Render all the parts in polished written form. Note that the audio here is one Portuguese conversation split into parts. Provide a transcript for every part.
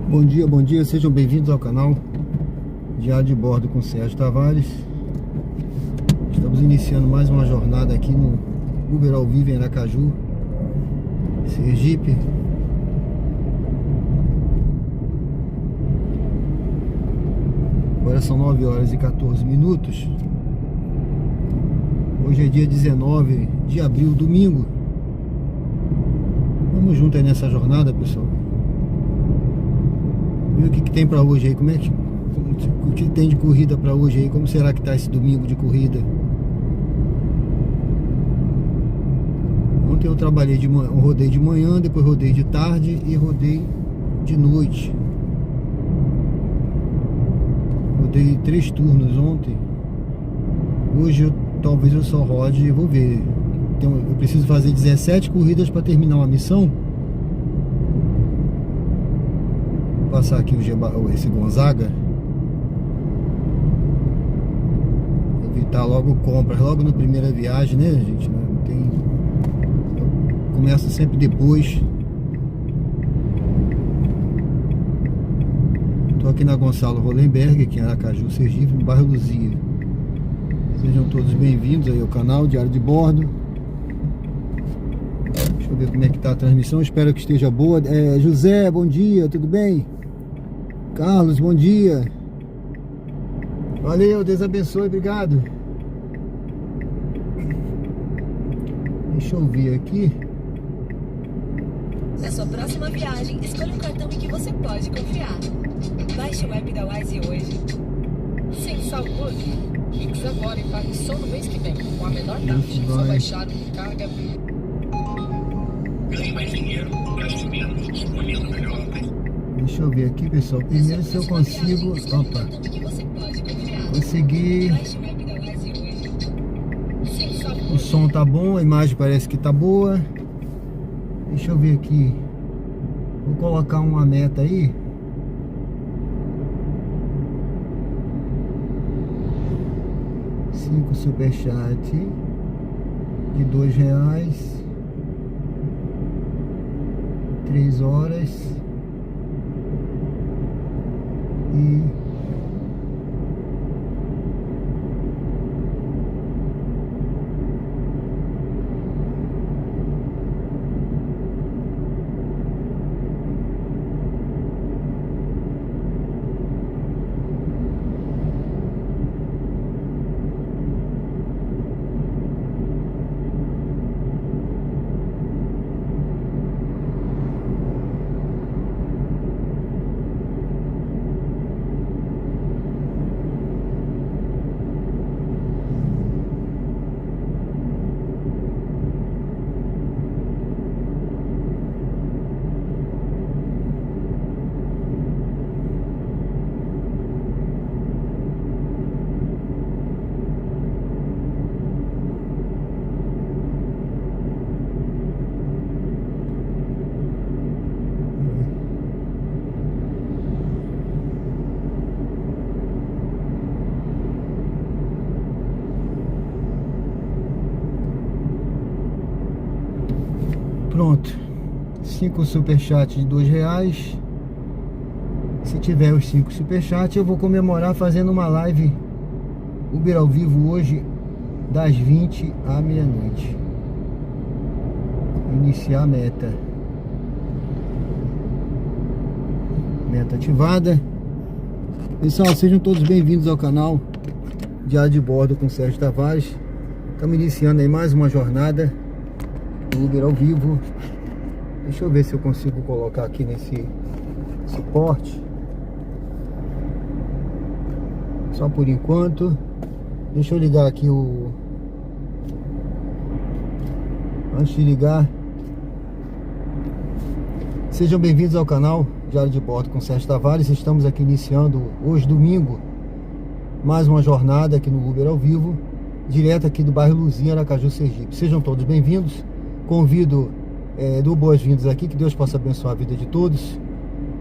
Bom dia, sejam bem-vindos ao canal Diário de Bordo com Sérgio Tavares. Estamos iniciando mais uma jornada aqui no Uber ao vivo em Aracaju, Sergipe. Agora são 9 horas e 14 minutos. Hoje é dia 19 de abril, domingo. Vamos junto aí nessa jornada, pessoal. Ver o que tem pra hoje aí, o que tem de corrida pra hoje aí, como será que tá esse domingo de corrida. Ontem eu trabalhei de manhã, rodei de manhã, depois rodei de tarde e rodei de noite. Rodei 3 turnos ontem. Hoje talvez eu só rode, vou ver. Então, eu preciso fazer 17 corridas para terminar uma missão. Vou passar aqui esse Gonzaga. Evitar logo compras, logo na primeira viagem, né, gente? Não tem... Eu começo sempre depois. Estou aqui na Gonçalo Hollenberg, aqui em Aracaju, Sergipe, no bairro Luzia. Sejam todos bem-vindos aí ao canal Diário de Bordo. Deixa eu ver como é que tá a transmissão, espero que esteja boa. José, bom dia, tudo bem? Carlos, bom dia. Valeu, Deus abençoe, obrigado. Deixa eu ver aqui. Na sua próxima viagem, escolha um cartão em que você pode confiar. Baixe o app da Wise hoje. Sem saúde. Pix agora e pague só no mês que vem, com a menor taxa. Só baixar o carga. Ganhe mais dinheiro, gaste menos, escolhendo melhor. Deixa eu ver aqui, pessoal. Primeiro se eu consigo. Opa. Consegui. O som tá bom, a imagem parece que tá boa. Deixa eu ver aqui. Vou colocar uma meta aí. Cinco superchat de R$2. 3 horas. E pronto, 5 superchats de R$2. Se tiver os 5 superchats, eu vou comemorar fazendo uma live Uber ao vivo hoje, das 20 à meia-noite. Iniciar a meta. Meta ativada. Pessoal, sejam todos bem-vindos ao canal Diário de Bordo com Sérgio Tavares. Estamos iniciando aí mais uma jornada Uber ao vivo. Deixa eu ver se eu consigo colocar aqui nesse suporte. Só por enquanto. Deixa eu ligar aqui o... Antes de ligar, sejam bem-vindos ao canal Diário de Bordo com Sérgio Tavares. Estamos aqui iniciando hoje, domingo, mais uma jornada aqui no Uber ao vivo, direto aqui do bairro Luzia, Aracaju, Sergipe. Sejam todos bem-vindos. Convido, dou boas-vindas aqui, que Deus possa abençoar a vida de todos.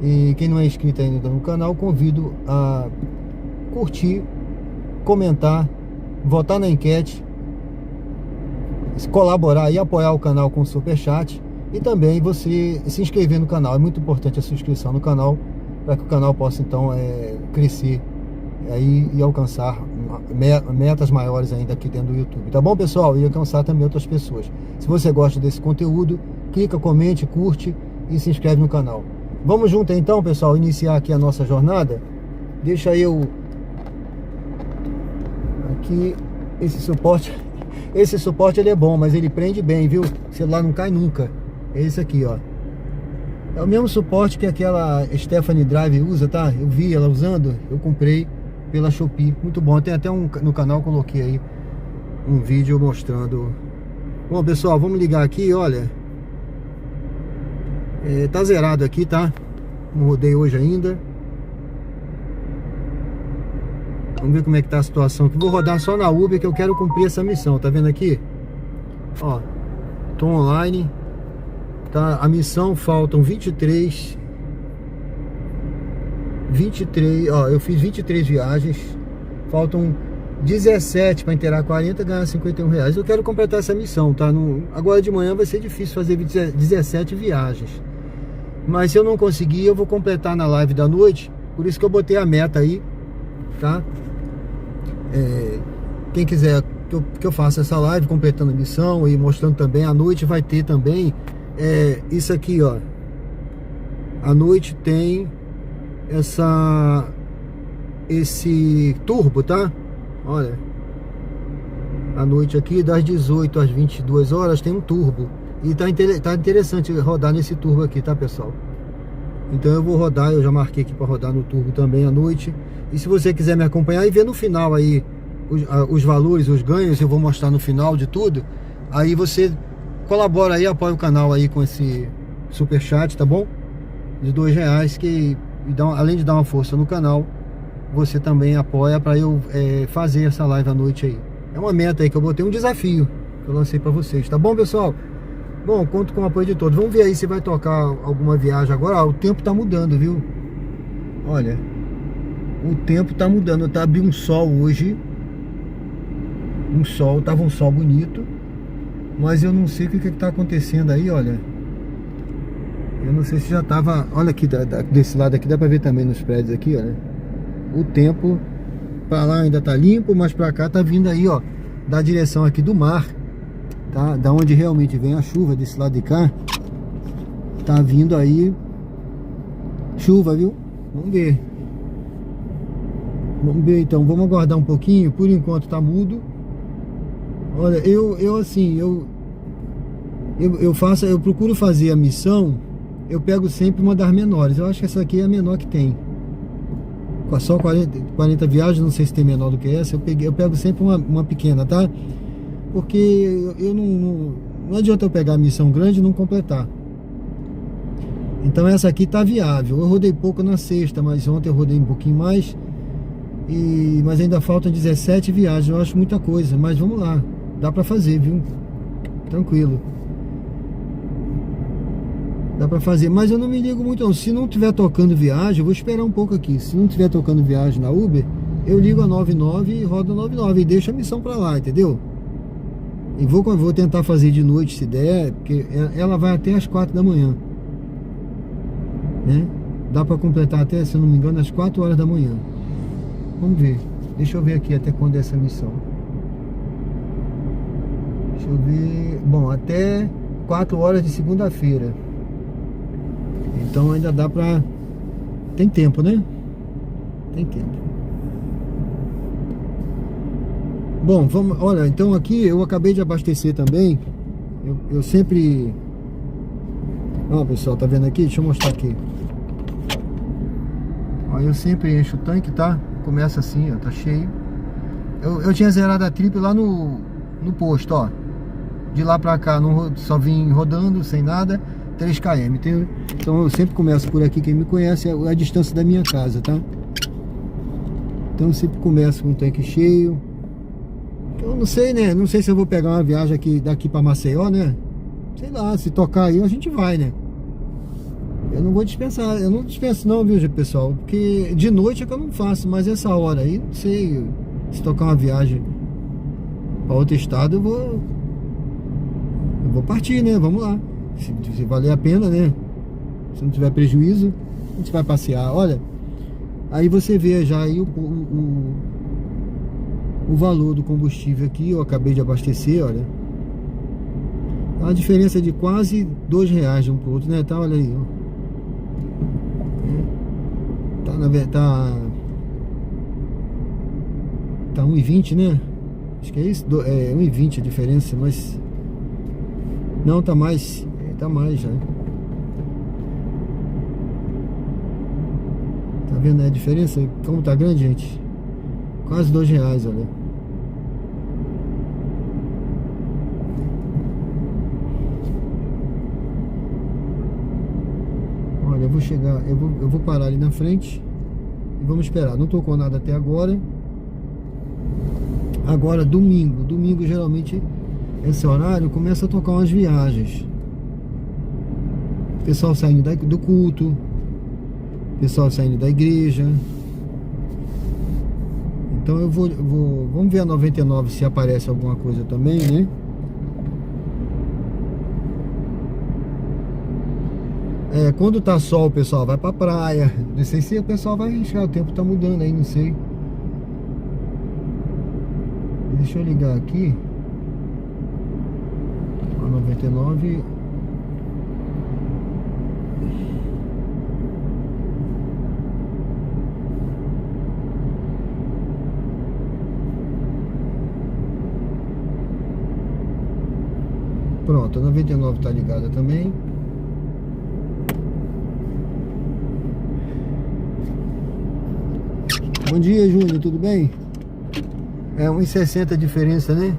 E quem não é inscrito ainda no canal, convido a curtir, comentar, votar na enquete, colaborar e apoiar o canal com o superchat. E também você se inscrever no canal. É muito importante a sua inscrição no canal para que o canal possa então crescer aí e alcançar metas maiores ainda aqui dentro do YouTube, tá bom, pessoal? E alcançar também outras pessoas. Se você gosta desse conteúdo, clica, comente, curte e se inscreve no canal. Vamos junto então, pessoal, iniciar aqui a nossa jornada. Deixa eu aqui esse suporte ele é bom, mas ele prende bem, viu? O celular não cai nunca. É esse aqui, ó. É o mesmo suporte que aquela Stephanie Drive usa, tá? Eu vi ela usando, eu comprei pela Shopee. Muito bom. Tem até no canal, coloquei aí um vídeo mostrando. Bom, pessoal, vamos ligar aqui, olha. Tá zerado aqui, tá? Não rodei hoje ainda. Vamos ver como é que tá a situação aqui. Vou rodar só na Uber, que eu quero cumprir essa missão. Tá vendo aqui? Ó, tô online. Tá, a missão faltam 23, ó, eu fiz 23 viagens, faltam 17 para inteirar 40 e ganhar 51 reais. Eu quero completar essa missão, tá? Agora de manhã vai ser difícil fazer 17 viagens, mas se eu não conseguir, eu vou completar na live da noite. Por isso que eu botei a meta aí, tá? Quem quiser que eu faça essa live completando a missão e mostrando também, à noite vai ter também isso aqui, ó. À noite tem esse turbo, tá? Olha, à noite aqui das 18 às 22 horas tem um turbo. E tá interessante rodar nesse turbo aqui, tá, pessoal? Então eu vou rodar, eu já marquei aqui para rodar no turbo também à noite. E se você quiser me acompanhar e ver no final aí os valores, os ganhos, eu vou mostrar no final de tudo. Aí você colabora aí, apoia o canal aí com esse superchat, tá bom? De R$2, que além de dar uma força no canal, você também apoia para eu fazer essa live à noite aí. É uma meta aí que eu botei, um desafio que eu lancei para vocês, tá bom, pessoal? Bom, conto com o apoio de todos. Vamos ver aí se vai tocar alguma viagem agora. O tempo tá mudando, viu? Olha, o tempo tá mudando. Tá abrindo um sol hoje. Tava um sol bonito. Mas eu não sei o que tá acontecendo aí, olha. Eu não sei se já tava... Olha aqui, desse lado aqui, dá pra ver também nos prédios aqui, olha. O tempo pra lá ainda tá limpo, mas pra cá tá vindo aí, ó, da direção aqui do mar, tá? Da onde realmente vem a chuva, desse lado de cá. Tá vindo aí chuva, viu? Vamos ver. Vamos ver então, vamos aguardar um pouquinho. Por enquanto tá mudo. Olha, eu procuro fazer a missão, eu pego sempre uma das menores. Eu acho que essa aqui é a menor que tem. Com só 40 viagens, não sei se tem menor do que essa. Eu pego sempre uma pequena, tá? Porque não adianta eu pegar a missão grande e não completar. Então essa aqui tá viável. Eu rodei pouco na sexta, mas ontem eu rodei um pouquinho mais. Mas ainda faltam 17 viagens. Eu acho muita coisa, mas vamos lá. Dá pra fazer, viu? Tranquilo. Dá pra fazer, mas eu não me ligo muito não. Se não tiver tocando viagem, eu vou esperar um pouco aqui. Se não tiver tocando viagem na Uber, eu ligo a 99 e rodo a 99 e deixo a missão pra lá, entendeu? E vou tentar fazer de noite se der, porque ela vai até as 4 da manhã, né? Dá pra completar até, se eu não me engano, às 4 horas da manhã. Vamos ver. Deixa eu ver aqui até quando é essa missão. Deixa eu ver. Bom, até 4 horas de segunda-feira. Então ainda dá pra... Tem tempo, né? Tem tempo. Bom, vamos... Olha, então aqui eu acabei de abastecer também. Eu sempre... Ó, pessoal, tá vendo aqui? Deixa eu mostrar aqui. Ó, eu sempre encho o tanque, tá? Começa assim, ó, tá cheio. Eu tinha zerado a trip lá no posto, ó. De lá pra cá, só vim rodando, sem nada, 3 km. Então eu sempre começo por aqui, quem me conhece, é a distância da minha casa, tá? Então eu sempre começo com o tanque cheio. Eu não sei, né? Não sei se eu vou pegar uma viagem daqui pra Maceió, né? Sei lá, se tocar aí a gente vai, né? Eu não vou dispensar, eu não dispenso não, viu, pessoal? Porque de noite é que eu não faço, mas essa hora aí, não sei, se tocar uma viagem pra outro estado, eu vou partir, né? Vamos lá. Se valer a pena, né? Se não tiver prejuízo. a gente vai passear, olha, aí você vê já aí o valor do combustível aqui. Eu acabei de abastecer, olha, a diferença de quase R$2 de um pro outro, né? Tá, olha aí, ó. Tá 1,20, né? Acho que é isso, 1,20 a diferença, mas não, tá mais já. Tá vendo a diferença? Como tá grande, gente? Quase R$2, olha. Olha, eu vou chegar, eu vou parar ali na frente e vamos esperar. Não tocou nada até agora. Agora, domingo geralmente esse horário começa a tocar umas viagens. Pessoal saindo do culto, pessoal saindo da igreja. Então eu vamos ver a 99 se aparece alguma coisa também, né? Quando tá sol, o pessoal vai pra praia. Não sei se o pessoal vai enxergar, o tempo tá mudando aí, não sei. Deixa eu ligar aqui a 99. Pronto, a 99 tá ligada também. Bom dia, Júnior, tudo bem? É 1,60 a diferença, né?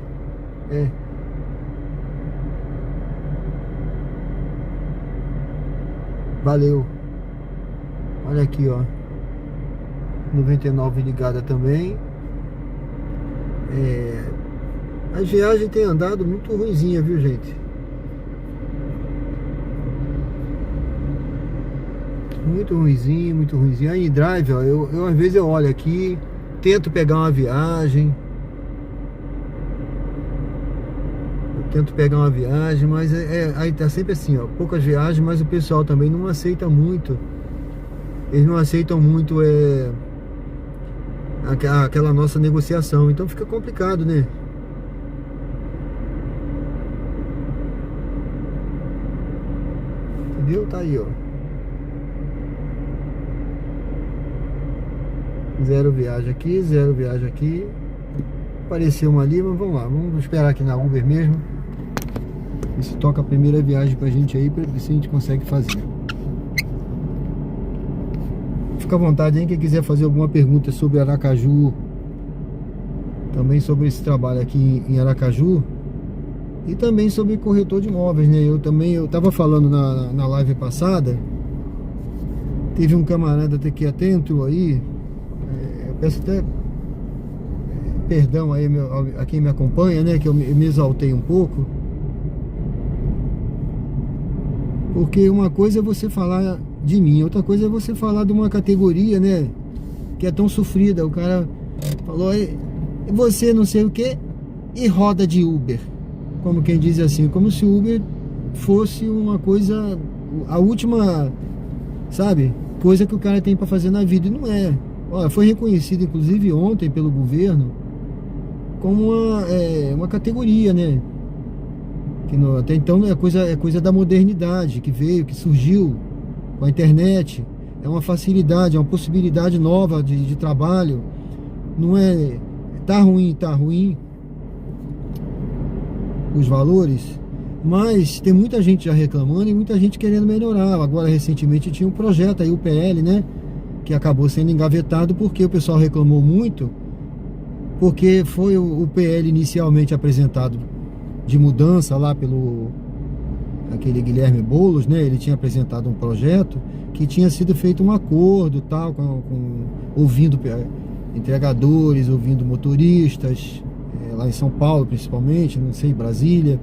Valeu. Olha aqui, ó, 99 ligada também. As viagens têm andado muito ruinzinha, viu, gente? Muito ruinzinho, muito ruinzinho. Aí em drive, ó, eu às vezes eu olho aqui, tento pegar uma viagem. Mas aí tá sempre assim, ó, poucas viagens, mas o pessoal também não aceita muito. Eles não aceitam muito aquela nossa negociação. Então fica complicado, né? Entendeu? Tá aí, ó. Zero viagem aqui. Apareceu uma ali, mas vamos lá. Vamos esperar aqui na Uber mesmo. E se toca a primeira viagem pra gente aí, pra ver se a gente consegue fazer. Fica à vontade, hein? Quem quiser fazer alguma pergunta sobre Aracaju, também sobre esse trabalho aqui em Aracaju, e também sobre corretor de imóveis, né? Eu tava falando na live passada. Teve um camarada que até entrou aí. Eu peço até perdão aí a quem me acompanha, né? Que eu me exaltei um pouco. Porque uma coisa é você falar de mim, outra coisa é você falar de uma categoria, né? Que é tão sofrida. O cara falou, você não sei o que, e roda de Uber. Como quem diz assim, como se o Uber fosse uma coisa, a última, sabe, coisa que o cara tem para fazer na vida. E não é. Olha, foi reconhecido inclusive ontem pelo governo como uma categoria, né? Que até então é coisa da modernidade que veio, que surgiu com a internet. É uma facilidade, é uma possibilidade nova de trabalho. Não é, tá ruim os valores, mas tem muita gente já reclamando e muita gente querendo melhorar. Agora recentemente tinha um projeto aí, o PL, né, que acabou sendo engavetado porque o pessoal reclamou muito, porque foi o PL inicialmente apresentado de mudança lá pelo aquele Guilherme Boulos, né? Ele tinha apresentado um projeto que tinha sido feito um acordo tal, ouvindo entregadores, ouvindo motoristas, lá em São Paulo principalmente, não sei, Brasília.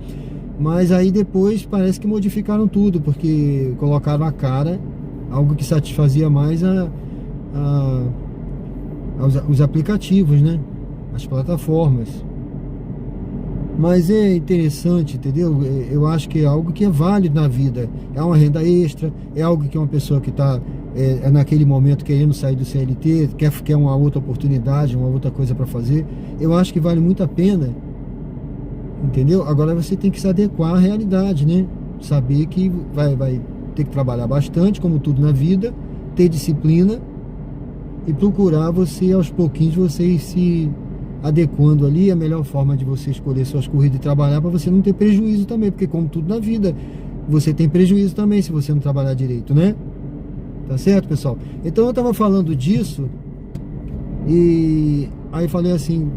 Mas aí depois parece que modificaram tudo, porque colocaram a cara, algo que satisfazia mais os aplicativos, né? As plataformas. Mas é interessante, entendeu? Eu acho que é algo que é válido na vida. É uma renda extra, é algo que uma pessoa que está naquele momento querendo sair do CLT, quer uma outra oportunidade, uma outra coisa para fazer. Eu acho que vale muito a pena, entendeu? Agora você tem que se adequar à realidade, né? Saber que vai ter que trabalhar bastante, como tudo na vida, ter disciplina e procurar você, aos pouquinhos, você se adequando ali a melhor forma de você escolher suas corridas e trabalhar, para você não ter prejuízo também, porque como tudo na vida, você tem prejuízo também se você não trabalhar direito, né? Tá certo, pessoal? Então eu tava falando disso e aí falei assim,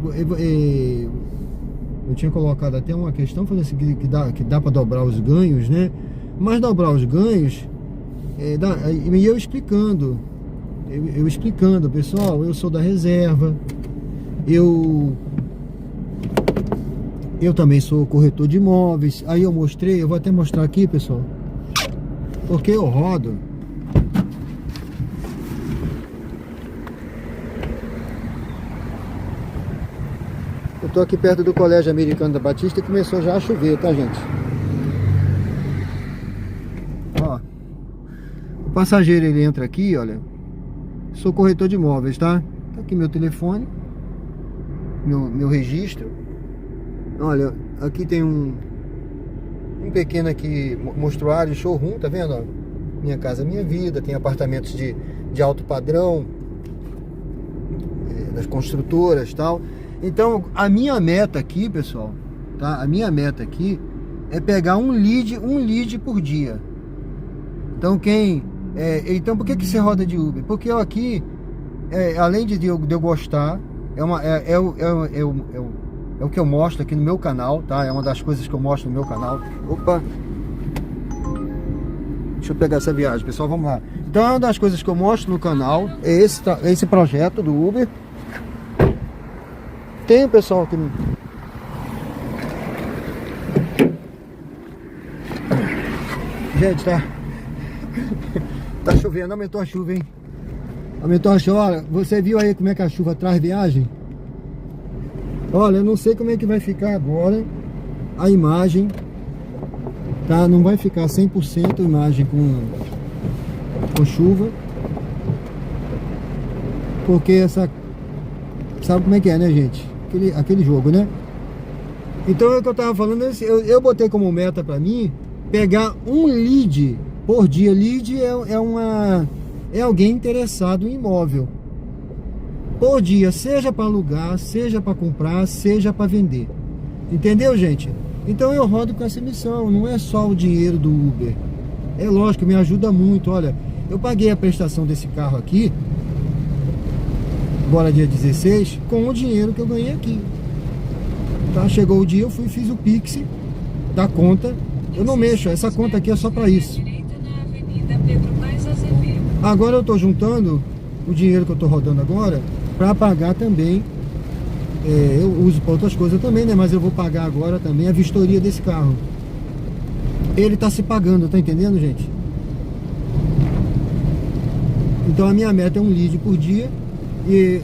eu tinha colocado até uma questão, falei assim, que dá para dobrar os ganhos, né? Mas dobrar os ganhos, e eu explicando, pessoal, eu sou da reserva, eu também sou corretor de imóveis. Aí eu mostrei, eu vou até mostrar aqui, pessoal, porque eu rodo. Eu tô aqui perto do Colégio Americano da Batista e começou já a chover, tá, gente? Ó, o passageiro, ele entra aqui, olha, sou corretor de imóveis, tá? Tá aqui meu telefone, meu registro. Olha, aqui tem um pequeno aqui mostruário, showroom, tá vendo? Ó, Minha Casa Minha Vida, tem apartamentos de alto padrão, das construtoras e tal. Então, a minha meta aqui, pessoal, tá? A minha meta aqui é pegar um lead por dia. Então, então por que você roda de Uber? Porque eu aqui, além de eu gostar, é o que eu mostro aqui no meu canal, tá? É uma das coisas que eu mostro no meu canal. Opa! Deixa eu pegar essa viagem, pessoal, vamos lá. Então, é uma das coisas que eu mostro no canal, é esse projeto do Uber. Tem o pessoal aqui. Gente, tá chovendo, aumentou a chuva, hein? Aumentou a chuva. Olha, você viu aí como é que a chuva traz viagem? Olha, eu não sei como é que vai ficar agora a imagem, tá? Não vai ficar 100% a imagem com chuva, porque sabe como é que é, né, gente? Aquele jogo, né? Então é o que eu tava falando, eu botei como meta pra mim pegar um lead por dia. Lead é alguém interessado em imóvel por dia, seja para alugar, seja para comprar, seja para vender. Entendeu, gente? Então eu rodo com essa missão, não é só o dinheiro do Uber. É lógico, me ajuda muito. Olha, eu paguei a prestação desse carro aqui agora dia 16, com o dinheiro que eu ganhei aqui, tá? Chegou o dia, eu fiz o Pix da conta. Eu não mexo, essa conta aqui é só para isso. Agora eu tô juntando o dinheiro que eu tô rodando agora para pagar também, eu uso para outras coisas também, né? Mas eu vou pagar agora também a vistoria desse carro. Ele tá se pagando, tá entendendo, gente? Então a minha meta é um lead por dia. E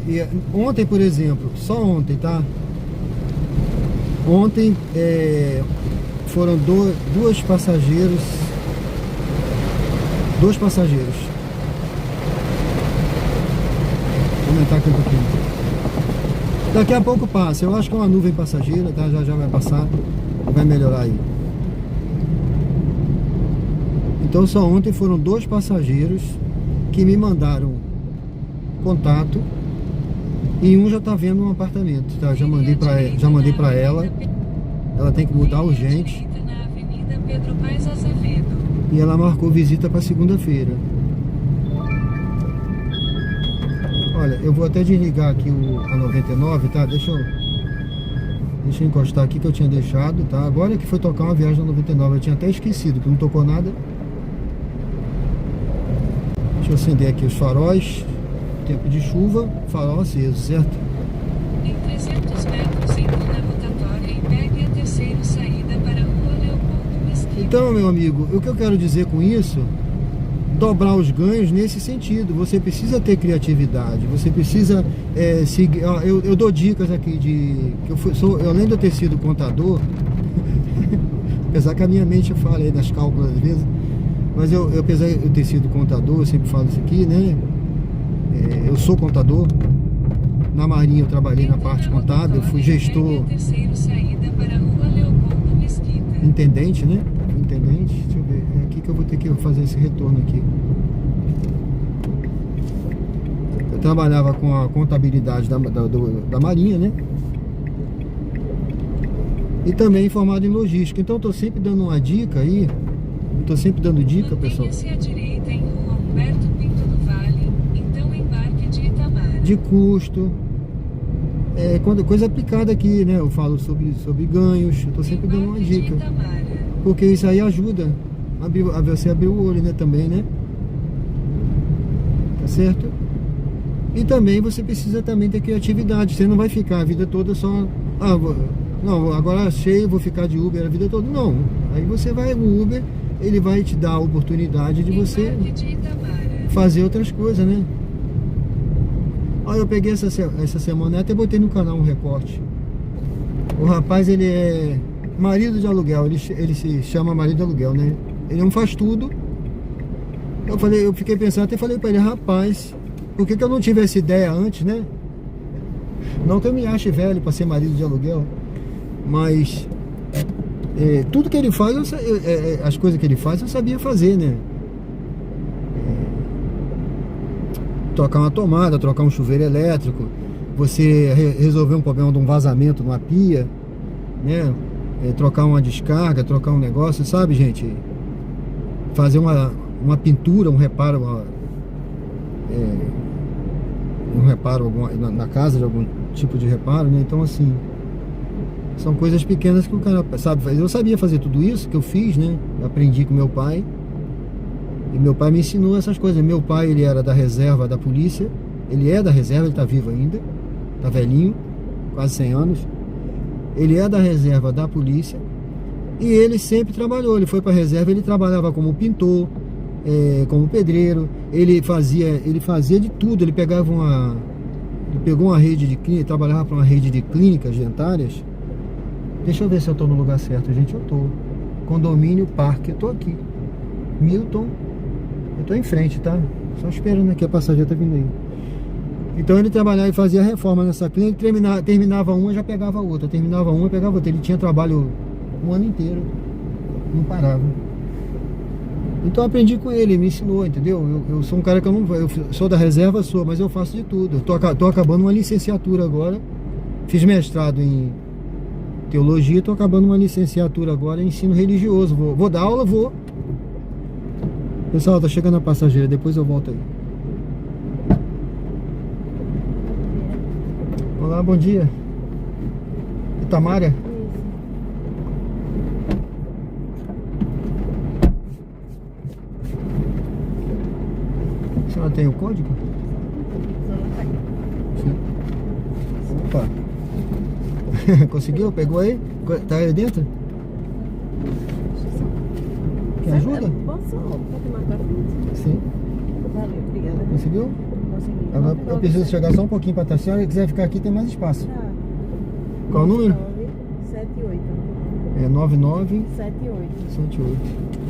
ontem, por exemplo, só ontem, tá? Ontem foram dois passageiros. Vou aumentar aqui um pouquinho. Daqui a pouco passa. Eu acho que é uma nuvem passageira, tá? Já vai passar. Vai melhorar aí. Então só ontem foram 2 passageiros que me mandaram contato, e um já tá vendo um apartamento, tá? Já mandei para ela tem que mudar urgente, e ela marcou visita para segunda-feira. Olha, eu vou até desligar aqui a 99, tá? Deixa eu encostar aqui que eu tinha deixado, tá? Agora que foi tocar uma viagem na 99, eu tinha até esquecido que não tocou nada. Deixa eu acender aqui os faróis. Tempo de chuva, farol aceso, certo? Em 300 metros em zona rotatória e pegue a terceira saída para a rua Leopoldo Mesquita. Então, meu amigo, o que eu quero dizer com isso, dobrar os ganhos nesse sentido. Você precisa ter criatividade, você precisa seguir. Eu dou dicas aqui eu além de eu ter sido contador, apesar que a minha mente fala aí das cálculos às vezes, mas apesar de eu ter sido contador, eu sempre falo isso aqui, né? Eu sou contador. Na Marinha eu trabalhei na parte contábil, eu fui gestor, intendente, né? Intendente, deixa eu ver, é aqui que eu vou ter que fazer esse retorno aqui. Eu trabalhava com a contabilidade da Marinha, né? E também formado em logística. Então eu tô sempre dando uma dica aí. Eu tô sempre dando dica, pessoal. Mantenha-se à direita em Rua Humberto Pinto do Vale, então embarque de Itamar. De custo. Coisa aplicada aqui, né? Eu falo sobre ganhos. Eu tô sempre dando uma dica. Porque isso aí ajuda a você abrir o olho, né? Também, né? Tá certo? E também você precisa também ter criatividade. Você não vai ficar a vida toda só... não, agora achei, vou ficar de Uber a vida toda. Não. Aí você vai, o Uber, ele vai te dar a oportunidade de você fazer outras coisas, né? Olha, eu peguei essa semana, até botei no canal um recorte. O rapaz, ele é marido de aluguel, ele se chama marido de aluguel, né? Ele não faz tudo. Eu fiquei pensando, até falei pra ele, rapaz, por que eu não tive essa ideia antes, né? Não que eu me ache velho pra ser marido de aluguel, mas tudo que ele faz, as coisas que ele faz, eu sabia fazer, né? Trocar uma tomada, trocar um chuveiro elétrico, você resolver um problema de um vazamento numa pia, né? Trocar uma descarga, trocar um negócio, sabe, gente? Fazer uma pintura, um reparo, na casa de algum tipo de reparo, né? Então, assim, são coisas pequenas que o cara sabe fazer. Eu sabia fazer tudo isso que eu fiz, né? Eu aprendi com meu pai. E meu pai me ensinou essas coisas. Meu pai, ele era da reserva da polícia. Ele é da reserva, ele tá vivo ainda. Tá velhinho, quase 100 anos. Ele é da reserva da polícia. E ele sempre trabalhou. Ele foi pra reserva, ele trabalhava como pintor, como pedreiro. Ele fazia de tudo. Ele pegou uma rede de clínica, trabalhava para uma rede de clínicas dentárias. Deixa eu ver se eu tô no lugar certo, gente. Eu tô. Condomínio Parque, eu tô aqui. Milton. Eu tô em frente, tá? Só esperando aqui, a passageira tá vindo aí. Então ele trabalhava e fazia reforma nessa clínica, terminava uma, já pegava outra. Terminava uma, pegava outra. Ele tinha trabalho um ano inteiro. Não parava. Então eu aprendi com ele, me ensinou, entendeu? Eu sou um cara que eu sou da reserva, mas eu faço de tudo. Eu tô acabando uma licenciatura agora. Fiz mestrado em teologia, tô acabando uma licenciatura agora em ensino religioso. Vou dar aula, vou. Pessoal, tá chegando a passageira, depois eu volto aí. Olá, bom dia. Itamária? A senhora tem o código? Sim. Opa. Conseguiu? Pegou aí? Tá aí dentro? Quer ajuda? Posso marcar? Sim. Valeu, obrigada. Conseguiu? Consegui. Agora eu preciso chegar só um pouquinho para trás. Se a senhora quiser ficar aqui, tem mais espaço. Tá. Qual o número? 978. É 9978. 78.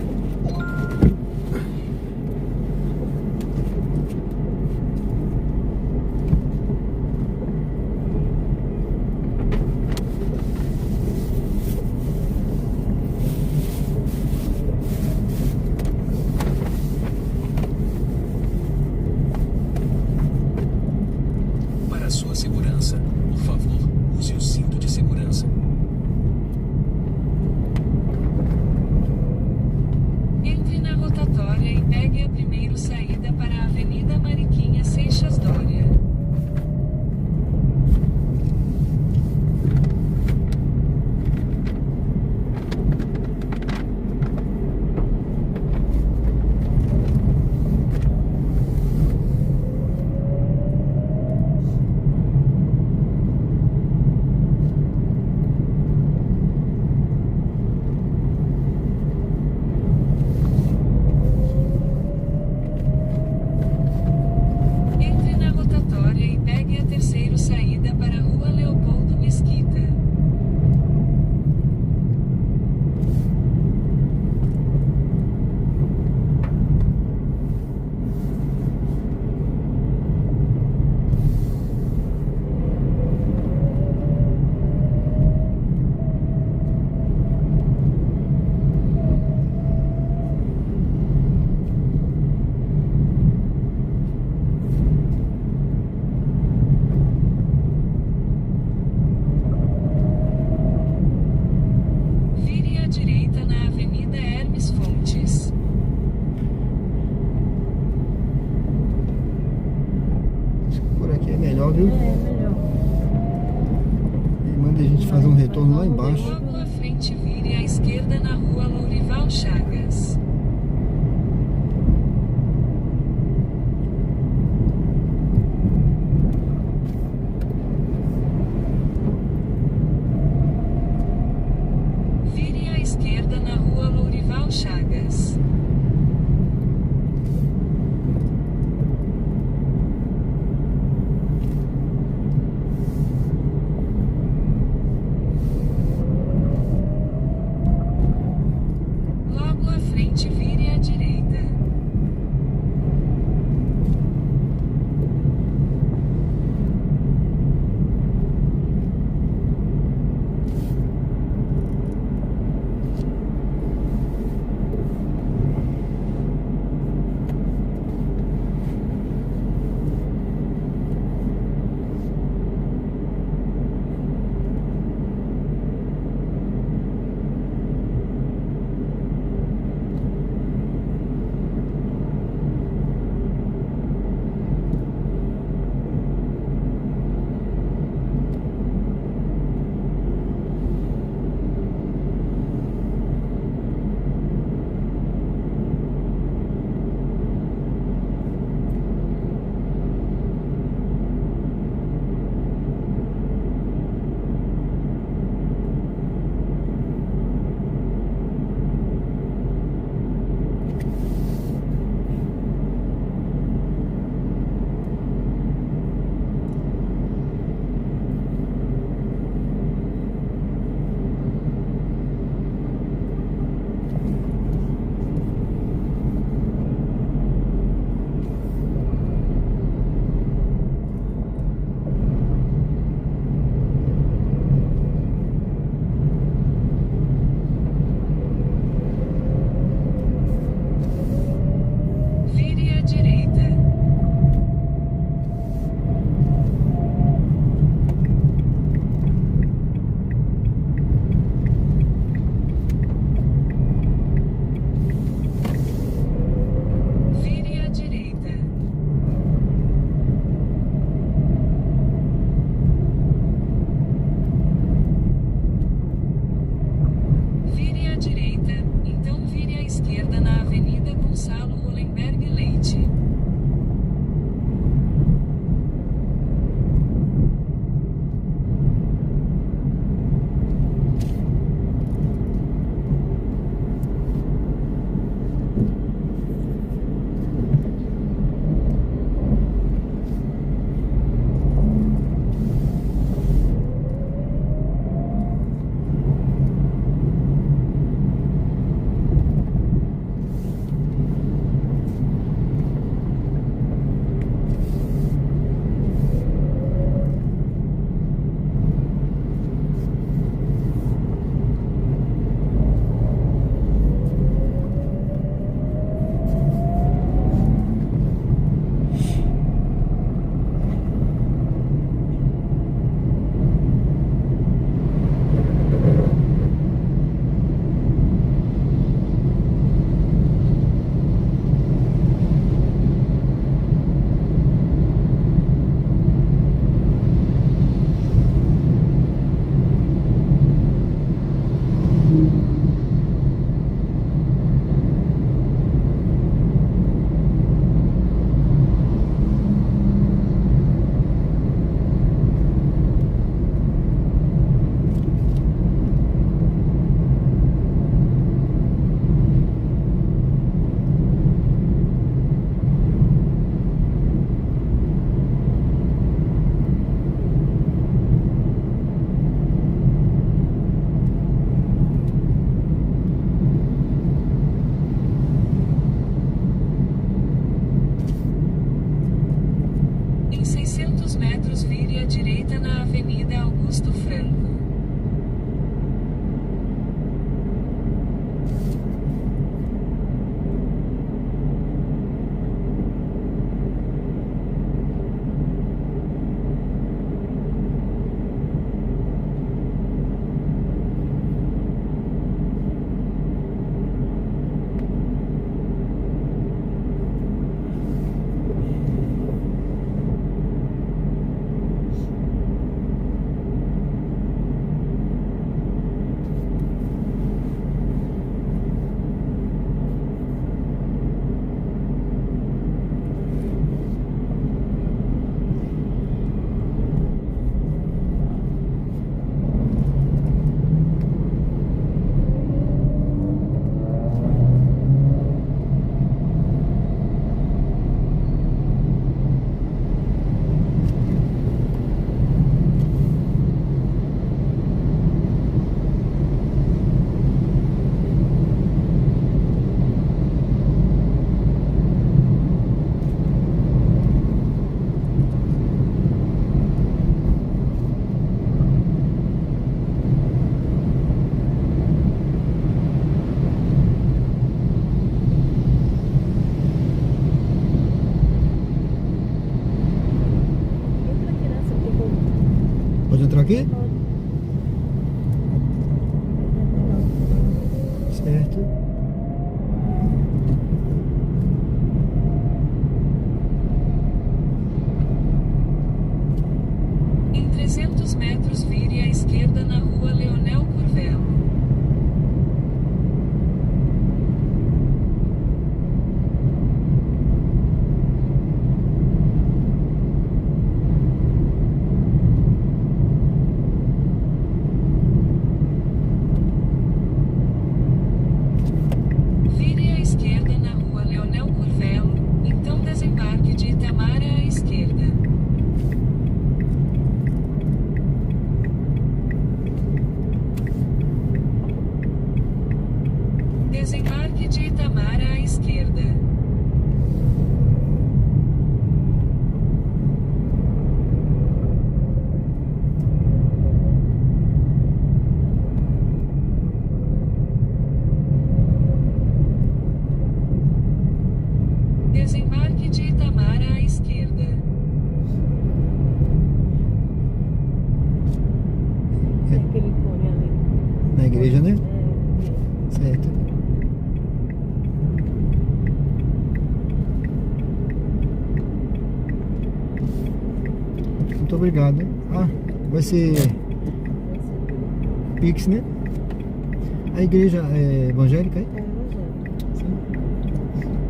Para sua segurança, por favor, use o cinto de segurança. Entre na rotatória e pegue a primeira saída para a Avenida Mariquinha Seixas Dória. melhor, viu? É, melhor. E manda a gente fazer um retorno lá embaixo. Logo à frente, vire à esquerda na rua Lourival Chagas. Vire à esquerda na rua Lourival Chagas. Logo à frente, vire à direita. Vire à direita. Vire à direita. Vire à direita, então vire à esquerda na Avenida Gonçalo Hollenberg Leite. Em 600 metros, vire à direita na Avenida Augusto Franco. Pode entrar aqui? Certo. Em 300 metros vire à esquerda na rua Leonel Curvelo. Vire à esquerda na rua Leonel Curvelo, então desembarque de Itamar à esquerda. Desembarque de Itamar à esquerda. Desembarque de Itamar à esquerda. Tem aquele cone ali. Na igreja, né? É. Certo. Muito obrigado. Ah, vai ser Pix, né? A igreja é evangélica aí? É evangélico.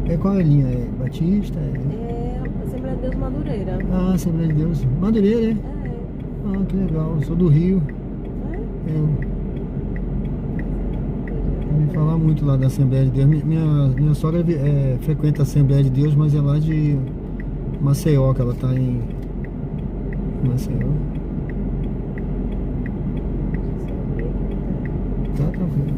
É qual a linha? É Batista? É a Assembleia de Deus Madureira. Ah, Assembleia de Deus. Madureira, é? É. Ah, que legal. Eu sou do Rio. É? Eu ouvi falar muito lá da Assembleia de Deus. Minha sogra frequenta a Assembleia de Deus, mas é lá de Maceió, que ela tá em Maceió. Tá tranquilo.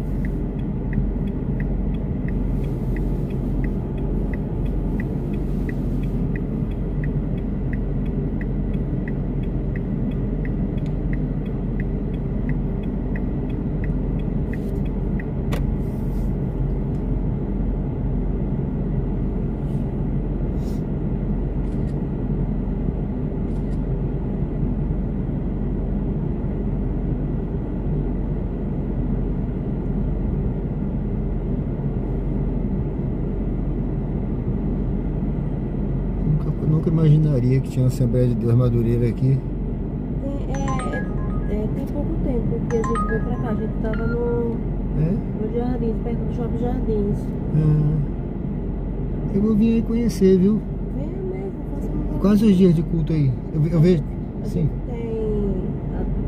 Nunca imaginaria que tinha uma Assembleia de Deus Madureira aqui. Tem pouco tempo que a gente veio pra cá. A gente tava no Jardins, perto do Shopping Jardins. Eu vou vir aí conhecer, viu? É mesmo, faça um. Quais os dias de culto aí? Eu vejo. A Sim. gente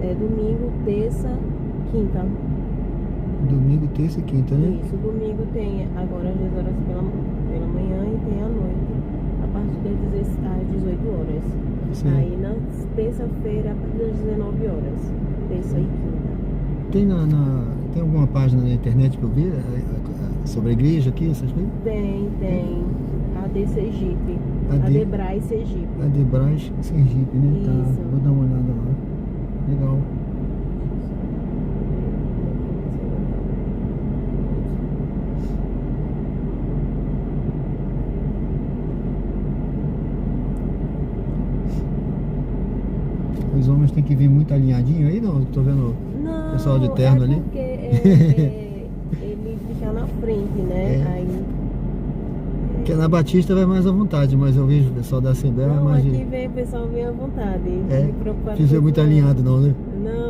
tem domingo, terça, quinta. Domingo, terça e quinta, né? Isso, domingo tem agora às 10 horas pela manhã e tem à noite, a partir das 18 horas. Sim. Aí na terça-feira, a partir das 19 horas, terça e quinta. Tem alguma página na internet pra eu ver sobre a igreja aqui, essas coisas? Tem. AD Sergipe. AD Adebras Sergipe. Adebras Sergipe, né? Isso. Tá, vou dar uma olhada lá. Legal. Os homens têm que vir muito alinhadinho aí, não? Tô vendo Não, o pessoal de terno ali. porque ele fica na frente, né? É. Aí. Porque na Batista vai mais à vontade, mas eu vejo o pessoal da Assembleia vai Não, mais aqui vem o pessoal vem à vontade. É, Preocupado precisa com muito isso, alinhado não, né? Não.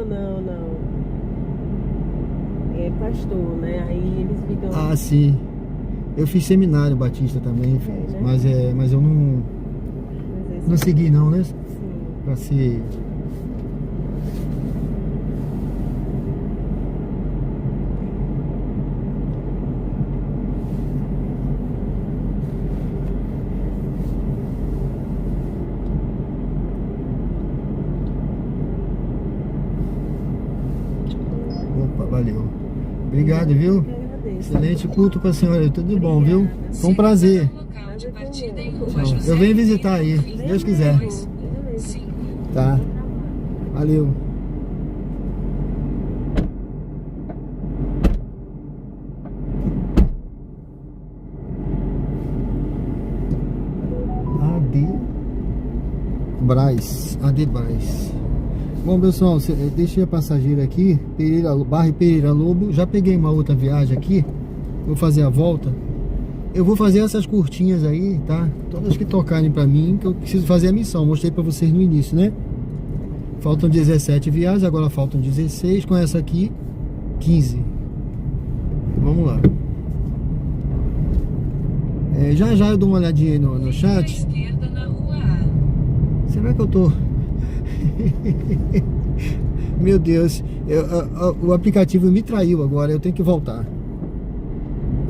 É pastor, né? Aí eles ficam. Ah, sim. Eu fiz seminário Batista também, né? mas eu não Mas esse- segui não, né? Sim. Pra ser... Opa, valeu. Obrigado, viu? Eu que agradeço. Excelente culto pra senhora. Tudo de bom, viu? Foi um prazer. Local de partida em Tchau. Rua José Eu venho visitar aí, se Deus quiser. Beleza. 5. Tá. Valeu. Adebras. Bom, pessoal, deixei a passageira aqui, Barra Pereira Lobo. Já peguei uma outra viagem aqui. Vou fazer a volta. Eu vou fazer essas curtinhas aí, tá? Todas que tocarem pra mim, que eu preciso fazer a missão. Mostrei pra vocês no início, né? Faltam 17 viagens, agora faltam 16. Com essa aqui, 15. Vamos lá. Já eu dou uma olhadinha aí no chat. Esquerda na rua A. Será que eu tô... Meu Deus, o aplicativo me traiu agora, eu tenho que voltar.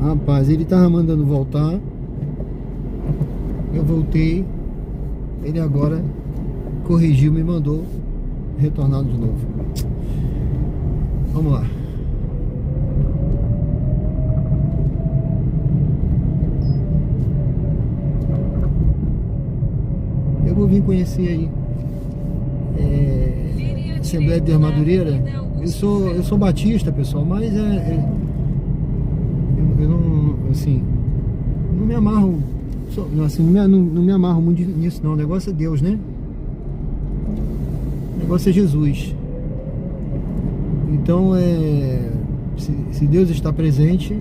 Rapaz, ele tava mandando voltar. Eu voltei. Ele agora corrigiu, me mandou retornar de novo. Vamos lá. Eu vou vir conhecer aí Assembleia de Madureira. Eu sou batista, pessoal, mas eu não, assim, não me amarro, assim, não me amarro muito nisso não. O negócio é Deus, né? O negócio é Jesus. Então se Deus está presente,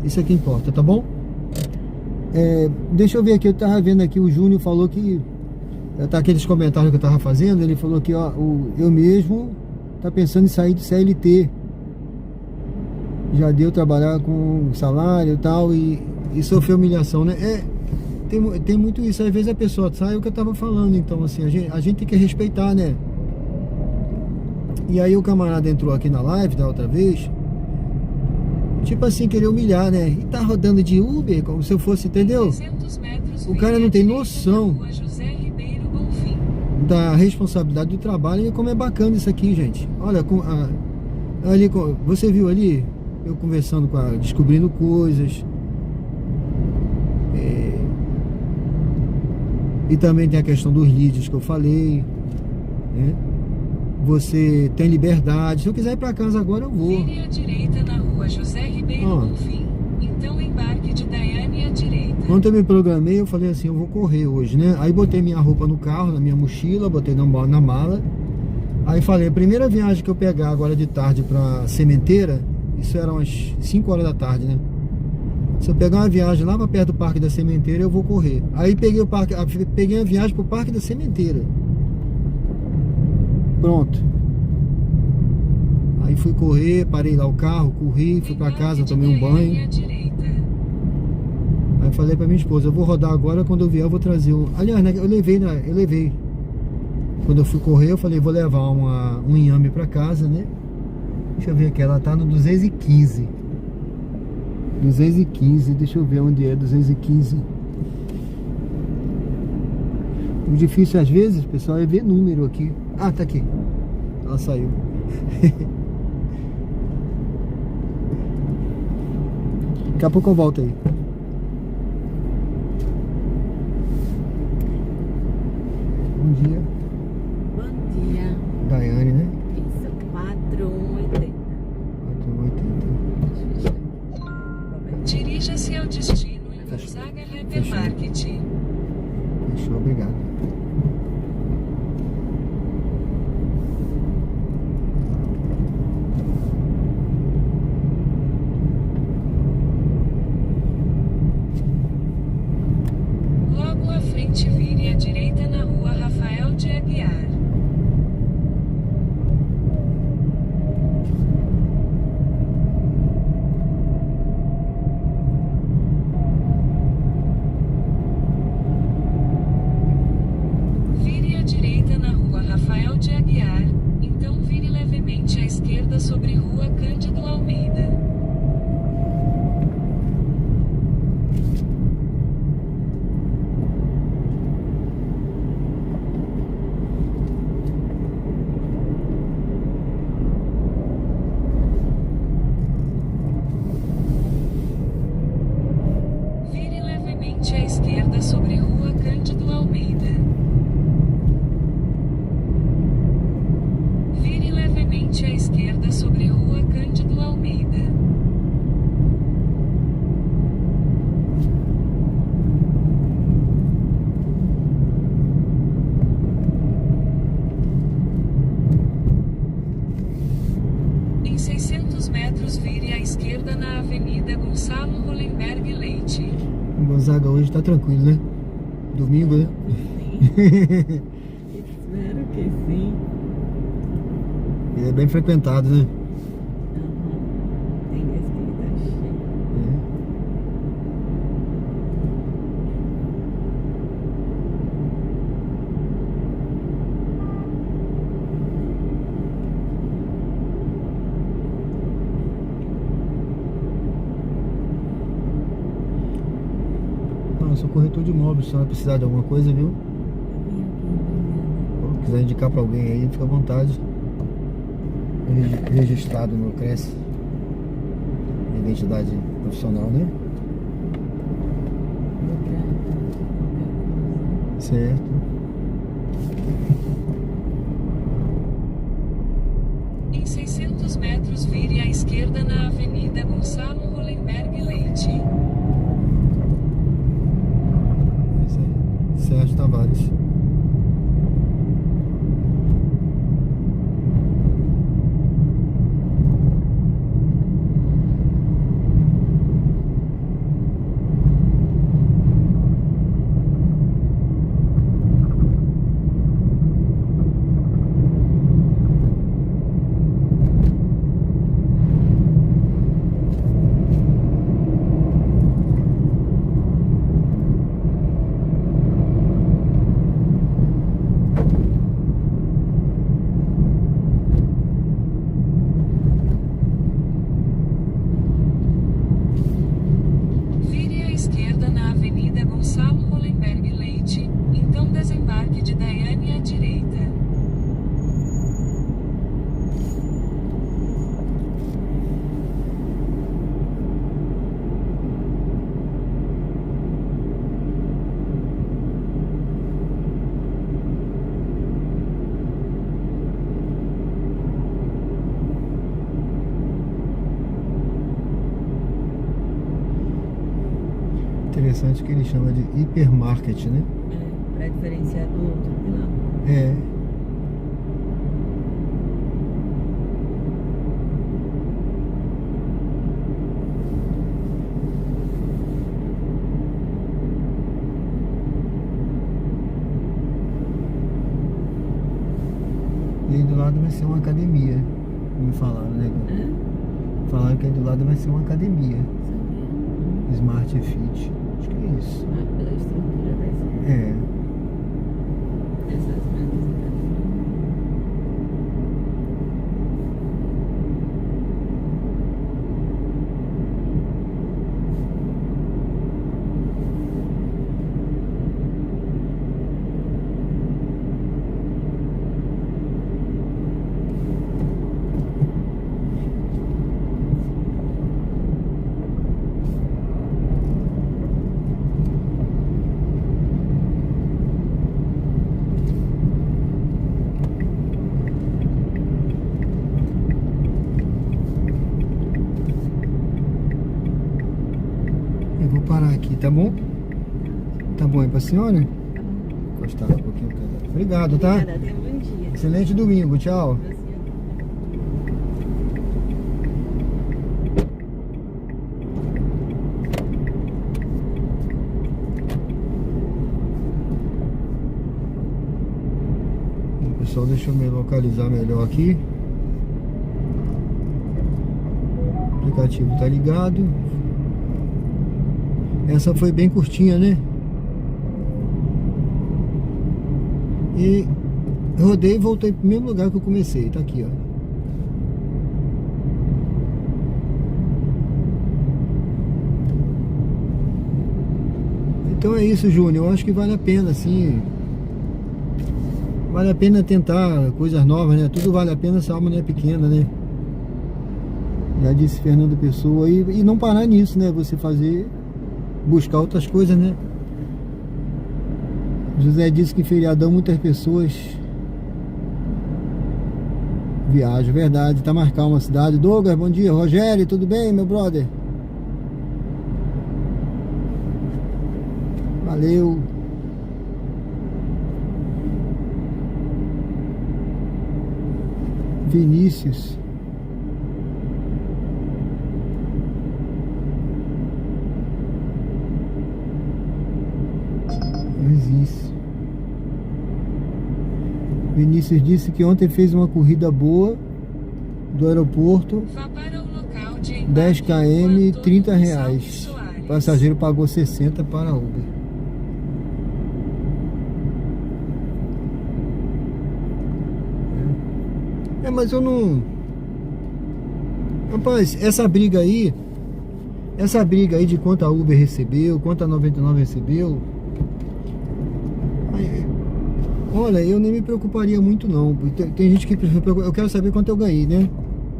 isso é que importa, tá bom? Deixa eu ver aqui, eu tava vendo aqui, o Júnior falou que tá aqueles comentários que eu tava fazendo, ele falou que ó, eu mesmo tá pensando em sair do CLT. Já deu trabalhar com salário e tal, e sofreu humilhação, né? Tem muito isso. Às vezes a pessoa sai, é o que eu tava falando. Então assim, a gente tem que respeitar, né? E aí o camarada entrou aqui na live da outra vez, tipo assim, querer humilhar, né? E tá rodando de Uber como se eu fosse, entendeu? 300 metros, O cara não tem noção rua José Ribeiro Bonfim. da responsabilidade do trabalho. E como é bacana isso aqui, gente. Olha, ali, você viu ali eu conversando descobrindo coisas, e também tem a questão dos leads que eu falei, né? Você tem liberdade. Se eu quiser ir pra casa agora, eu vou. Vire à direita na rua José Ribeiro Bonfim. Então embarque de Daiane à direita. Quando eu me programei, eu falei assim, eu vou correr hoje, né? Aí botei minha roupa no carro, na minha mochila, botei na mala. Aí falei, a primeira viagem que eu pegar agora de tarde pra Sementeira, isso era umas 5 horas da tarde, né? Se eu pegar uma viagem lá pra perto do Parque da Sementeira, eu vou correr. Aí peguei a viagem pro Parque da Sementeira. Pronto. Aí fui correr, parei lá o carro, corri, fui pra casa, tomei um banho. Aí falei pra minha esposa, eu vou rodar agora, quando eu vier eu vou trazer Aliás, né, eu levei. Quando eu fui correr, eu falei, vou levar um inhame pra casa, né? Deixa eu ver aqui, ela tá no 215. 215, deixa eu ver onde é 215. O difícil às vezes, pessoal, é ver número aqui. Ah, tá aqui. Ela saiu. Daqui a pouco eu volto aí. Bom dia. Bom dia. Daiane, né? Isso, 4180. 4180. Dirija-se ao destino em Gonzaga Hypermarket. Fechou, obrigado. Logo à frente, vire à direita na rua Rafael de Aguiar. esquerda na Avenida Gonçalo Hollenberg Leite. O Gonzaga hoje tá tranquilo, né? Domingo, né? Espero que sim. Ele é bem frequentado, né? Tem vezes que ele tá cheio. Eu sou corretor de imóveis, se ela precisar de alguma coisa, viu? Se quiser indicar pra alguém aí, fica à vontade. Registrado no CRES. Identidade profissional, né? Certo. Em 600 metros, vire à esquerda na Avenida Gonçalo Hollenberg Leite. É isso aí. Sérgio Tavares. Vire à esquerda na Avenida Gonçalo Hollenberg Leite, então desembarque de Daiane à direita. Interessante que ele chama de hipermarket, né? É, pra diferenciar do outro de lá. É. E aí do lado vai ser uma academia. Me falaram, né? Falaram que aí do lado vai ser uma academia. Sabia? Smart Fit. Acho que é isso. Ah, pela estrutura vai ser. É. Essas marcas de academia. Eu vou parar aqui, tá bom? Tá bom aí pra senhora? Encostar um pouquinho. Obrigado, tá? Obrigada, tenha um bom dia. Excelente domingo, tchau. Pra senhora. Pessoal, deixa eu me localizar melhor aqui. O aplicativo tá ligado. Essa foi bem curtinha, né? E rodei e voltei pro mesmo lugar que eu comecei. Tá aqui, ó. Então é isso, Júnior. Eu acho que vale a pena, assim. Vale a pena tentar coisas novas, né? Tudo vale a pena, essa alma não é pequena, né? Já disse Fernando Pessoa. E não parar nisso, né? Você fazer, buscar outras coisas, né? José disse que em feriadão muitas pessoas viajam, verdade. Tá marcado uma cidade. Douglas, bom dia. Rogério, tudo bem, meu brother? Valeu. Vinícius disse que ontem fez uma corrida boa do aeroporto, Vá para o local de embarque 10 km, Antônio R$30. Gonçalves Soares. O passageiro pagou 60 para a Uber. Mas eu não... Rapaz, essa briga aí de quanto a Uber recebeu, quanto a 99 recebeu, olha, eu nem me preocuparia muito não. Tem gente que eu quero saber quanto eu ganhei, né?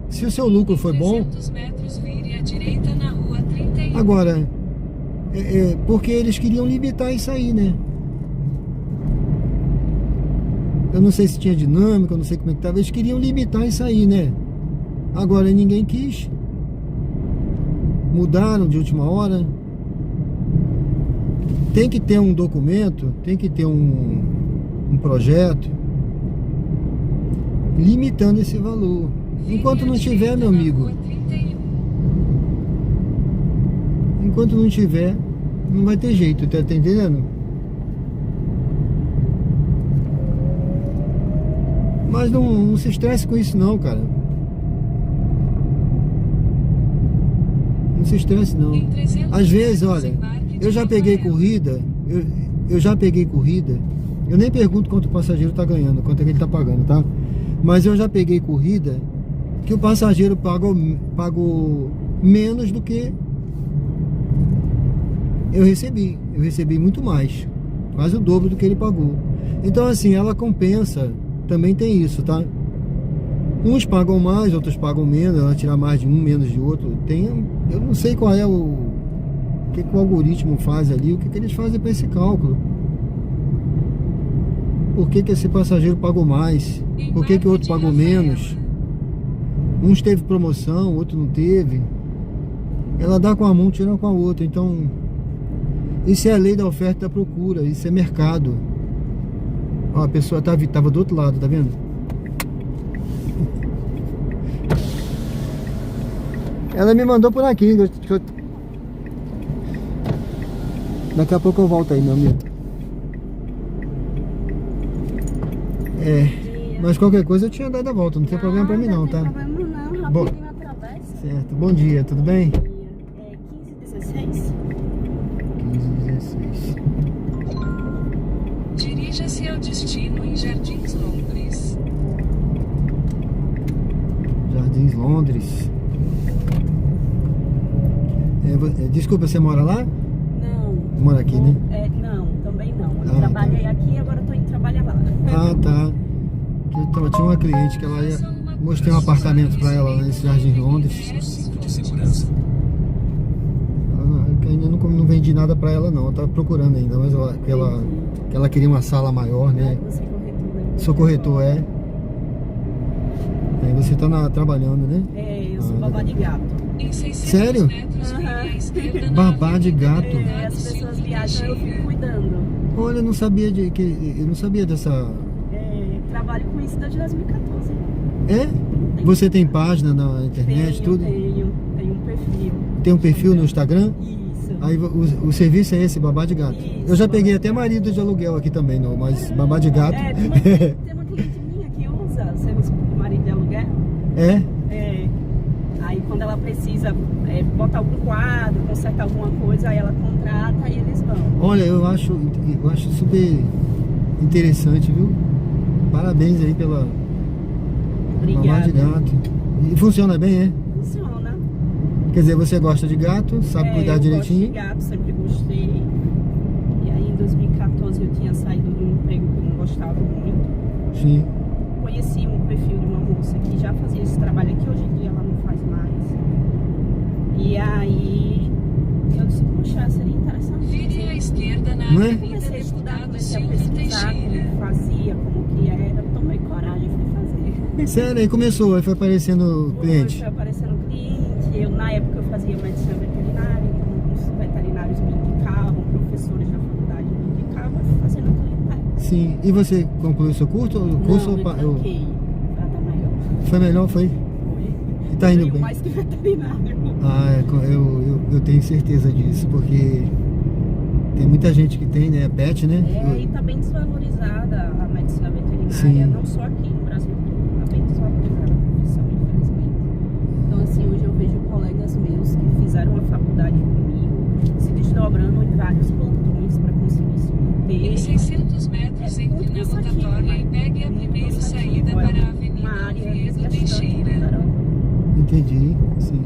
Se o seu lucro foi bom... 300 metros, vire à direita na rua 31. Agora, porque eles queriam limitar isso aí, né? Eu não sei se tinha dinâmica, eu não sei como é que estava. Eles queriam limitar isso aí, né? Agora ninguém quis. Mudaram de última hora. Tem que ter um documento, tem que ter um projeto limitando esse valor. Enquanto não tiver, meu amigo, enquanto não tiver, não vai ter jeito, tá entendendo? Mas não se estresse com isso não, cara. Não se estresse não. Às vezes, olha, eu já peguei corrida, eu nem pergunto quanto o passageiro tá ganhando, quanto é que ele tá pagando, tá? Mas eu já peguei corrida que o passageiro pagou menos do que eu recebi. Eu recebi muito mais, quase o dobro do que ele pagou. Então assim, ela compensa. Também tem isso, tá? Uns pagam mais, outros pagam menos. Ela tira mais de um, menos de outro. Eu não sei qual é o que o algoritmo faz ali, o que eles fazem para esse cálculo. Por que esse passageiro pagou mais? Por que o outro pagou menos? Uns teve promoção, outro não teve. Ela dá com a mão, tira com a outra. Então, isso é a lei da oferta e da procura. Isso é mercado. Ó, a pessoa tava do outro lado, tá vendo? Ela me mandou por aqui. Daqui a pouco eu volto aí, meu amigo. Mas qualquer coisa eu tinha dado a volta. Não tem problema pra mim não, tá? Não tem problema não, Bom, rapidinho atravessa. certo, bom dia, tudo bem? 1516. 1516. Dirija-se ao destino em Jardins, Londres. Jardins, Londres. Desculpa, você mora lá? Não. Mora aqui, né? Não, também não. Eu trabalhei aqui e agora eu tô indo trabalhar lá. Ah, tá. Então, tinha uma cliente que ela ia... Mostrei um apartamento pra ela lá nesse Jardim Londres. Cinto de segurança. Ainda não vendi nada pra ela não. Ela tava procurando ainda, mas ela queria uma sala maior, né? Você é corretor, né? Sou corretor, é. Aí você tá trabalhando, né? Eu sou babá de gato. Em 600 Sério? metros, vire à esquerda na Babá de gato. As pessoas viajam, eu fico cuidando. Olha, eu não sabia dessa... Trabalho com isso desde 2014. É? Você tem página na internet, tudo? Tenho um perfil. Tem um perfil no Instagram? Isso. Aí o serviço é esse, babá de gato. Isso, Eu já peguei até marido de aluguel aqui também, não, mas babá de gato. Tem uma cliente minha que usa serviço de marido de aluguel. É? Aí quando ela precisa botar algum quadro, consertar alguma coisa, aí ela contrata e eles vão. Olha, eu acho super interessante, viu? Parabéns aí pela babá de gato. E funciona bem, é? Funciona. Quer dizer, você gosta de gato, sabe cuidar direitinho? Eu gosto de gato, sempre gostei. E aí em 2014 eu tinha saído de um emprego que eu não gostava muito. Sim. Conheci um perfil de uma moça que já fazia esse trabalho aqui, hoje em dia ela não faz mais. E aí eu disse, puxa, seria interessante. Vire à esquerda na Não é? Avenida Comecei a estudar, Deputado comecei a Silvio pesquisar Teixeira. como fazia, como que era, tomei coragem e fui fazer. Sério, aí começou, aí foi aparecendo cliente. Foi aparecendo cliente, na época eu fazia medicina veterinária, então os veterinários me indicavam, professores da faculdade me indicavam, eu fui fazendo cliente. Sim. E você concluiu seu curso? Não, eu tranquei. Nada melhor. Foi melhor, foi? Foi. E tá indo Ganho bem? mais que veterinário. Eu tenho certeza disso, porque tem muita gente que tem, né? Pet, né? E tá bem desvalorizada a medicina veterinária. Sim. não só aqui no Brasil todo, também só aprender a profissão, infelizmente. Então assim, hoje eu vejo colegas meus que fizeram a faculdade comigo, se desdobrando em vários plantões para conseguir se manter. Em 600 metros, entre na rotatória e pegue a primeira saída para a Avenida Oviedo Teixeira. Entendi, sim.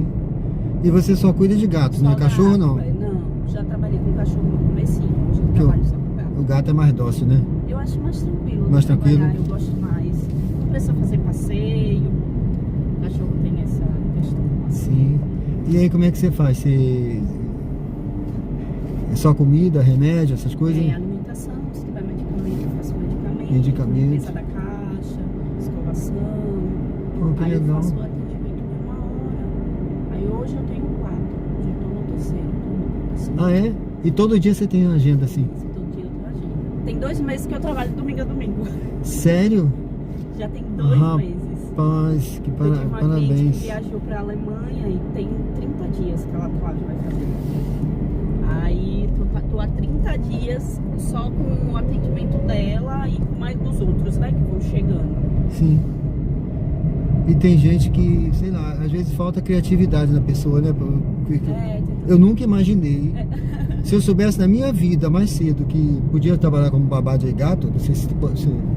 E você só cuida de gatos, né? Só Cachorro não? gato, não, já trabalhei com cachorro no comecinho, hoje eu trabalho só com gato. O gato é mais dócil, né? Eu acho mais tranquilo. Mais de tranquilo? trabalhar, eu gosto mais. Não precisa fazer passeio. O cachorro tem essa questão do passeio. Sim. E aí como é que você faz? Você... É só comida, remédio, essas coisas? É alimentação, se tiver medicamento, eu faço medicamento. Medicamento. Limpeza da caixa, escovação. Pô, que Aí eu legal. faço o atendimento de 1 hora. Aí hoje eu tenho 4. Já estou no terceiro. Ah, é? E todo dia você tem agenda assim? Todo dia eu tenho agenda. Tem 2 meses que eu trabalho domingo a domingo. Sério? Já tem 2 meses. Rapaz, que Eu tive uma cliente que parabéns. viajou para a Alemanha e tem 30 dias que ela vai fazer. Aí tô há 30 dias só com o atendimento dela e com mais dos outros, né, que vão chegando. Sim. E tem gente que, sei lá, às vezes falta criatividade na pessoa, né? Eu nunca imaginei. Se eu soubesse na minha vida mais cedo que podia trabalhar como babá de gato, não sei se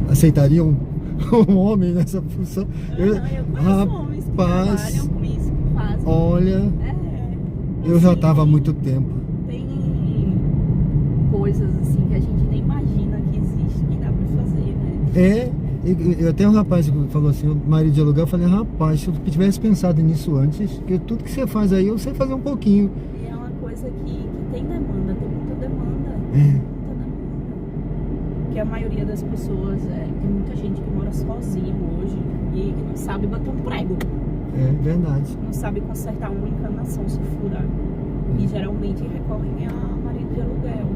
aceitaria um homem nessa função. Eu conheço homens que trabalham com isso, que fazem. Olha, eu já estava há muito tempo. Tem coisas assim que a gente nem imagina que existe, que dá pra fazer, né? Até um rapaz que falou assim, marido de aluguel, eu falei, rapaz, se eu tivesse pensado nisso antes, porque tudo que você faz aí, eu sei fazer um pouquinho. E é uma coisa que tem demanda, tem muita demanda. É. Muita demanda. Porque a maioria das pessoas, tem muita gente que mora sozinho hoje e que não sabe bater um prego. É verdade. Não sabe consertar uma encanação se furar. E geralmente recorrem a marido de aluguel.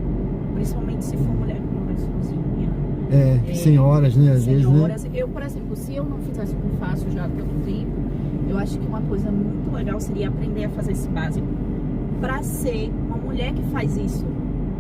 Principalmente se for mulher que mora sozinha. Senhoras, né? Às vezes, senhoras. né? Eu, por exemplo, se eu não fizesse o que eu faço já há tanto tempo, eu acho que uma coisa muito legal seria aprender a fazer esse básico pra ser uma mulher que faz isso.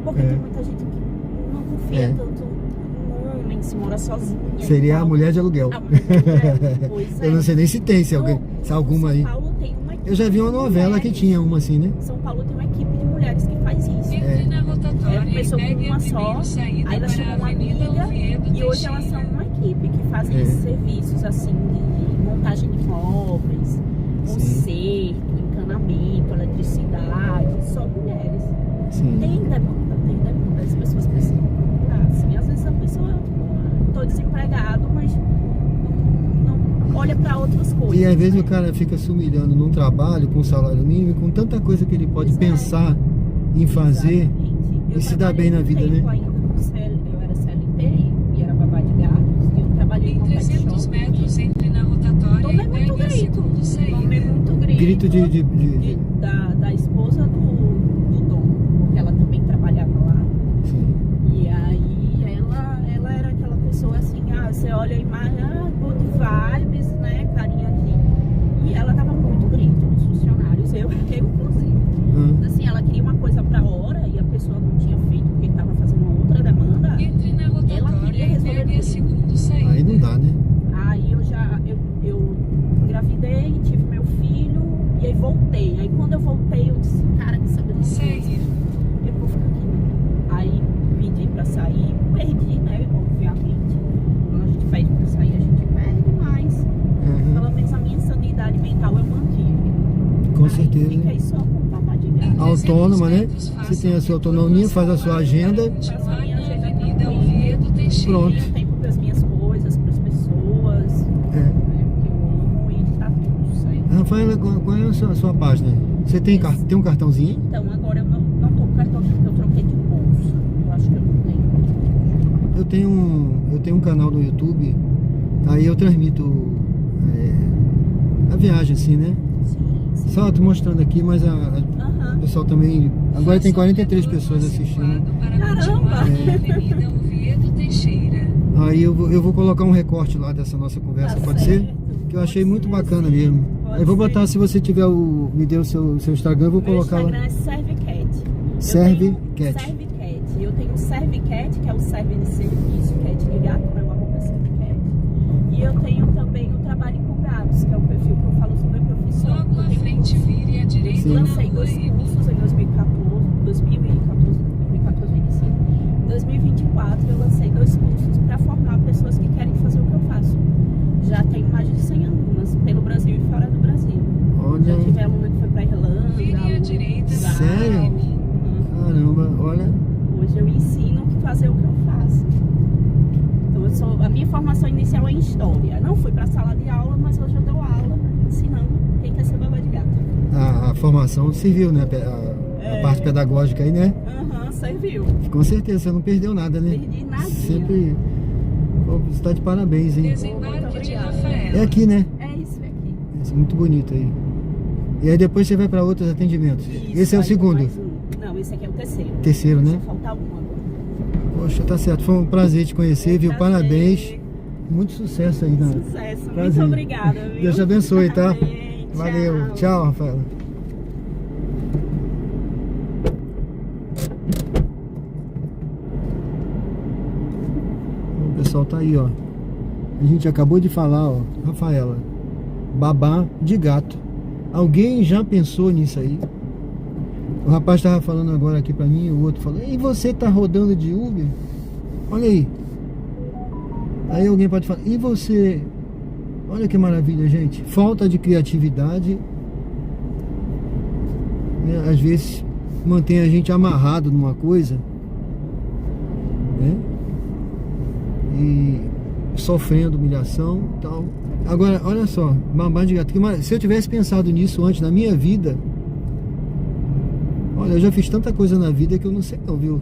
Porque tem muita gente que não confia tanto no homem, se mora sozinha. Seria a mulher de aluguel. A mulher de aluguel, pois é. Eu não sei nem se tem, se alguma aí. São Paulo tem uma equipe Eu já vi uma de novela que mulheres. tinha uma assim, né? São Paulo tem uma equipe de mulheres que faz isso. Entre na rotatória Começou e com pegue a uma só, primeira saída aí elas para a chamam uma Avenida amiga Oviedo e hoje elas são Teixeira. uma equipe que fazem esses serviços assim de montagem de móveis, conserto, encanamento, eletricidade, só mulheres. Sim. Tem demanda, as pessoas precisam procurar. Assim, às vezes a pessoa, tô desempregado, mas não olha para outras coisas. E às vezes né? o cara fica se humilhando num trabalho com salário mínimo, com tanta coisa que ele pode pensar em fazer. Exatamente. Eu e se dá trabalhei bem na um vida, tempo né? ainda no eu era CLT e era babá de gatos. E eu trabalhei Em no pet 300 shop. metros, entre na rotatória Tomei e muito pegue a grito. segunda Tomei saída. muito grito. Grito Da esposa do dono, porque ela também trabalhava lá. Sim. E aí ela era aquela pessoa assim, você olha a imagem, good vibes, né? Carinha de. E ela dava muito grito nos funcionários, eu inclusive. Assim, ela queria uma coisa pra hora e a pessoa não tinha feito porque estava fazendo uma outra demanda. Entre na rotatória e pegue a segunda saída. Aí não dá, né? Aí eu engravidei, tive meu filho e aí voltei. Aí quando eu voltei, eu disse, cara, que saber de Sair. eu não vou ficar aqui não. Aí pedi pra sair, perdi, né? Obviamente. Quando a gente pede pra sair, a gente perde, mas pelo menos a minha sanidade mental eu mantive. Com Aí certeza. fiquei só com babá de gato. Autônoma, né? Você tem a sua autonomia, faz a sua agenda. Faço a minha agenda Avenida tranquila. Oviedo Teixeira. Pronto. Tenho tempo para as minhas coisas, para as pessoas, né? Porque eu amo e tá tudo certo. Rafaela, qual é a sua página? Você tem um cartãozinho? Então, agora eu não tô com cartão porque eu troquei de bolsa. Eu acho que eu não tenho. Eu tenho um canal no YouTube, aí eu transmito a viagem assim, né? Sim. Só tô mostrando aqui, mas o pessoal também... Agora tem 43 pessoas assistindo. Caramba! Avenida Oviedo Teixeira. Aí eu vou colocar um recorte lá dessa nossa conversa, Tá pode certo. ser? Que eu achei muito bacana mesmo. Pode Eu vou botar, ser. se você tiver me deu o seu Instagram, eu vou Meu colocar Instagram lá. é Servicat. Servicat. Servicat. Eu tenho o Servicat, que é o serve de serviço, cat de gato, meu arroba é Servicat. E eu tenho também o Trabalho com Gatos, que é o perfil que eu falo sobre a profissão. Logo à frente, vire à direita Eu na lancei rua 2 M. cursos em 2014 eu iniciei. Em 2024 eu lancei 2 cursos para formar pessoas que querem fazer o que eu faço. Já tenho mais de 100 alunas pelo Brasil e fora do Brasil. Olha, Já tive aluna que foi para Irlanda. Vire à aluna direita na Sério? rua M. caramba, olha. Hoje eu ensino a fazer o que eu faço. Então a minha formação inicial é em história. Não fui para a sala de aula, mas hoje eu dou aula ensinando quem quer ser babá de gato. A formação serviu, né? A parte pedagógica aí, né? Serviu. Com certeza, você não perdeu nada, né? Perdi nada. Sempre. Pô, você tá de parabéns, hein? Desembarque de É Rafaela. aqui, né? É isso aqui. Isso é muito bonito aí. E aí depois você vai para outros atendimentos. Isso, Esse é o aí segundo. mais um. Não, esse aqui é o terceiro. Terceiro, né? Só falta um agora. Poxa, tá certo. Foi um prazer te conhecer, viu? Prazer. Parabéns. Muito sucesso aí, né? Sucesso. Prazer. Muito obrigada, viu? Deus te abençoe, tá? Amém. Valeu. Tchau, Rafaela. O pessoal tá aí, ó. A gente acabou de falar, ó. Rafaela, babá de gato. Alguém já pensou nisso aí? O rapaz tava falando agora aqui pra mim, o outro falou: e você tá rodando de Uber? Olha aí. Aí alguém pode falar: e você? Olha que maravilha, gente. Falta de criatividade, né? Às vezes mantém a gente amarrado numa coisa, né? E sofrendo humilhação e tal. Agora, olha só, babá de gato. Se eu tivesse pensado nisso antes na minha vida, olha, eu já fiz tanta coisa na vida que eu não sei não, viu?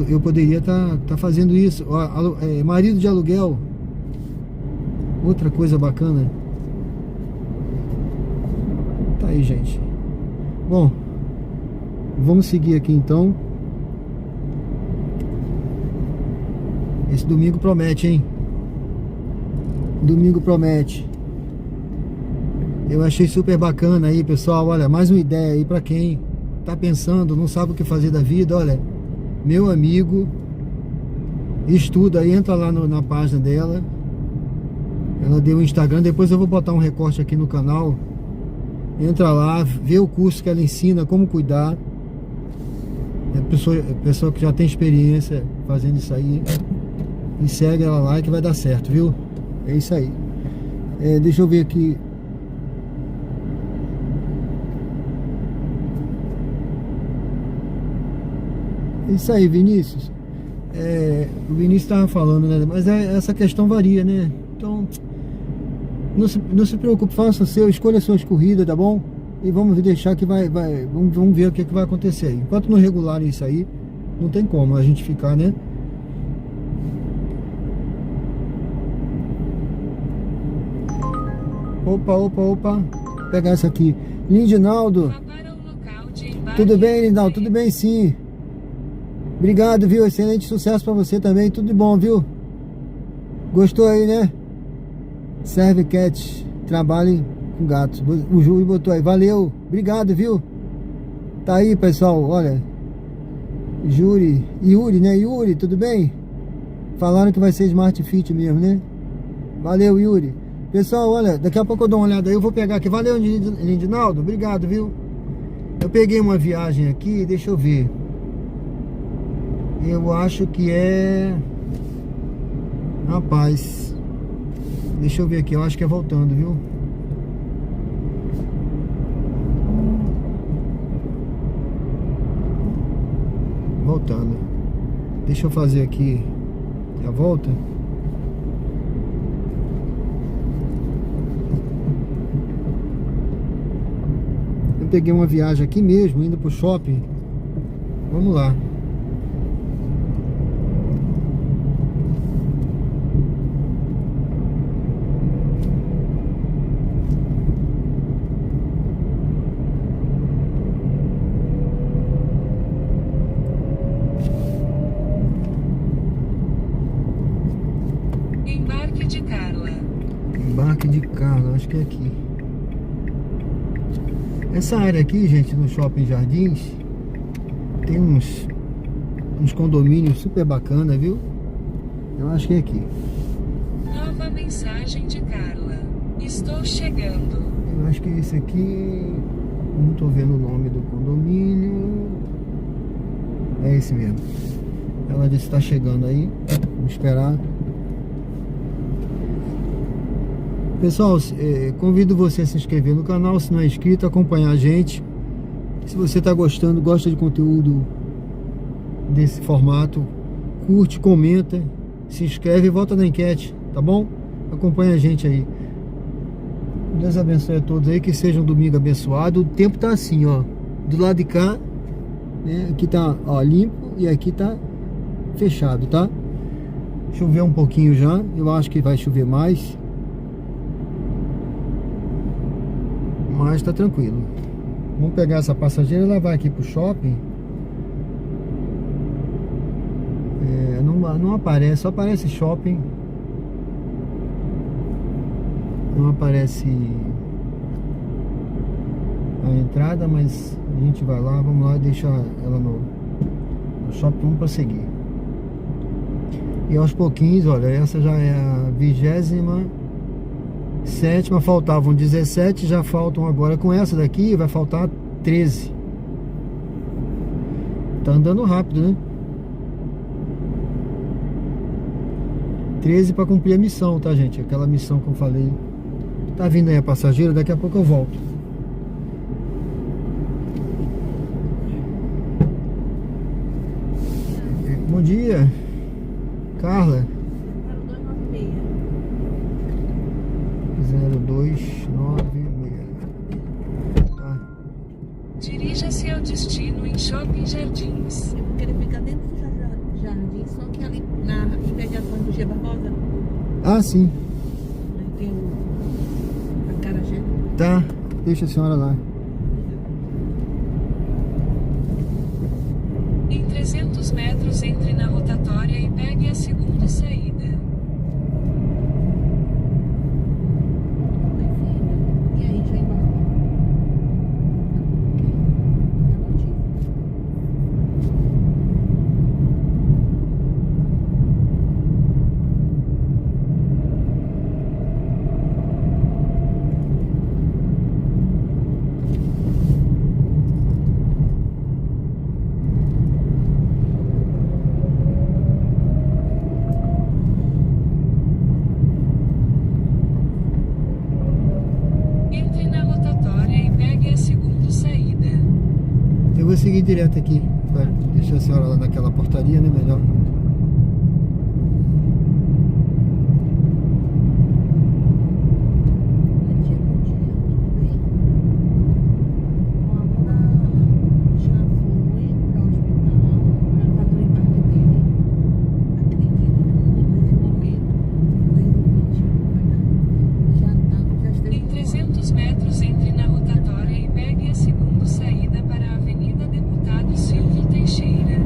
Eu poderia estar fazendo isso. Marido de aluguel, outra coisa bacana. Tá aí, gente. Bom, vamos seguir aqui então. Esse domingo promete, hein? Domingo promete. Eu achei super bacana aí, pessoal. Olha, mais uma ideia aí pra quem tá pensando, não sabe o que fazer da vida. Olha, meu amigo, estuda aí, entra lá na página dela. Ela deu o Instagram, depois eu vou botar um recorte aqui no canal. Entra lá, vê o curso que ela ensina, como cuidar. É pessoa que já tem experiência fazendo isso aí. E segue ela lá que vai dar certo, viu? É isso aí. Deixa eu ver aqui. É isso aí, Vinícius. O Vinícius estava falando, né? Mas essa questão varia, né? Então, não se preocupe, faça o seu, escolha as suas corridas, tá bom? E vamos deixar que vamos ver o que vai acontecer aí. Enquanto não regularem isso aí, não tem como a gente ficar, né? Opa. Vou pegar essa aqui. Lindinaldo. Vá para o local de embarque. Tudo bem, Lindinaldo? Tudo bem, sim. Obrigado, viu? Excelente sucesso pra você também. Tudo de bom, viu? Gostou aí, né? Serve Cat. Trabalhe com gatos. O Júlio botou aí. Valeu. Obrigado, viu? Tá aí, pessoal. Olha. Yuri, né? Yuri, tudo bem? Falaram que vai ser Smart Fit mesmo, né? Valeu, Yuri. Pessoal, olha, daqui a pouco eu dou uma olhada aí, eu vou pegar aqui. Valeu, Lindinaldo, obrigado, viu? Eu peguei uma viagem aqui, deixa eu ver. Eu acho que é... Rapaz, deixa eu ver aqui, eu acho que é voltando, viu? Voltando. Deixa eu fazer aqui a volta. Peguei uma viagem aqui mesmo, indo pro shopping. Vamos lá. Embarque de Carla. Embarque de Carla, acho que é aqui. Essa área aqui, gente, no Shopping Jardins, tem uns condomínios super bacana, viu? Eu acho que é aqui. Nova mensagem de Carla. Estou chegando. Eu acho que esse aqui, não tô vendo o nome do condomínio. É esse mesmo. Ela disse que está chegando aí. Vamos esperar. Pessoal, convido você a se inscrever no canal, se não é inscrito, acompanhar a gente. Se você está gostando, gosta de conteúdo desse formato, curte, comenta, se inscreve e vota na enquete, tá bom? Acompanha a gente aí. Deus abençoe a todos aí, que seja um domingo abençoado. O tempo tá assim, ó, do lado de cá, né? Aqui tá, ó, limpo e aqui tá fechado, tá? Choveu um pouquinho já, eu acho que vai chover mais, mas tá tranquilo. Vamos pegar essa passageira e levar aqui pro shopping. Não aparece, só aparece shopping. Não aparece a entrada, mas a gente vai lá, vamos lá, deixa ela no shopping, vamos prosseguir. E aos pouquinhos, olha, essa já é a 27ª, faltavam 17, já faltam agora, com essa daqui vai faltar 13. Tá andando rápido, né? 13 para cumprir a missão, tá, gente? Aquela missão que eu falei. Tá vindo aí a passageira, daqui a pouco eu volto. Bom dia, Carla. 0296. Tá. Dirija-se ao destino em Shopping Jardins. É porque ele fica dentro do jardim, só que ali na imediação do G Barbosa. Ah, sim. Tem o acarajé. Tá, deixa a senhora lá. Em 300 metros, entre na rotatória e pegue a segunda saída. E aí, já embarcou? Entre na rotatória e pegue a segunda saída. Eu vou seguir direto aqui. Vai deixar a senhora lá naquela portaria, né? Melhor. Em 300 metros, entre na rotatória e pegue a segunda saída para a Avenida Deputado Silvio Teixeira.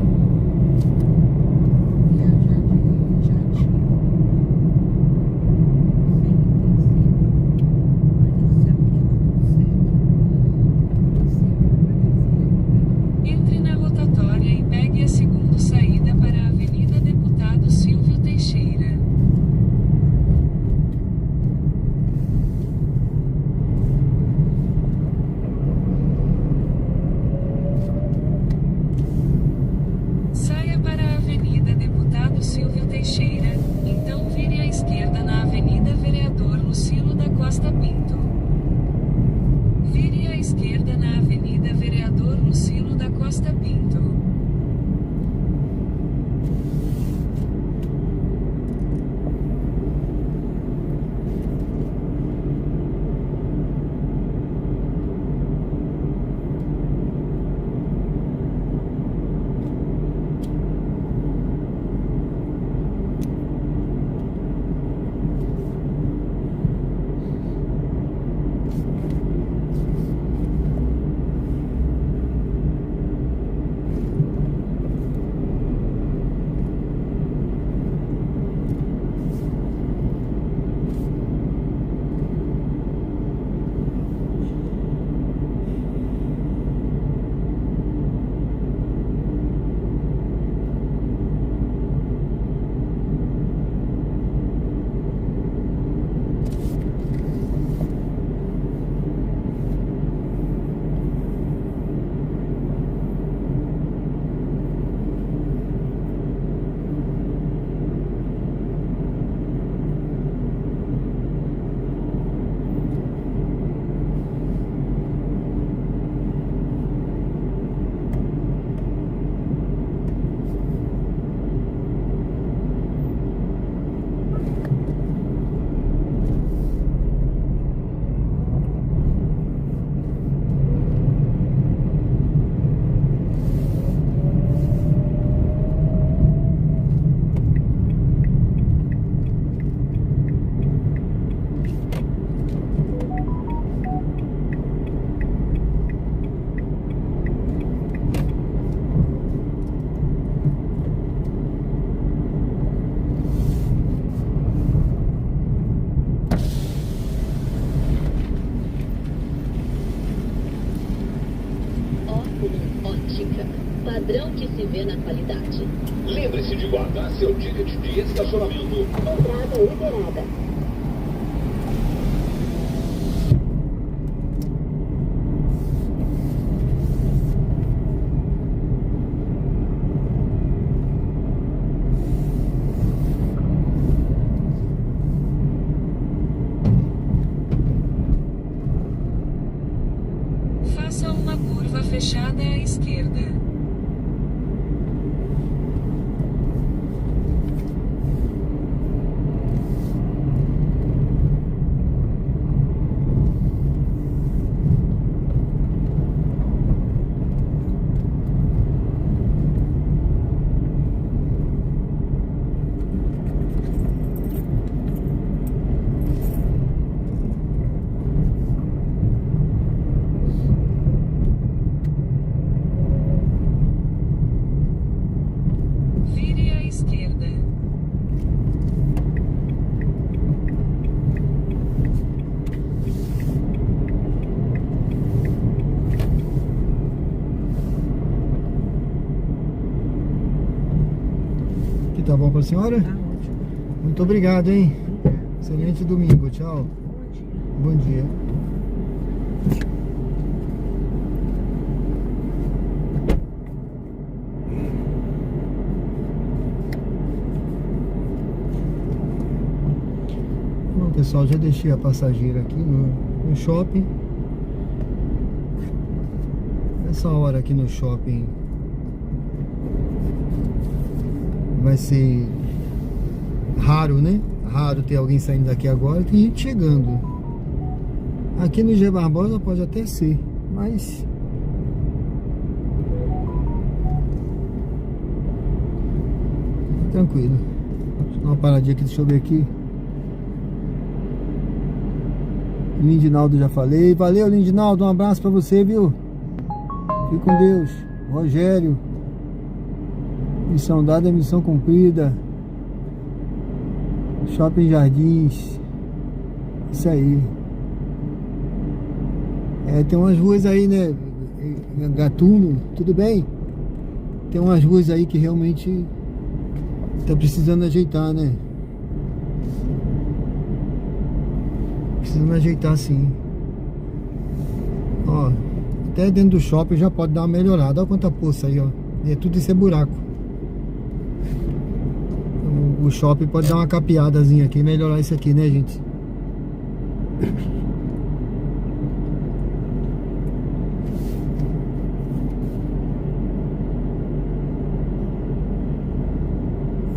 padrão que se vê na qualidade. Lembre-se de guardar seu ticket de estacionamento. Entrada liberada. Faça uma curva fechada à esquerda. Vire à esquerda. Aqui tá bom pra senhora? Tá ótimo. Muito obrigado, hein? Obrigada. Excelente domingo, tchau. Bom dia. Bom dia. Bom, pessoal, já deixei a passageira aqui no shopping. Essa hora aqui no shopping vai ser raro, né? Raro ter alguém saindo daqui agora. Tem gente chegando. Aqui no G Barbosa pode até ser, mas tranquilo. Deixa eu dar uma paradinha aqui, deixa eu ver aqui. Lindinaldo já falei. Valeu, Lindinaldo, um abraço pra você, viu? Fique com Deus. Rogério, missão dada é missão cumprida. Shopping Jardins. Isso aí. Tem umas ruas aí, né? Gatuno, tudo bem? Tem umas ruas aí que realmente tá precisando ajeitar, né? Precisando ajeitar, sim. Ó, até dentro do shopping já pode dar uma melhorada. Olha quanta poça aí, ó. E tudo isso é buraco. O shopping pode dar uma capeadazinha aqui e melhorar isso aqui, né, gente?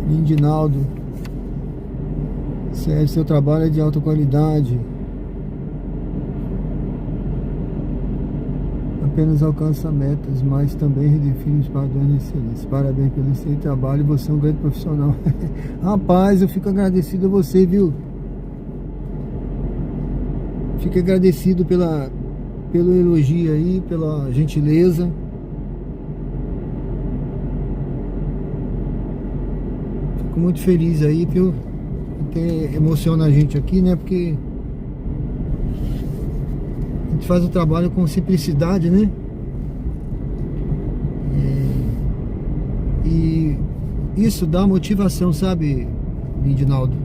Lindinaldo, seu trabalho é de alta qualidade. Apenas alcança metas, mas também redefine os padrões de excelência. Parabéns pelo seu trabalho, você é um grande profissional. Rapaz, eu fico agradecido a você, viu? Fico agradecido pelo elogio aí, pela gentileza. Fico muito feliz aí, viu? Até emociona a gente aqui, né? Porque a gente faz o trabalho com simplicidade, né? E isso dá motivação, sabe, Lindinaldo?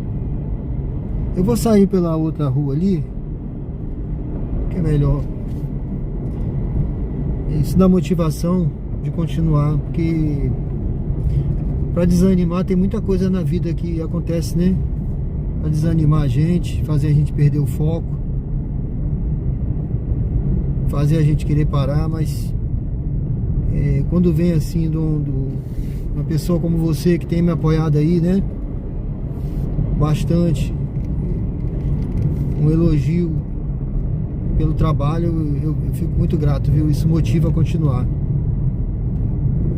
Eu vou sair pela outra rua ali, que é melhor. Isso dá motivação de continuar, porque pra desanimar tem muita coisa na vida que acontece, né? Pra desanimar a gente, fazer a gente perder o foco, fazer a gente querer parar, mas quando vem assim uma pessoa como você que tem me apoiado aí, né? Bastante, um elogio pelo trabalho, eu fico muito grato, viu? Isso motiva a continuar.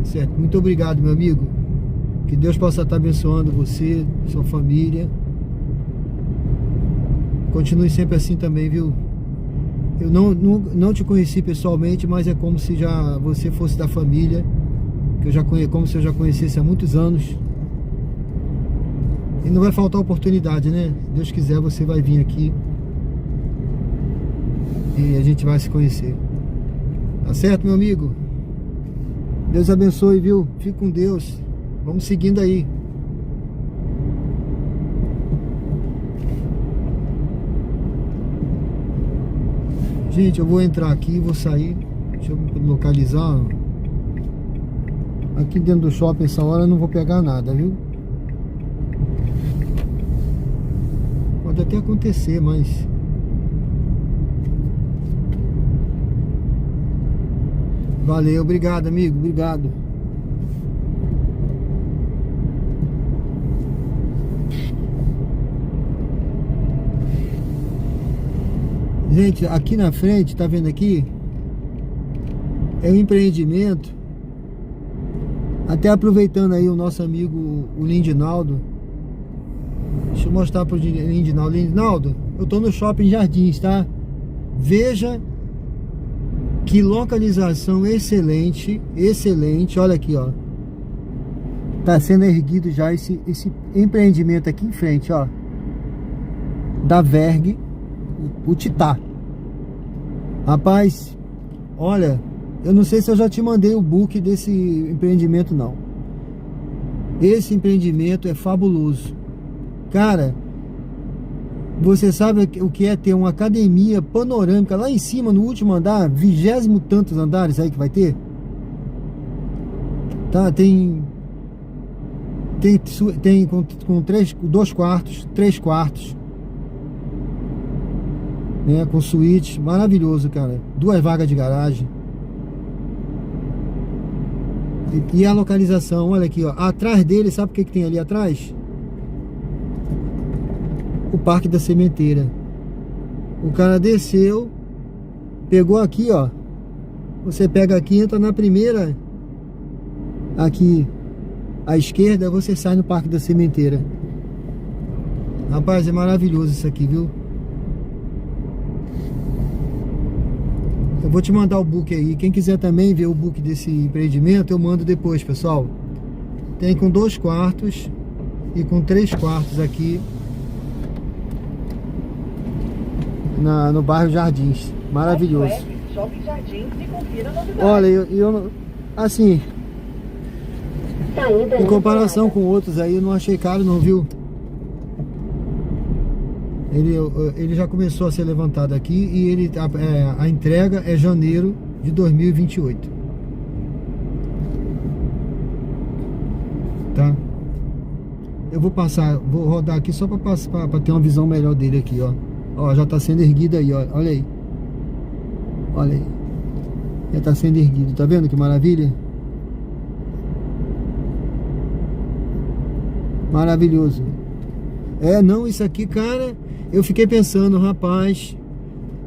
Certo? Muito obrigado, meu amigo. Que Deus possa estar abençoando você, sua família. Continue sempre assim também, viu? Eu não te conheci pessoalmente, mas é como se já você fosse da família, que como se eu já conhecesse há muitos anos. E não vai faltar oportunidade, né? Se Deus quiser, você vai vir aqui e a gente vai se conhecer. Tá certo, meu amigo? Deus abençoe, viu? Fique com Deus. Vamos seguindo aí. Gente, eu vou entrar aqui, vou sair. Deixa eu localizar. Aqui dentro do shopping, essa hora eu não vou pegar nada, viu? Pode até acontecer, mas... Valeu, obrigado, amigo, obrigado. Gente, aqui na frente, tá vendo aqui? É um empreendimento. Até aproveitando aí o nosso amigo, o Lindinaldo. Deixa eu mostrar pro Lindinaldo. Lindinaldo, eu tô no Shopping Jardins, tá? Veja que localização excelente, excelente. Olha aqui, ó. Tá sendo erguido já esse empreendimento aqui em frente, ó. Da Verg, o Titá. Rapaz, olha, eu não sei se eu já te mandei o book desse empreendimento, não. Esse empreendimento é fabuloso. Cara, você sabe o que é ter uma academia panorâmica lá em cima, no último andar, 20 tantos andares aí que vai ter? Tá, tem com 2 quartos, 3 quartos, né, com suíte, maravilhoso, cara. 2 vagas de garagem. E a localização, olha aqui, ó. Atrás dele, sabe o que tem ali atrás? O Parque da Sementeira. O cara desceu, pegou aqui, ó. Você pega aqui, entra na primeira, aqui à esquerda, você sai no Parque da Sementeira. Rapaz, é maravilhoso isso aqui, viu? Eu vou te mandar o book aí. Quem quiser também ver o book desse empreendimento, eu mando depois, pessoal. Tem com 2 quartos e com 3 quartos aqui no bairro Jardins. Maravilhoso. Olha, eu assim, em comparação com outros aí, eu não achei caro não, viu? Ele já começou a ser levantado aqui e a entrega é janeiro de 2028. Tá? Eu vou rodar aqui só para ter uma visão melhor dele aqui, ó. Ó, já tá sendo erguido aí, ó. Olha aí. Olha aí. Já tá sendo erguido. Tá vendo que maravilha? Maravilhoso. Não, isso aqui, cara, eu fiquei pensando, rapaz,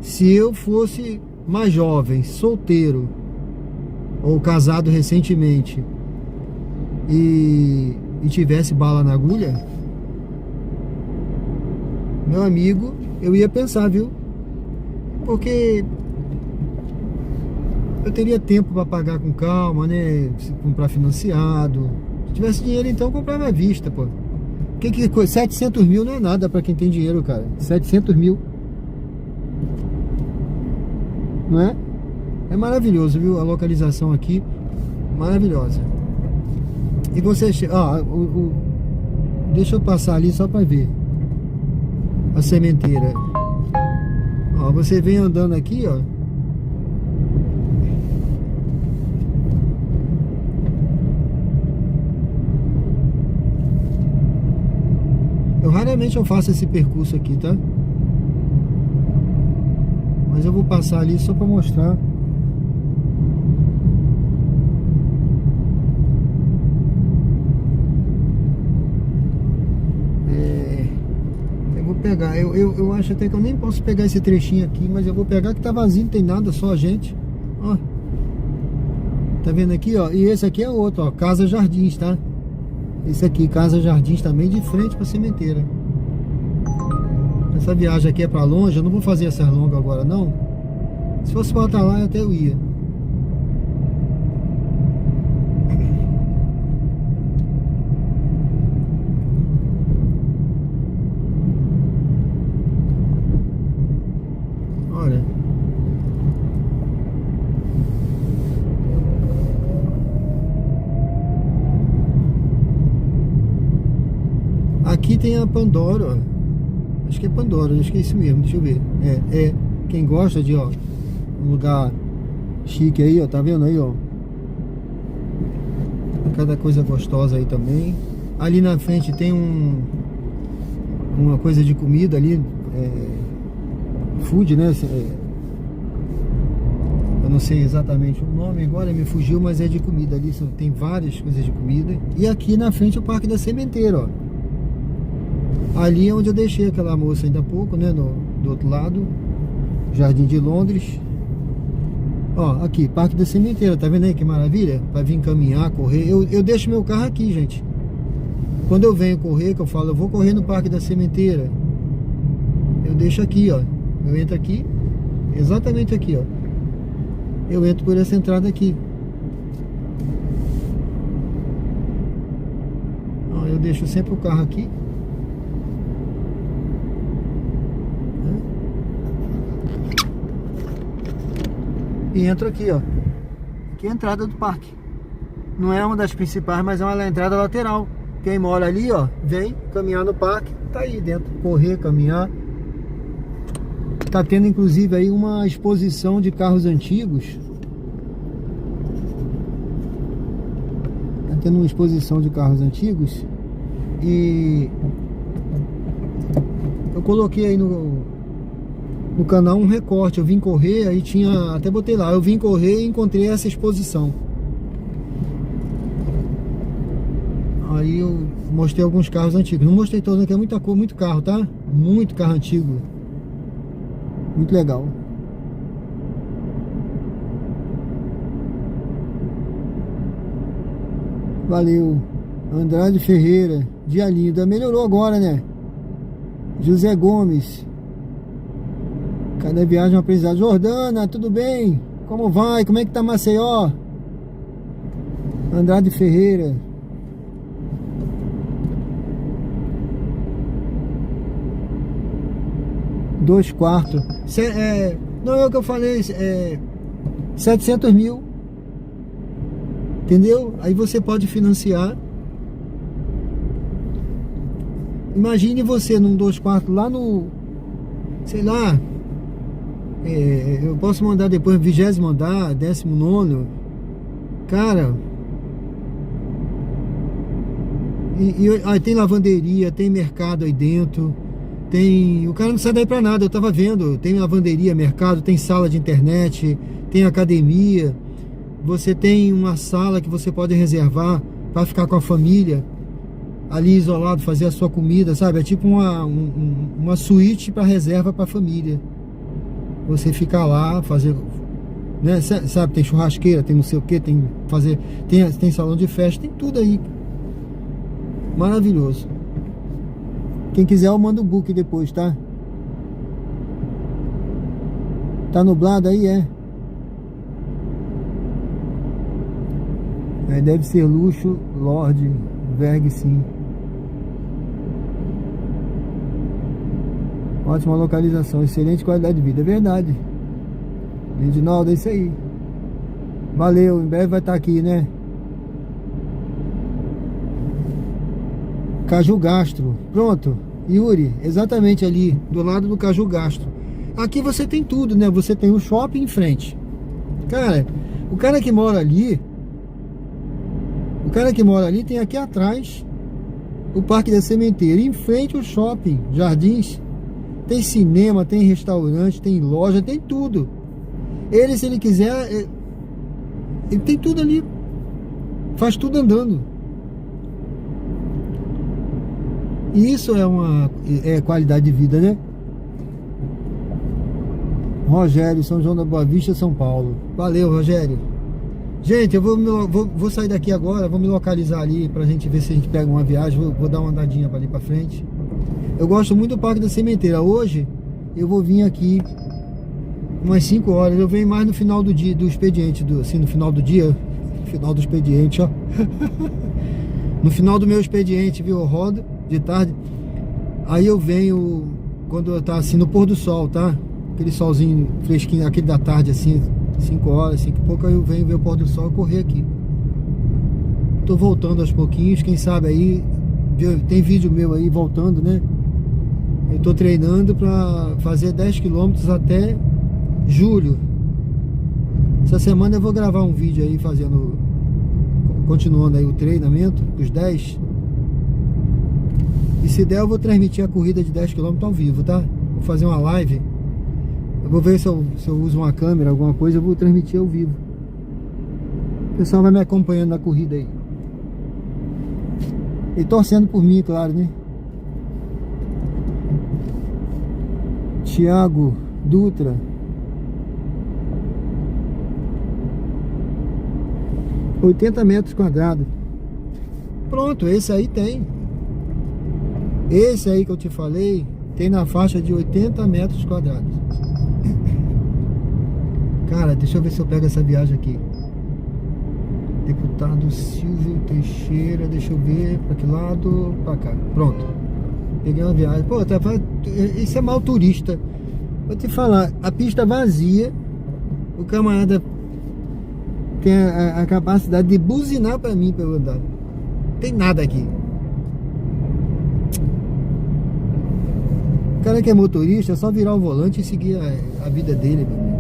se eu fosse mais jovem, solteiro, ou casado recentemente, e tivesse bala na agulha, meu amigo, eu ia pensar, viu? Porque eu teria tempo para pagar com calma, né? Se comprar financiado. Se tivesse dinheiro, então eu comprava à vista, pô. 700 mil não é nada pra quem tem dinheiro, cara. 700 mil. Não é? É maravilhoso, viu? A localização aqui, maravilhosa. E você... deixa eu passar ali só pra ver a sementeira. Ó, você vem andando aqui, ó. Raramente eu faço esse percurso aqui, tá? Mas eu vou passar ali só pra mostrar. Eu vou pegar. Eu acho até que eu nem posso pegar esse trechinho aqui, mas eu vou pegar que tá vazio, não tem nada, só a gente. Ó. Tá vendo aqui, ó? E esse aqui é outro, ó. Casa Jardins, tá? Esse aqui, Casa Jardins, também de frente pra sementeira. Essa viagem aqui é pra longe. Eu não vou fazer essas longas agora, não. Se fosse pra estar lá, até eu ia. Olha. tem a Pandora, ó. Acho que é Pandora, acho que é isso mesmo, deixa eu ver. Quem gosta de, ó, um lugar chique aí, ó, tá vendo aí, ó? Cada coisa gostosa aí também. Ali na frente tem uma coisa de comida ali, food, né? Eu não sei exatamente o nome agora, me fugiu, mas é de comida ali, tem várias coisas de comida. E aqui na frente o Parque da Sementeira, ó. Ali é onde eu deixei aquela moça ainda há pouco, né? Do outro lado, Jardim de Londres. Ó, aqui, Parque da Sementeira, tá vendo aí que maravilha? Pra vir caminhar, correr. Eu deixo meu carro aqui, gente. Quando eu venho correr, que eu falo, eu vou correr no Parque da Sementeira, eu deixo aqui, ó. Eu entro aqui, exatamente aqui, ó. Eu entro por essa entrada aqui. Ó, eu deixo sempre o carro aqui. E entro aqui, ó. Aqui é a entrada do parque. Não é uma das principais, mas é uma entrada lateral. Quem mora ali, ó, vem caminhar no parque, tá aí dentro. Correr, caminhar. Tá tendo inclusive aí uma exposição de carros antigos. Tá tendo uma exposição de carros antigos. E eu coloquei aí no canal um recorte. Eu vim correr, aí tinha, até botei lá, eu vim correr e encontrei essa exposição. Aí eu mostrei alguns carros antigos. Não mostrei todos, que é muita cor, muito carro, tá? Muito carro antigo. Muito legal. Valeu. Andrade Ferreira de Alinda. Melhorou agora, né? José Gomes. Cada viagem é um aprendizado. Jordana, tudo bem? Como vai? Como é que tá Maceió? Andrade Ferreira. Dois quartos. Não é o que eu falei. 700 mil. Entendeu? Aí você pode financiar. Imagine você num 2 quartos lá no, sei lá, eu posso mandar depois 20º andar, 19º. Cara, aí tem lavanderia, tem mercado aí dentro. O cara não sai daí pra nada, eu tava vendo. Tem lavanderia, mercado, tem sala de internet, tem academia. Você tem uma sala que você pode reservar para ficar com a família ali isolado, fazer a sua comida, sabe? É tipo uma suíte para reserva para família. Você ficar lá, fazer, né? Sabe, tem churrasqueira, tem não sei o que, tem salão de festa, tem tudo aí. Maravilhoso. Quem quiser eu mando o book depois, tá? Tá nublado aí, deve ser luxo, Lorde, Verg, sim. Ótima localização, excelente qualidade de vida, é verdade. Edinaldo, é isso aí. Valeu, em breve vai estar aqui, né? Caju Gastro, pronto, Yuri, exatamente ali, do lado do Caju Gastro. Aqui você tem tudo, né? Você tem o shopping em frente. Cara, o cara que mora ali tem aqui atrás o Parque da Sementeira, em frente o shopping, Jardins. Tem cinema, tem restaurante, tem loja, tem tudo. Ele, se ele quiser, ele tem tudo ali. Faz tudo andando. E isso é qualidade de vida, né? Rogério, São João da Boa Vista, São Paulo. Valeu, Rogério. Gente, eu vou sair daqui agora, vou me localizar ali pra gente ver se a gente pega uma viagem. Vou dar uma andadinha pra ali pra frente. Eu gosto muito do Parque da Sementeira. Hoje eu vou vir aqui umas 5 horas. Eu venho mais no final do dia, do expediente, no final do dia. Final do expediente, ó. No final do meu expediente, viu? Eu rodo de tarde. Aí eu venho quando tá assim no pôr do sol, tá? Aquele solzinho fresquinho, aquele da tarde assim, 5 horas, 5 e pouco, aí eu venho ver o pôr do sol e correr aqui. Tô voltando aos pouquinhos, quem sabe aí tem vídeo meu aí voltando, né? Eu tô treinando para fazer 10 km até julho. Essa semana eu vou gravar um vídeo aí continuando aí o treinamento, os 10. E se der eu vou transmitir a corrida de 10 km ao vivo, tá? Vou fazer uma live. Eu vou ver se eu uso uma câmera, alguma coisa, eu vou transmitir ao vivo. O pessoal vai me acompanhando na corrida aí. E torcendo por mim, claro, né? Thiago Dutra. — 80 metros quadrados. Pronto, esse aí tem. Esse aí que eu te falei tem na faixa de 80 metros quadrados. Cara, deixa eu ver se eu pego essa viagem aqui. Deputado Silvio Teixeira, deixa eu ver pra que lado, pra cá. Pronto, peguei uma viagem. Pô, isso é mal turista. Vou te falar, a pista vazia, o camarada tem a capacidade de buzinar pra mim pra eu andar. Tem nada aqui. O cara que é motorista é só virar o volante e seguir a vida dele, meu amigo.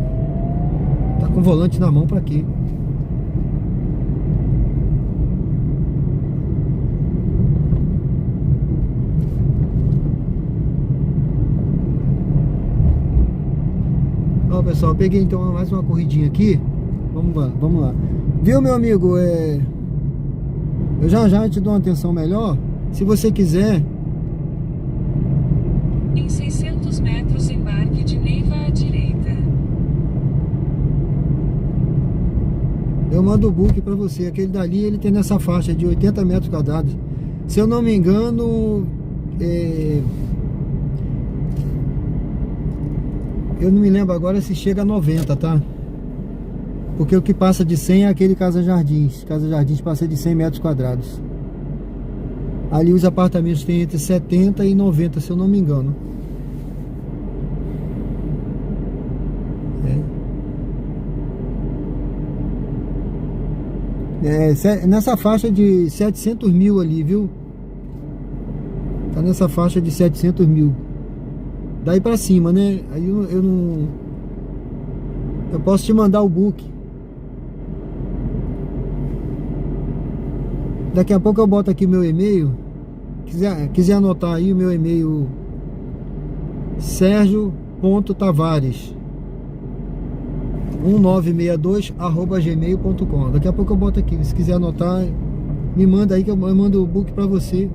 Tá com o volante na mão pra quê? Ó, pessoal, peguei então mais uma corridinha aqui. Vamos lá. Viu, meu amigo? Eu já te dou uma atenção melhor. Se você quiser. Em 600 metros, embarque de Neiva à direita. Eu mando o book pra você. Aquele dali, ele tem nessa faixa de 80 metros quadrados. Se eu não me engano, eu não me lembro agora se chega a 90, tá? Porque o que passa de 100 é aquele Casa Jardins. Casa Jardins passa de 100 metros quadrados. Ali os apartamentos têm entre 70 e 90, se eu não me engano. Nessa faixa de 700 mil ali, viu? Tá nessa faixa de 700 mil. Daí pra cima, né? Aí eu não... Eu posso te mandar o book. Daqui a pouco eu boto aqui meu e-mail. Quiser anotar aí o meu e-mail: sergio.tavares1962@gmail.com. Daqui a pouco eu boto aqui. Se quiser anotar, me manda aí que eu mando o book pra você.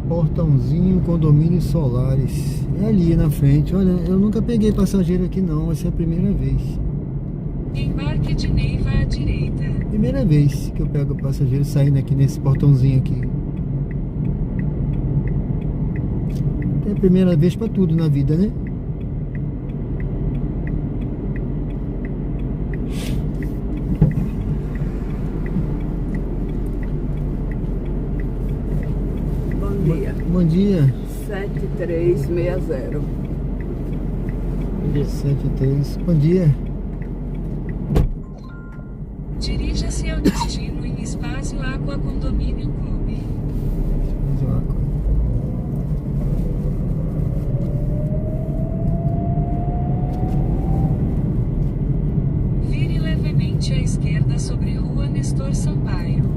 Portãozinho, Condomínios Solares. É ali na frente. Olha, eu nunca peguei passageiro aqui não. Essa é a primeira vez. Embarque de Neiva à direita. Primeira vez que eu pego passageiro saindo aqui nesse portãozinho aqui. É a primeira vez pra tudo na vida, né? Bom dia. 7360. 73. Bom dia. Dirija-se ao destino em Espaço Aqua Condomínio Clube. Vire levemente à esquerda sobre Rua Nestor Sampaio.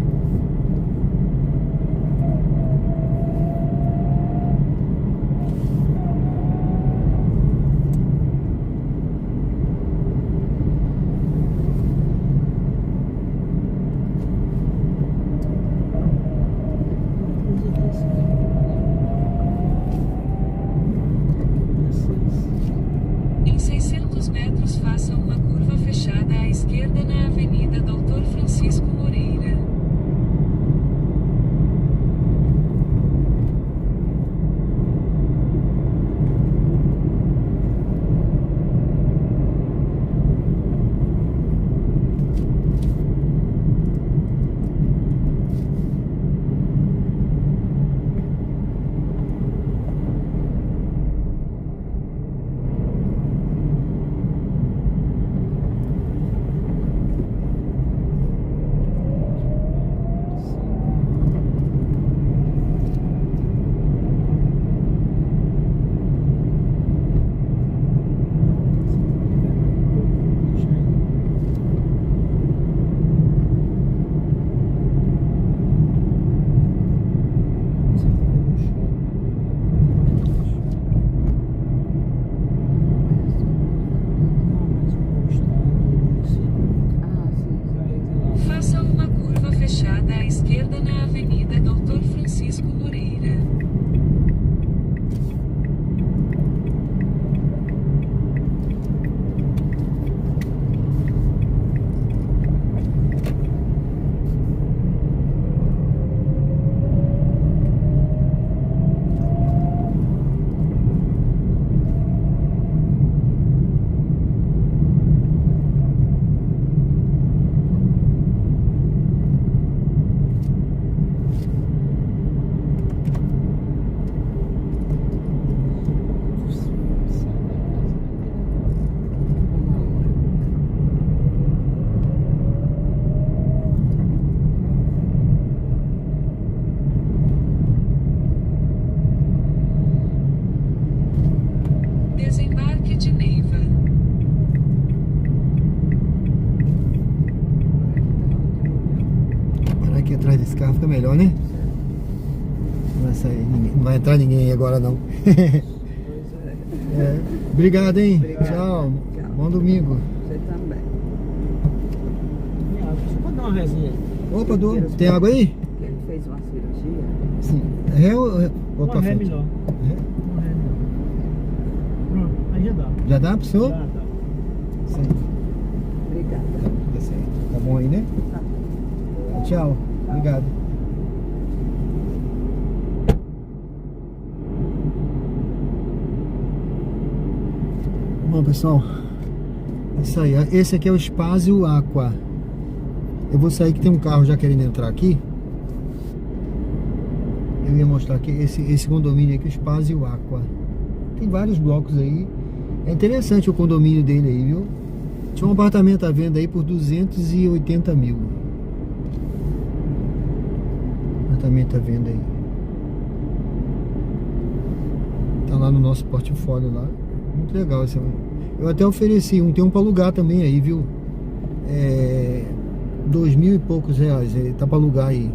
fica melhor, né? Não vai sair ninguém, não vai entrar ninguém aí agora não. É. Obrigado, hein? Obrigado. Tchau. Bom domingo. Você também. Pode dar uma resinha aí. Opa, tem água aí? Que ele fez uma cirurgia. Sim. Ré ou Uma pra ré frente? melhor. Ré? Uma ré melhor. Pronto, aí já dá. Já dá pro senhor? Dá. Sim. Obrigada. Tá bom aí, né? Tá. Tchau. Obrigado. Bom, pessoal, isso aí. Esse aqui é o Spazio Aqua. Eu vou sair que tem um carro já querendo entrar aqui. Eu ia mostrar aqui esse condomínio aqui, o Spazio Aqua. Tem vários blocos aí. É interessante o condomínio dele aí, viu? Tinha um apartamento à venda aí por 280 mil. Apartamento à venda aí. Tá lá no nosso portfólio lá. Muito legal esse. Eu até ofereci tem um para alugar também aí, viu? 2.000 e poucos reais. Tá para alugar aí.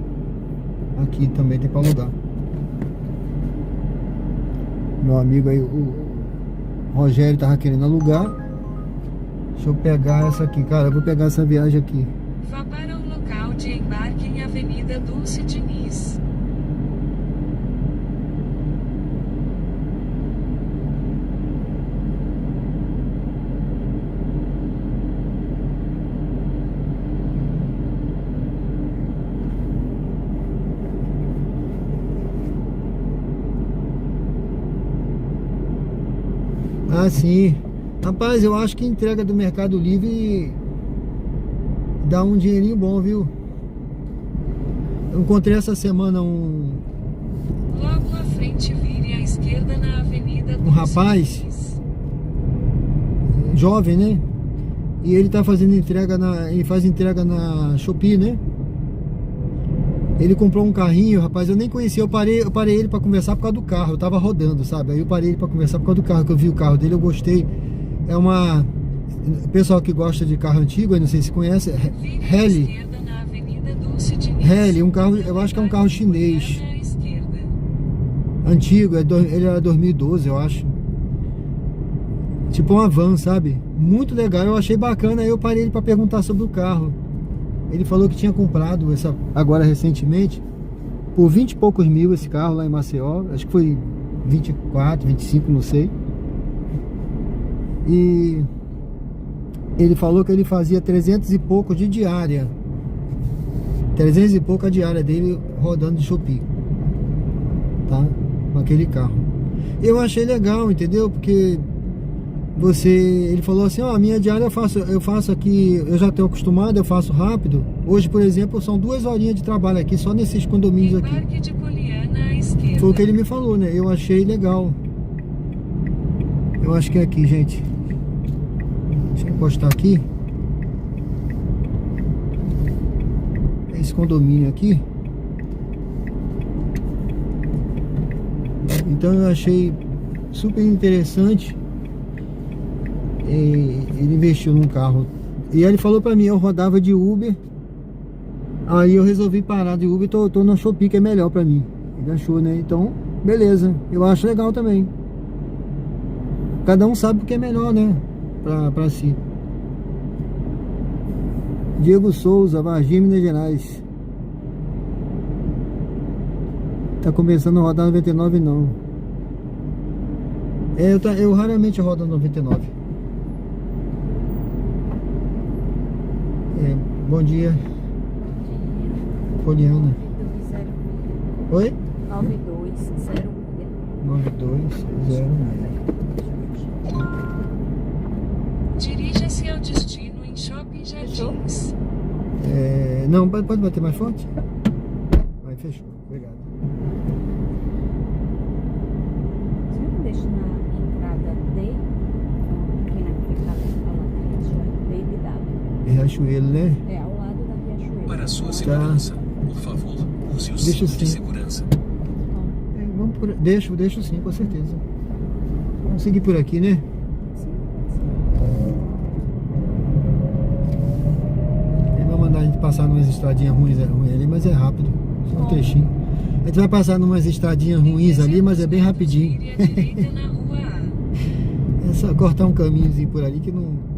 Aqui também tem para alugar. Meu amigo aí, o Rogério tava querendo alugar. Deixa eu pegar essa aqui, cara. Eu vou pegar essa viagem aqui. Vá para o local de embarque em Avenida Dulce Diniz. Ah, sim. Rapaz, eu acho que entrega do Mercado Livre dá um dinheirinho bom, viu? Eu encontrei essa semana Logo à frente, vire à esquerda na Avenida Dulce rapaz Diniz. jovem, né? E ele tá fazendo entrega ele faz entrega na Shopee, né? Ele comprou um carrinho, rapaz, eu nem conhecia, eu parei ele pra conversar por causa do carro, eu tava rodando, sabe? Aí eu parei ele pra conversar por causa do carro, que eu vi o carro dele, eu gostei. É uma... Pessoal que gosta de carro antigo, eu não sei se conhece, Rally. Rally, um carro, eu acho que é um carro chinês. Antigo, ele era 2012, eu acho. Tipo uma van, sabe? Muito legal, eu achei bacana, aí eu parei ele pra perguntar sobre o carro. Ele falou que tinha comprado agora recentemente por 20 e poucos mil esse carro lá em Maceió. Acho que foi 24, 25, não sei. E ele falou que ele fazia 300 e pouco de diária. 300 e pouco a diária dele rodando de Shopee. Tá? Com aquele carro. Eu achei legal, entendeu? Porque ele falou assim, ó, a minha diária eu faço aqui, eu já estou acostumado, eu faço rápido. Hoje, por exemplo, são 2 horinhas de trabalho aqui, só nesses condomínios aqui. Foi o que ele me falou, né? Eu achei legal. Eu acho que é aqui, gente. Deixa eu encostar aqui. Esse condomínio aqui. Então eu achei super interessante. Ele investiu num carro. E ele falou pra mim, eu rodava de Uber. Aí eu resolvi parar de Uber e tô na Shopee, que é melhor pra mim. Ele achou, né? Então, beleza. Eu acho legal também. Cada um sabe o que é melhor, né? Pra si. Diego Souza, Varginha, Minas Gerais. Tá começando a rodar 99 não. Eu raramente rodo 99. Bom dia. Poliana. Oi? 9206. 9206. Dirija-se ao destino em Shopping Jardins. Não, pode bater mais forte? Aí, fechou. Obrigado. Você não deixa na entrada D? Aqui na falando D de W. Riachuelo, né? É, ao lado da Riachuelo. Para a sua segurança, por favor, use o cinto de segurança. Deixo sim, com certeza. Vamos seguir por aqui, né? Ele vai mandar a gente passar numas estradinhas ruins ali, mas é rápido. Só trechinho. A gente vai passar numas estradinhas ruins ali, mas é bem rapidinho. Vire à direita na rua A. É só cortar um caminhozinho por ali que não...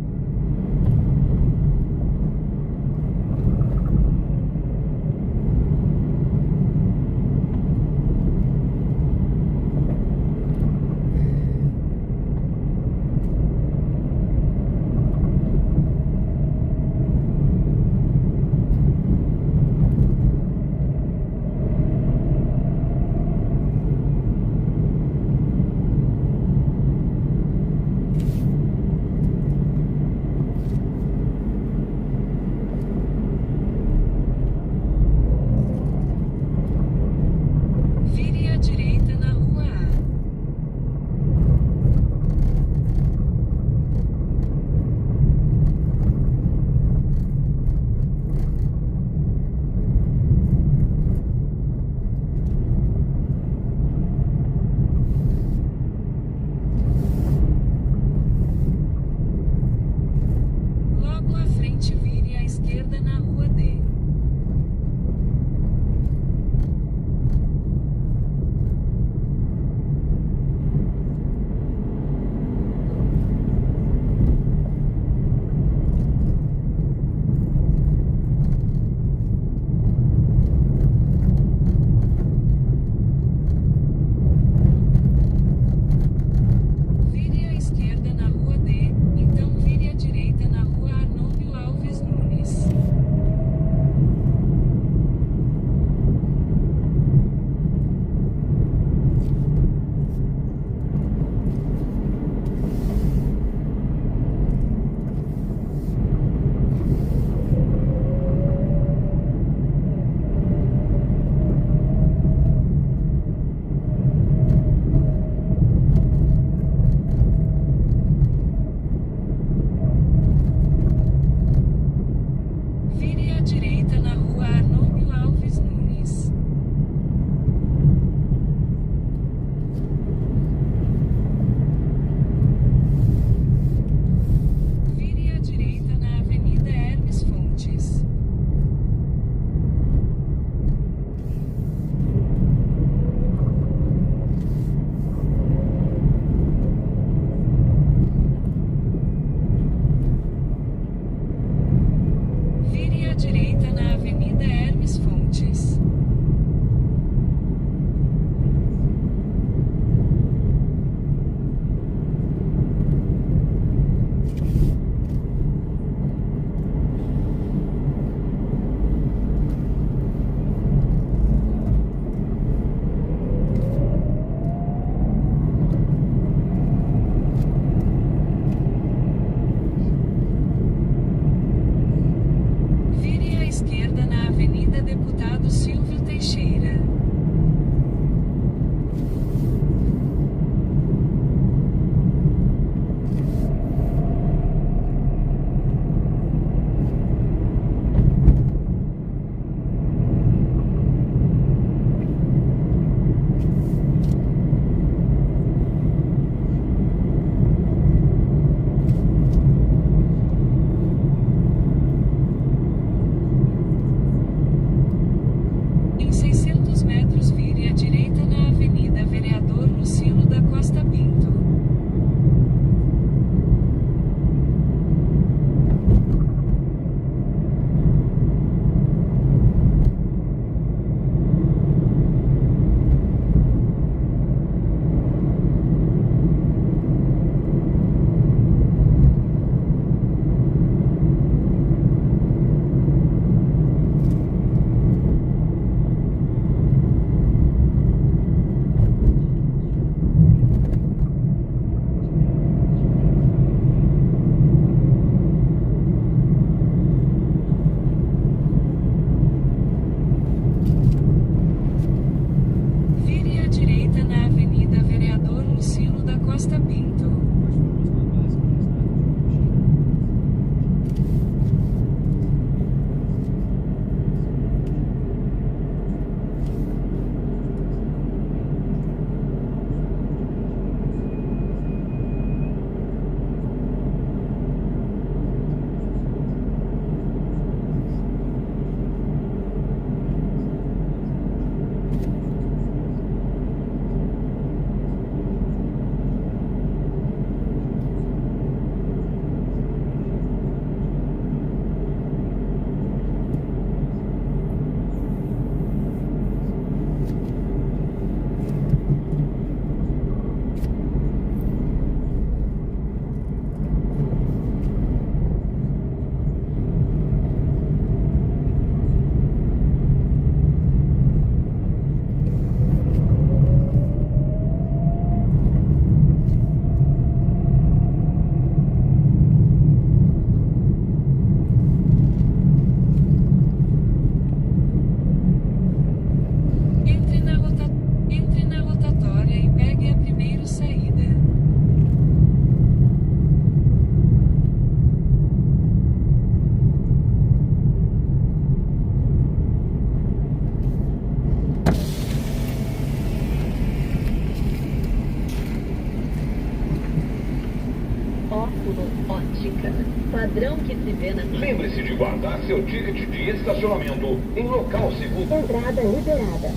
Ótica. Padrão que se vê na... Lembre-se de guardar seu ticket de estacionamento em local seguro. Entrada liberada.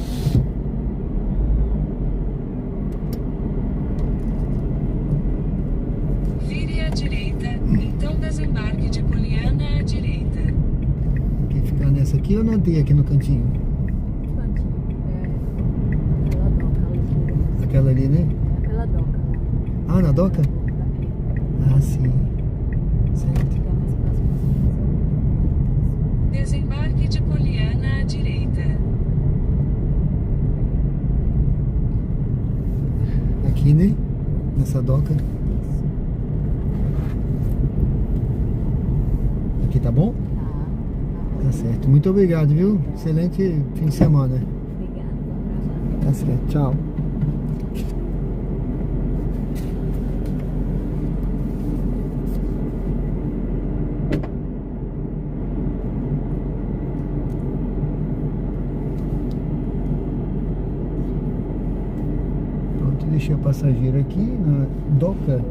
Vire à direita, então desembarque de Poliana à direita. Quer ficar nessa aqui ou não tem aqui no cantinho? Aquela ali, né? Aquela doca lá. Ah, na doca? Ah, sim. Certo. Desembarque de Poliana à direita. Aqui, né? Nessa doca. Aqui tá bom? Tá certo. Muito obrigado, viu? Excelente fim de semana. Obrigada. Tá certo. Tchau. Pronto, deixei a passageira aqui na Doca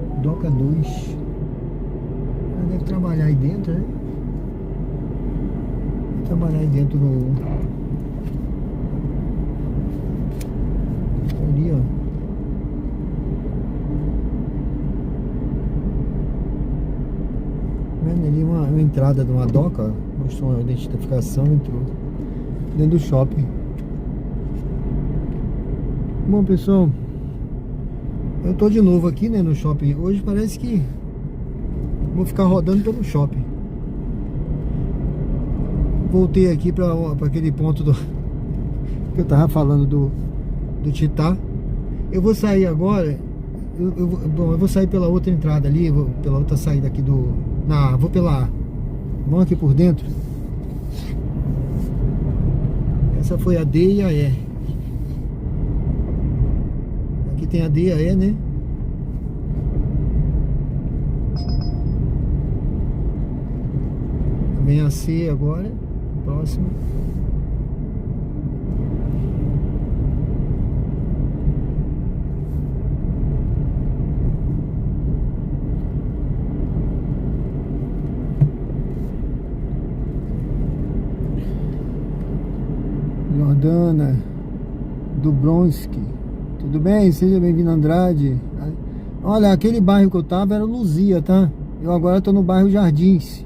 2. Ela deve trabalhar aí dentro, né? Trabalhar aí dentro no... ali, ó. Vendo ali uma entrada de uma doca, ó. Mostrou uma identificação, entrou dentro do shopping. Bom, pessoal, eu tô de novo aqui, né, no shopping. Hoje parece que vou ficar rodando pelo shopping. Voltei aqui para aquele ponto do que eu tava falando do Titá. Eu vou sair agora. Eu vou sair pela outra entrada ali, pela outra saída aqui do... vou pela A. Vamos aqui por dentro. Essa foi a D e a E. Aqui tem a D e a E, né? Vem a C agora. Próximo. Jordana Dubronski. Tudo bem? Seja bem-vindo, Andrade. Olha, aquele bairro que eu tava era Luzia, tá? Eu agora tô no bairro Jardins.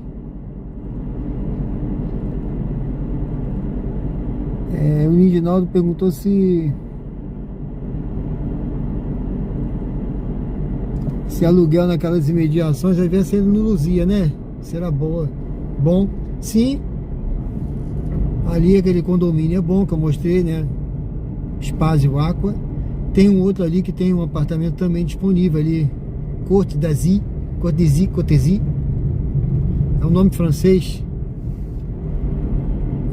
O Nidinaldo perguntou se aluguel naquelas imediações devia ser no Luzia, né? Será boa. Bom, sim. Ali aquele condomínio é bom que eu mostrei, né? Espaço Aqua. Tem um outro ali que tem um apartamento também disponível ali. Côte d'Azur. É um nome francês.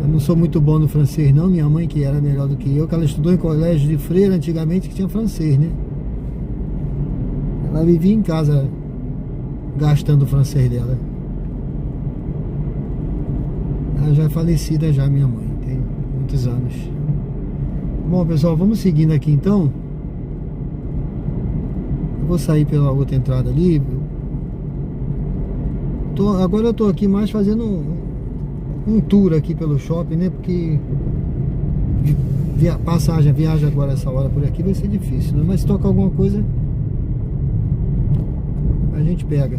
Eu não sou muito bom no francês não, minha mãe que era melhor do que eu, que ela estudou em colégio de freira antigamente que tinha francês, né? Ela vivia em casa gastando o francês dela. Ela já é falecida já, minha mãe, tem muitos anos. Bom, pessoal, vamos seguindo aqui então. Eu vou sair pela outra entrada ali. Agora eu tô aqui mais fazendo um tour aqui pelo shopping, né? Porque viagem agora essa hora por aqui vai ser difícil, né? Mas se tocar alguma coisa a gente pega.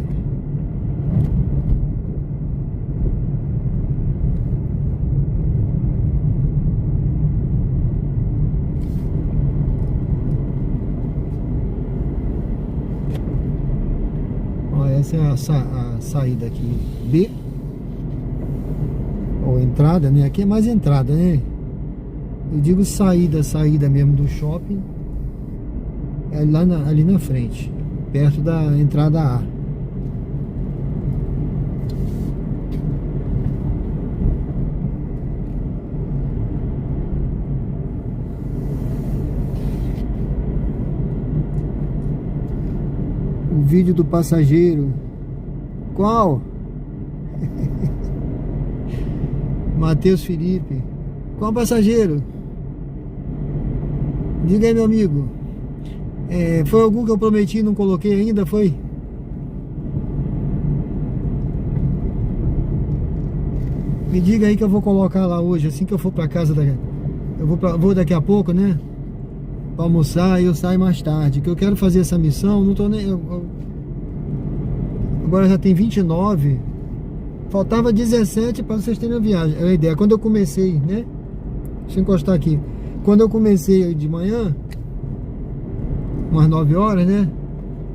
Ó, essa é a saída aqui B. Ou entrada, né? Aqui é mais entrada, né? Eu digo saída mesmo do shopping. É ali na frente, perto da entrada A. O vídeo do passageiro. Qual? Matheus Felipe. Qual passageiro? Diga aí, meu amigo. Foi algum que eu prometi e não coloquei ainda, foi? Me diga aí que eu vou colocar lá hoje, assim que eu for pra casa vou daqui a pouco, né? Pra almoçar e eu saio mais tarde. Que eu quero fazer essa missão, não tô nem. Agora já tem 29. Faltava 17 para vocês terem a viagem. É a ideia. Quando eu comecei, né? Deixa eu encostar aqui. Quando eu comecei de manhã, umas 9 horas, né?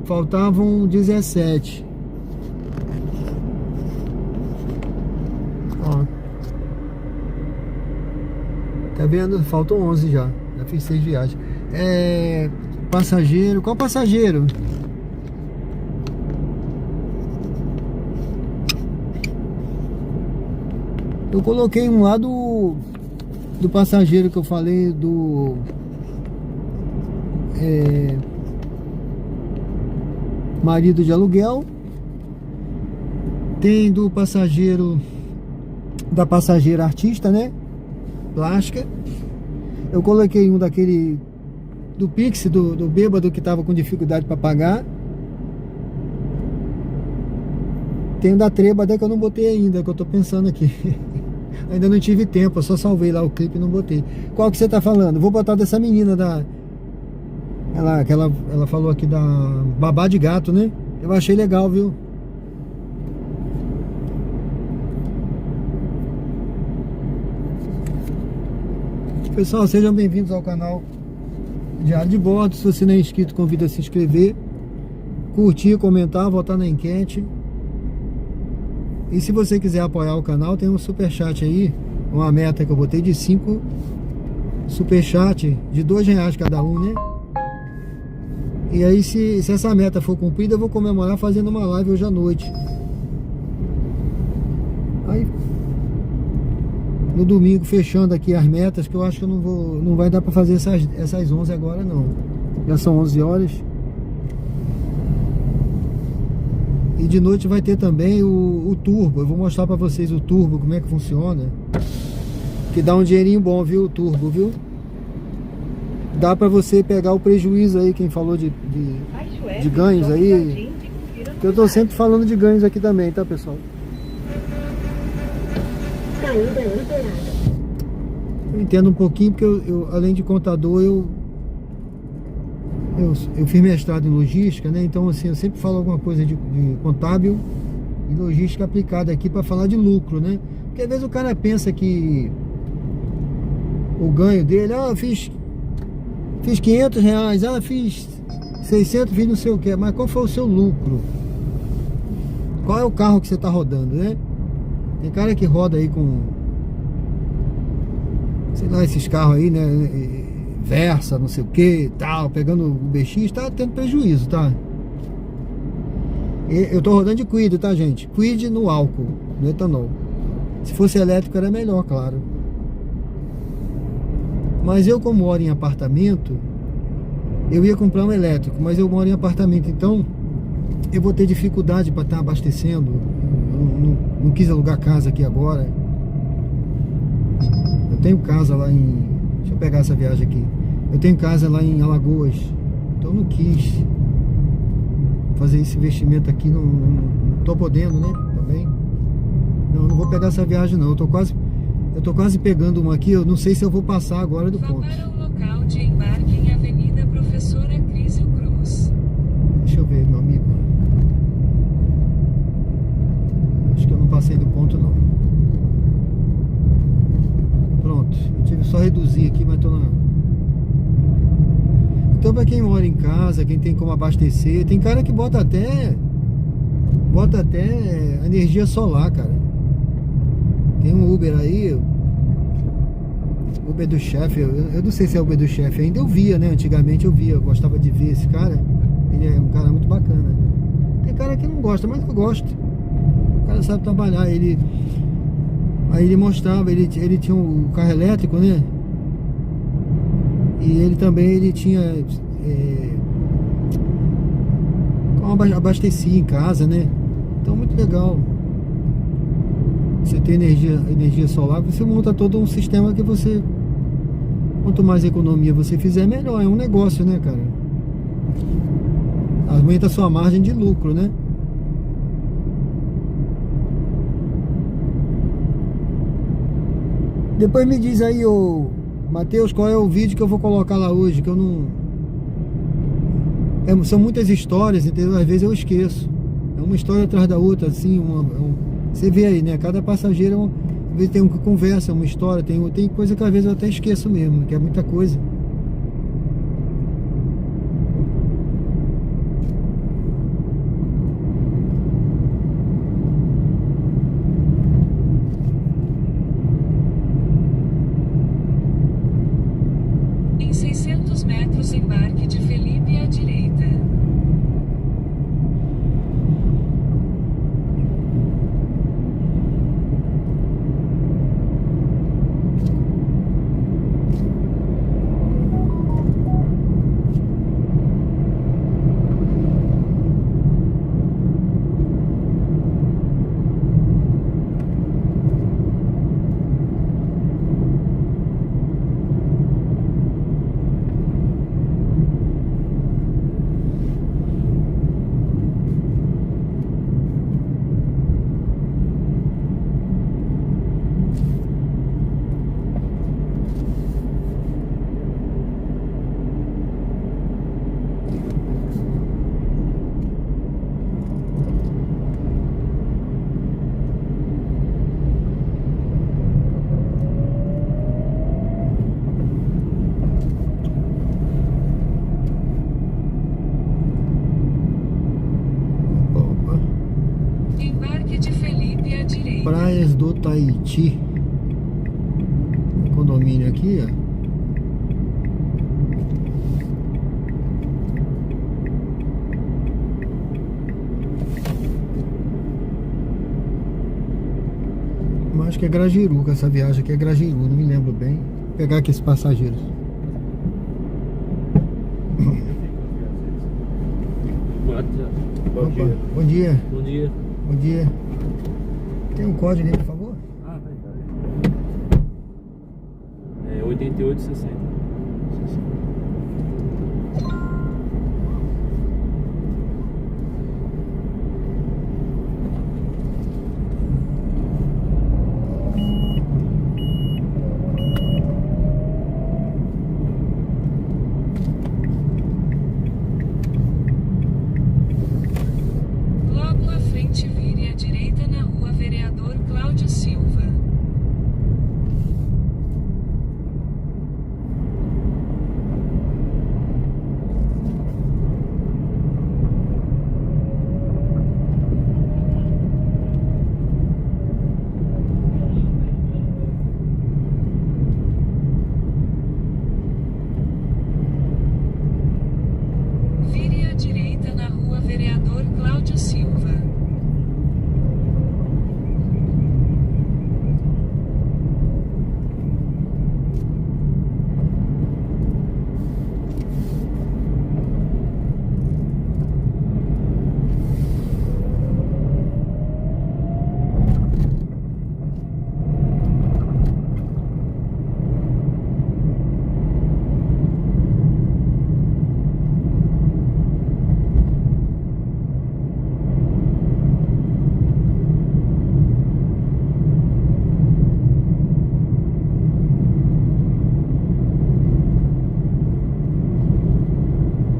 Faltavam 17. Ó. Tá vendo? Faltam 11 já. Já fiz 6 viagens. Passageiro. Qual passageiro? Eu coloquei um lá do passageiro que eu falei do marido de aluguel. Tem do passageiro, da passageira artista, né? Plástica. Eu coloquei um daquele do Pix, do bêbado que tava com dificuldade para pagar. Tem um da treba até que eu não botei ainda, que eu tô pensando aqui. Ainda não tive tempo, eu só salvei lá o clipe e não botei. Qual que você tá falando? Vou botar dessa menina ela falou aqui da babá de gato, né? Eu achei legal, viu? Pessoal, sejam bem-vindos ao canal Diário de Bordo. Se você não é inscrito, convido a se inscrever, curtir, comentar, votar na enquete. E se você quiser apoiar o canal, tem um superchat aí, uma meta que eu botei de 5 superchat de R$2 cada um, né? E aí se essa meta for cumprida, eu vou comemorar fazendo uma live hoje à noite. Aí no domingo, fechando aqui as metas, que eu acho que eu não vai dar pra fazer essas 11 agora não. Já são 11 horas. E de noite vai ter também o turbo. Eu vou mostrar pra vocês o turbo, como é que funciona. Que dá um dinheirinho bom, viu? O turbo, viu? Dá pra você pegar o prejuízo aí, quem falou de ganhos aí. Que eu tô sempre falando de ganhos aqui também, tá, pessoal? Eu entendo um pouquinho, porque eu além de contador, eu fiz mestrado em logística, né? Então, assim, eu sempre falo alguma coisa de contábil e logística aplicada aqui para falar de lucro, né? Porque às vezes o cara pensa que o ganho dele, fiz R$500, fiz 600, fiz não sei o que, mas qual foi o seu lucro? Qual é o carro que você tá rodando, né? Tem cara que roda aí com, sei lá, esses carros aí, né? Versa, não sei o que, tal, pegando o BX, tá tendo prejuízo, tá? Eu tô rodando de Kwid, tá, gente? Kwid no álcool, no etanol. Se fosse elétrico era melhor, claro. Mas eu, como moro em apartamento, eu ia comprar um elétrico, mas eu moro em apartamento, então eu vou ter dificuldade para estar abastecendo. Não quis alugar casa aqui agora. Eu tenho casa lá em... Deixa eu pegar essa viagem aqui. Eu tenho casa lá em Alagoas. Então eu não quis fazer esse investimento aqui. Não tô podendo, né? Também. Não vou pegar essa viagem não. Eu tô quase pegando uma aqui. Eu não sei se eu vou passar agora do ponto. Vá para o local de embarque em Avenida Professora Crísio Cruz. Deixa eu ver, meu amigo. Acho que eu não passei do ponto não. Pronto, eu tive só reduzir aqui, mas tô na... Então, pra quem mora em casa, quem tem como abastecer, tem cara que bota até energia solar, cara. Tem um Uber aí, Uber do chefe, eu não sei se é Uber do chefe ainda, eu via, né? Antigamente eu via, eu gostava de ver esse cara. Ele é um cara muito bacana. Tem cara que não gosta, mas eu gosto. O cara sabe trabalhar, aí ele mostrava, ele tinha um carro elétrico, né? E ele também, tinha abastecia em casa, né? Então muito legal. Você tem energia solar, você monta todo um sistema que você... Quanto mais economia você fizer, melhor. É um negócio, né, cara? Aumenta a sua margem de lucro, né? Depois me diz aí, ô Matheus, qual é o vídeo que eu vou colocar lá hoje, que eu não... são muitas histórias, entendeu? Às vezes eu esqueço. É uma história atrás da outra, assim, você vê aí, né? Cada passageiro, às vezes tem um que conversa, uma história, tem coisa que às vezes eu até esqueço mesmo, que é muita coisa. Em 600 metros, embarque de Felipe à direita. Embarque de Felipe à direita. Praias do Tahiti. Condomínio aqui, ó. Mas acho que é Grajiru, que essa viagem aqui é Grajiru, não me lembro bem. Vou pegar aqui esses passageiros. Bom dia. Bom dia. Bom dia. Bom dia. Tem um código aí, por favor? Ah, vai. É 8860. Logo à frente, vire à direita na rua Vereador Cláudio Silva. Vire à direita na rua Vereador Cláudio Silva.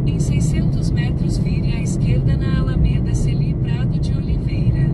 Em 600 metros, vire à esquerda na Alameda Celi Prado de Oliveira.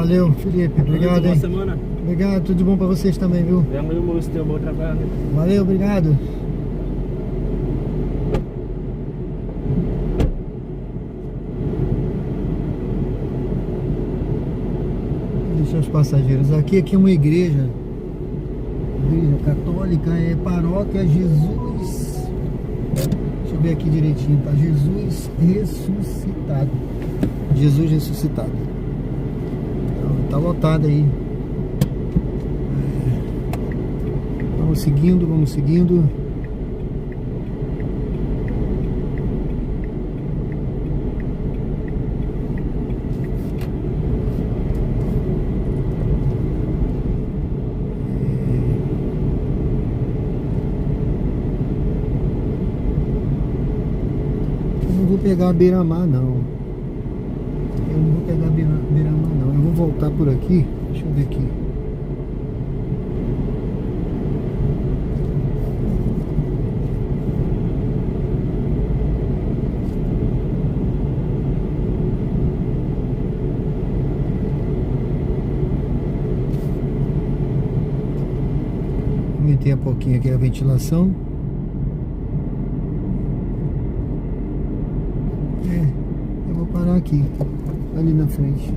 Valeu, Felipe. Obrigado, Boa hein? semana. Obrigado, tudo de bom pra vocês também, viu? É meu moço, teu bom trabalho. Valeu, obrigado. Deixa os passageiros. Aqui é uma igreja católica, é Paróquia Jesus. Deixa eu ver aqui direitinho, tá? Jesus ressuscitado. Jesus ressuscitado. Então, tá lotado aí. Vamos seguindo, vamos seguindo. Pegar a beira-mar não. Eu não vou pegar a beira-mar não. Eu vou voltar por aqui. Deixa eu ver aqui. Aumentei um pouquinho aqui a ventilação. Parar aqui, ali na frente.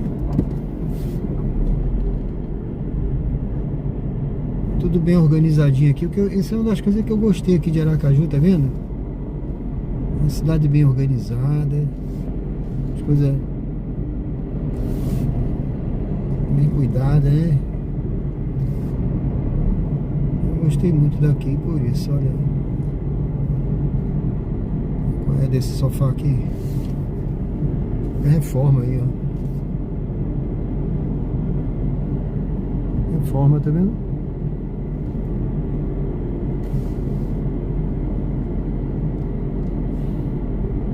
Tudo bem organizadinho aqui. Essa é uma das coisas que eu gostei aqui de Aracaju, tá vendo? Uma cidade bem organizada, as coisas bem cuidadas, né? Eu gostei muito daqui por isso, olha. Qual é desse sofá aqui? Reforma aí, ó. Reforma, tá vendo?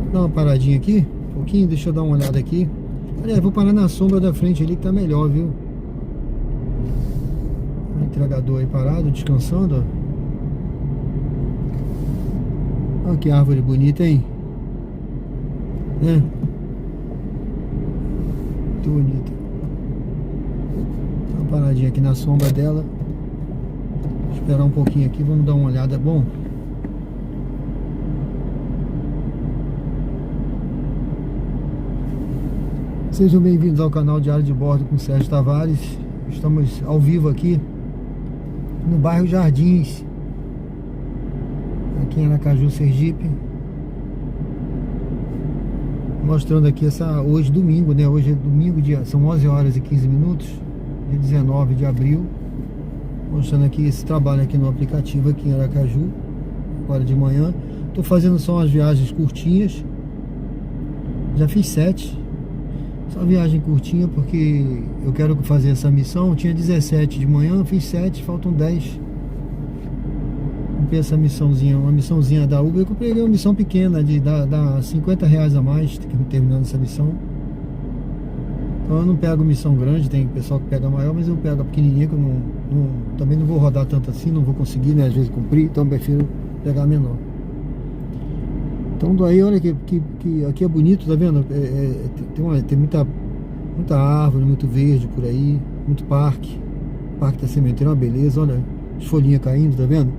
Vou dar uma paradinha aqui, um pouquinho, deixa eu dar uma olhada aqui. Aliás, vou parar na sombra da frente ali que tá melhor, viu? O entregador aí parado, descansando, ó. Olha que árvore bonita, hein? Né? Muito bonita. Uma paradinha aqui na sombra dela. Vou esperar um pouquinho aqui, vamos dar uma olhada. Bom, sejam bem-vindos ao canal Diário de Bordo com Sérgio Tavares. Estamos ao vivo aqui no bairro Jardins, aqui em Aracaju, Sergipe. Mostrando aqui hoje domingo, né? Hoje é domingo, são 11 horas e 15 minutos, dia 19 de abril. Mostrando aqui esse trabalho aqui no aplicativo aqui em Aracaju, agora de manhã. Tô fazendo só umas viagens curtinhas. Já fiz 7. Só viagem curtinha porque eu quero fazer essa missão. Tinha 17 de manhã, fiz 7, faltam 10. Essa missãozinha, uma missãozinha da Uber, que eu peguei uma missão pequena de dar 50 reais a mais terminando essa missão. Então eu não pego missão grande, tem pessoal que pega maior, mas eu pego a pequenininha, que eu também não vou rodar tanto assim, não vou conseguir, né, às vezes cumprir, então eu prefiro pegar a menor. Então daí olha que aqui é bonito, tá vendo? Tem muita árvore, muito verde por aí, muito parque. O parque da Sementeira é uma beleza, olha as folhinhas caindo, tá vendo?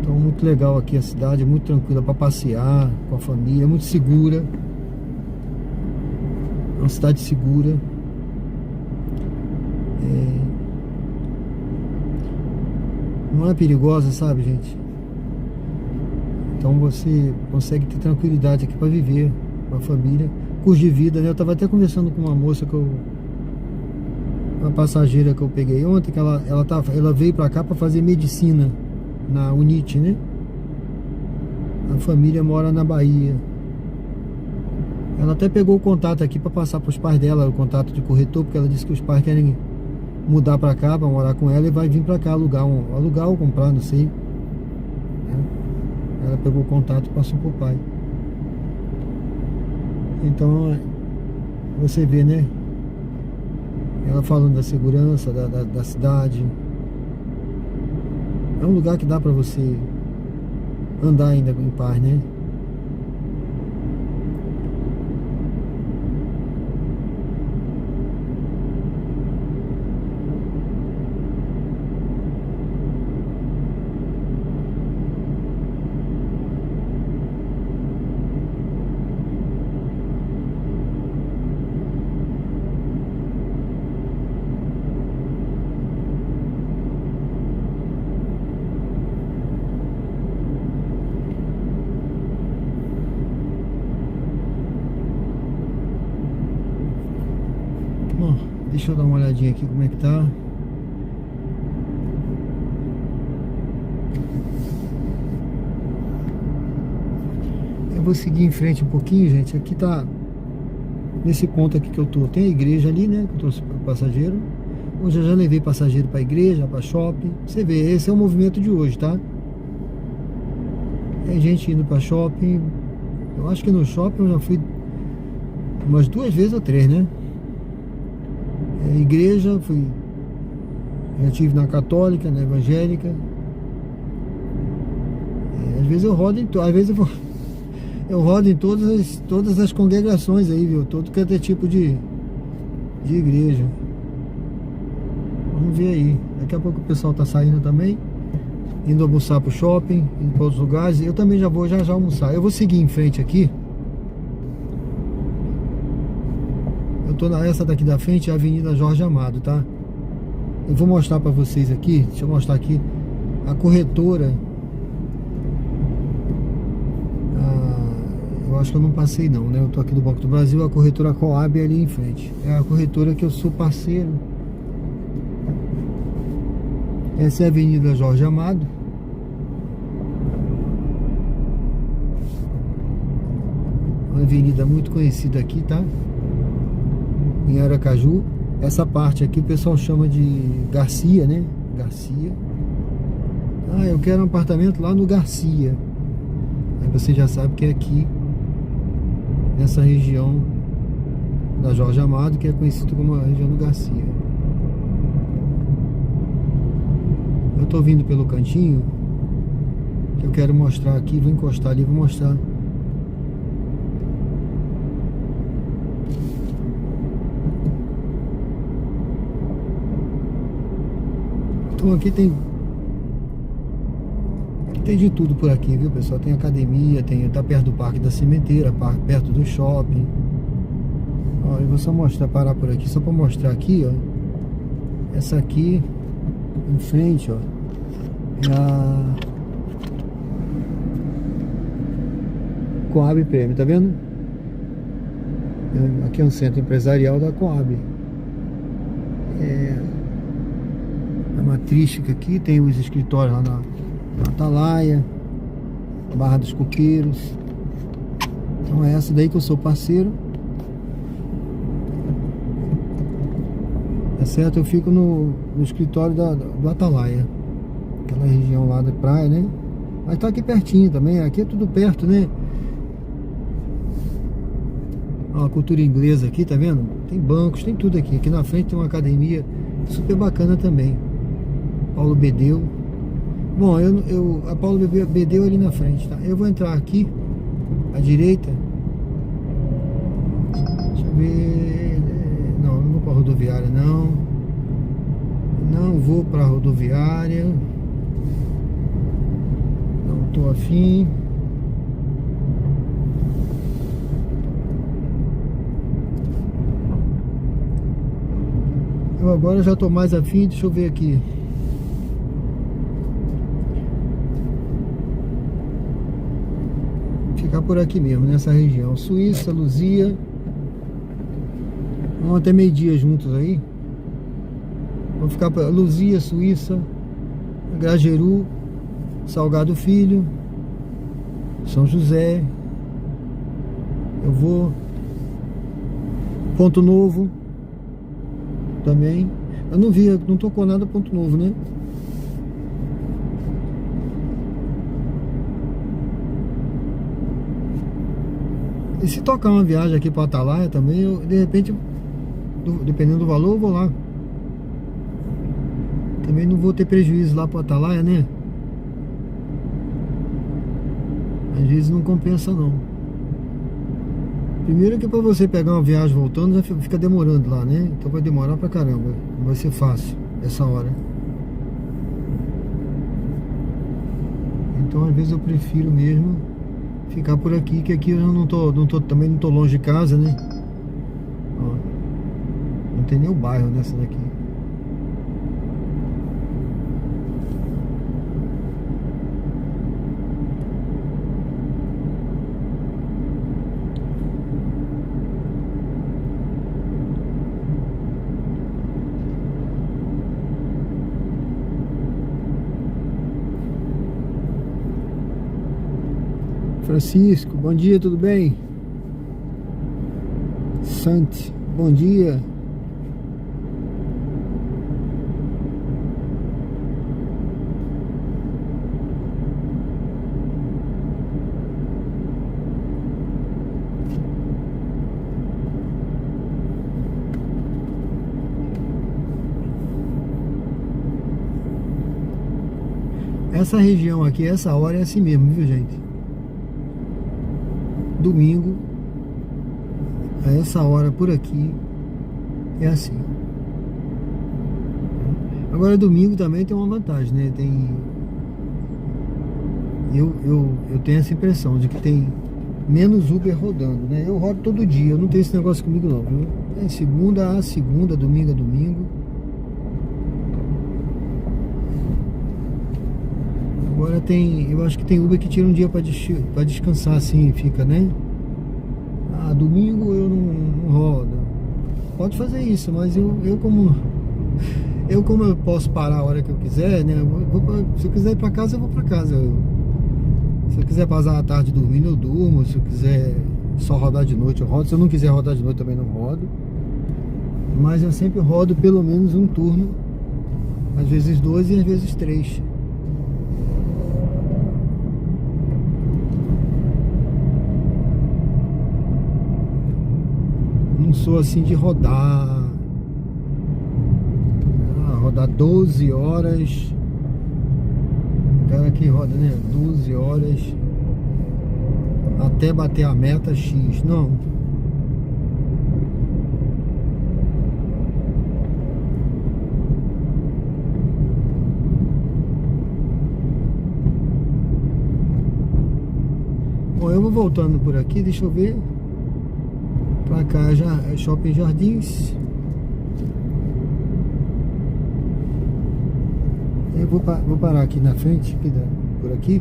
Então muito legal aqui a cidade, é muito tranquila para passear com a família, é muito segura. É uma cidade segura. Não é perigosa, sabe, gente? Então você consegue ter tranquilidade aqui para viver com a família. Custo de vida, né? Eu tava até conversando com uma moça uma passageira que eu peguei ontem, que ela veio para cá para fazer medicina na Unite, né? A família mora na Bahia. Ela até pegou o contato aqui para passar para os pais dela, o contato de corretor, porque ela disse que os pais querem mudar para cá, para morar com ela, e vai vir para cá alugar ou comprar, não sei. Ela pegou o contato e passou pro pai. Então você vê, né? Ela falando da segurança da cidade. É um lugar que dá pra você andar ainda em paz, né? Deixa eu dar uma olhadinha aqui como é que tá. Eu vou seguir em frente um pouquinho, gente. Aqui tá, nesse ponto aqui que eu tô, tem a igreja ali, né, que eu trouxe para passageiro. Hoje eu já levei passageiro para igreja, para shopping. Você vê, esse é o movimento de hoje, tá? Tem gente indo para shopping. Eu acho que no shopping eu já fui umas 2 vezes ou 3, né? Igreja, fui. Já estive na católica, na evangélica. Às vezes eu rodo às vezes eu rodo em todas as congregações aí, viu? Todo que é tipo de igreja. Vamos ver aí. Daqui a pouco o pessoal tá saindo também, indo almoçar pro shopping, indo para outros lugares. Eu também já vou já almoçar. Eu vou seguir em frente aqui. Eu tô essa daqui da frente, é a Avenida Jorge Amado, tá? Eu vou mostrar para vocês aqui. Deixa eu mostrar aqui a corretora. Eu acho que eu não passei não, né? Eu tô aqui do Banco do Brasil, a corretora Coab é ali em frente. É a corretora que eu sou parceiro. Essa é a Avenida Jorge Amado. Uma avenida muito conhecida aqui, tá? Em Aracaju. Essa parte aqui o pessoal chama de Garcia, né? Garcia. Ah, eu quero um apartamento lá no Garcia. Aí você já sabe que é aqui, nessa região da Jorge Amado, que é conhecido como a região do Garcia. Eu tô vindo pelo cantinho, que eu quero mostrar aqui. Vou encostar ali, vou mostrar. Então aqui tem de tudo por aqui, viu, pessoal? Tem academia, tá perto do Parque da Cimenteira, perto do shopping. Ó, eu vou só mostrar, parar por aqui, só para mostrar aqui, ó. Essa aqui em frente, ó, é a Coab Prêmio, tá vendo? Aqui é um centro empresarial da Coab. A matrística aqui, tem os escritórios lá na Atalaia, Barra dos Coqueiros. Então é essa daí que eu sou parceiro. Tá certo? Eu fico no escritório do Atalaia, aquela região lá da praia, né? Mas tá aqui pertinho também. Aqui é tudo perto, né? Ó, a cultura inglesa aqui, tá vendo? Tem bancos, tem tudo aqui. Aqui na frente tem uma academia super bacana também. Paulo Bedeu. Bom, a Paulo Bedeu ali na frente, tá? Eu vou entrar aqui à direita. Deixa eu ver. Não, não vou pra rodoviária, não. Não vou pra rodoviária. Não tô afim. Eu agora já tô mais afim. Deixa eu ver aqui. Ficar por aqui mesmo, nessa região. Suíça, Luzia. Vamos até meio-dia juntos aí. Vamos ficar para Luzia, Suíça, Grajeru, Salgado Filho, São José. Eu vou Ponto Novo também. Eu não vi, não tocou nada Ponto Novo, né? E se tocar uma viagem aqui para Atalaia também, eu, de repente, dependendo do valor, eu vou lá. Também não vou ter prejuízo lá para Atalaia, né? Às vezes não compensa não. Primeiro que para você pegar uma viagem voltando, já fica demorando lá, né? Então vai demorar pra caramba. Não vai ser fácil essa hora. Então às vezes eu prefiro mesmo ficar por aqui, que aqui eu também não tô longe de casa, né? Ó, não tem nem o bairro nessa daqui. Francisco, bom dia, tudo bem? Santi, bom dia. Essa região aqui, essa hora é assim mesmo, viu, gente? Domingo, a essa hora por aqui, é assim. Agora, domingo também tem uma vantagem, né? Eu tenho essa impressão de que tem menos Uber rodando, né? Eu rodo todo dia, eu não tenho esse negócio comigo não, viu? É segunda a segunda, domingo a domingo. Agora eu acho que tem Uber que tira um dia pra descansar assim, fica, né? Ah, domingo eu não rodo. Pode fazer isso, mas eu como eu posso parar a hora que eu quiser, né? Se eu quiser ir pra casa, eu vou pra casa. Se eu quiser passar a tarde dormindo, eu durmo. Se eu quiser só rodar de noite, eu rodo. Se eu não quiser rodar de noite, também não rodo. Mas eu sempre rodo pelo menos um turno. Às vezes 2 e às vezes 3. Não sou assim de rodar. Rodar 12 horas. O cara que roda, né? 12 horas até bater a meta X. Não. Bom, eu vou voltando por aqui, deixa eu ver. Pra cá já é Shopping Jardins. Eu vou parar aqui na frente, por aqui.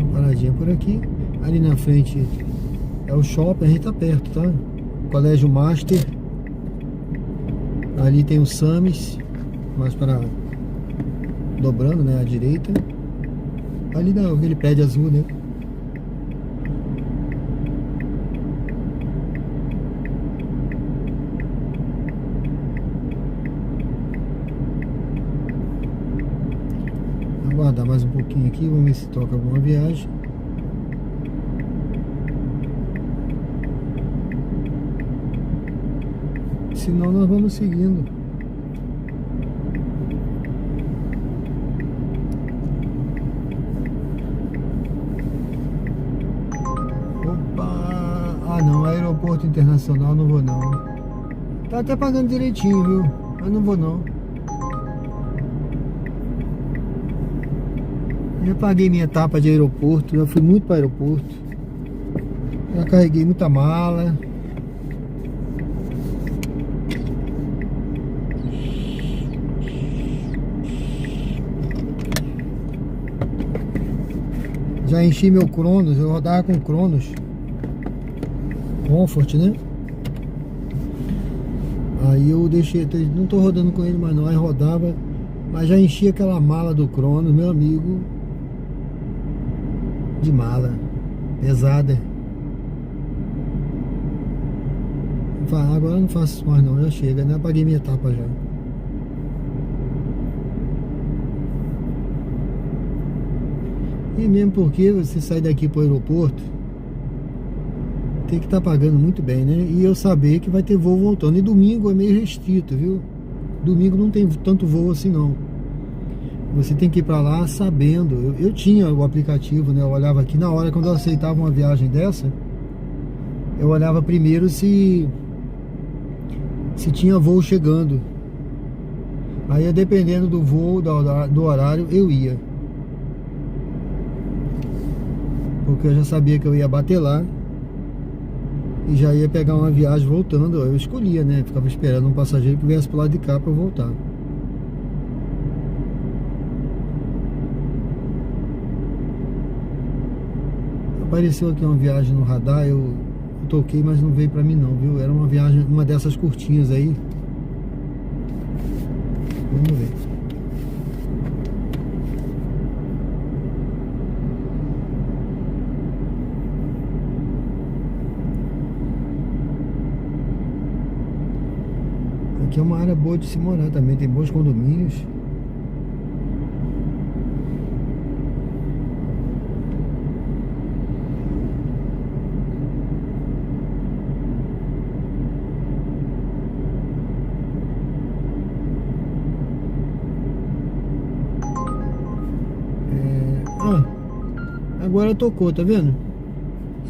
Uma paradinha por aqui. Ali na frente é o shopping, a gente tá perto, tá? Colégio Master. Ali tem o Samis, mais para dobrando, né, à direita. Ali não, aquele prédio azul, né? Aguardar mais um pouquinho aqui, vamos ver se toca alguma viagem. Senão nós vamos seguindo. Opa! Ah não, aeroporto internacional não vou não. Tá até pagando direitinho, viu? Mas não vou não. Já paguei minha etapa de aeroporto, já fui muito para aeroporto. Já carreguei muita mala. Já enchi meu Cronos, eu rodava com Cronos Comfort, né? Aí eu deixei, não tô rodando com ele mais não, aí rodava, mas já enchi aquela mala do Cronos, meu amigo, de mala, pesada. Agora eu não faço isso mais não, já chega, né? Paguei minha etapa já. E mesmo porque você sai daqui pro aeroporto, tem que estar pagando muito bem, né? E eu saber que vai ter voo voltando. E domingo é meio restrito, viu? Domingo não tem tanto voo assim não. Você tem que ir pra lá sabendo. Eu tinha o aplicativo, né? Eu olhava aqui na hora, quando eu aceitava uma viagem dessa, eu olhava primeiro se tinha voo chegando. Aí, dependendo do voo, do horário, eu ia. Porque eu já sabia que eu ia bater lá e já ia pegar uma viagem voltando. Eu escolhia, né? Ficava esperando um passageiro que viesse pro lado de cá para eu voltar. Apareceu aqui uma viagem no radar, eu toquei, mas não veio pra mim não, viu? Era uma viagem, uma dessas curtinhas aí. Vamos ver. Aqui é uma área boa de se morar também, tem bons condomínios. Agora tocou, tá vendo?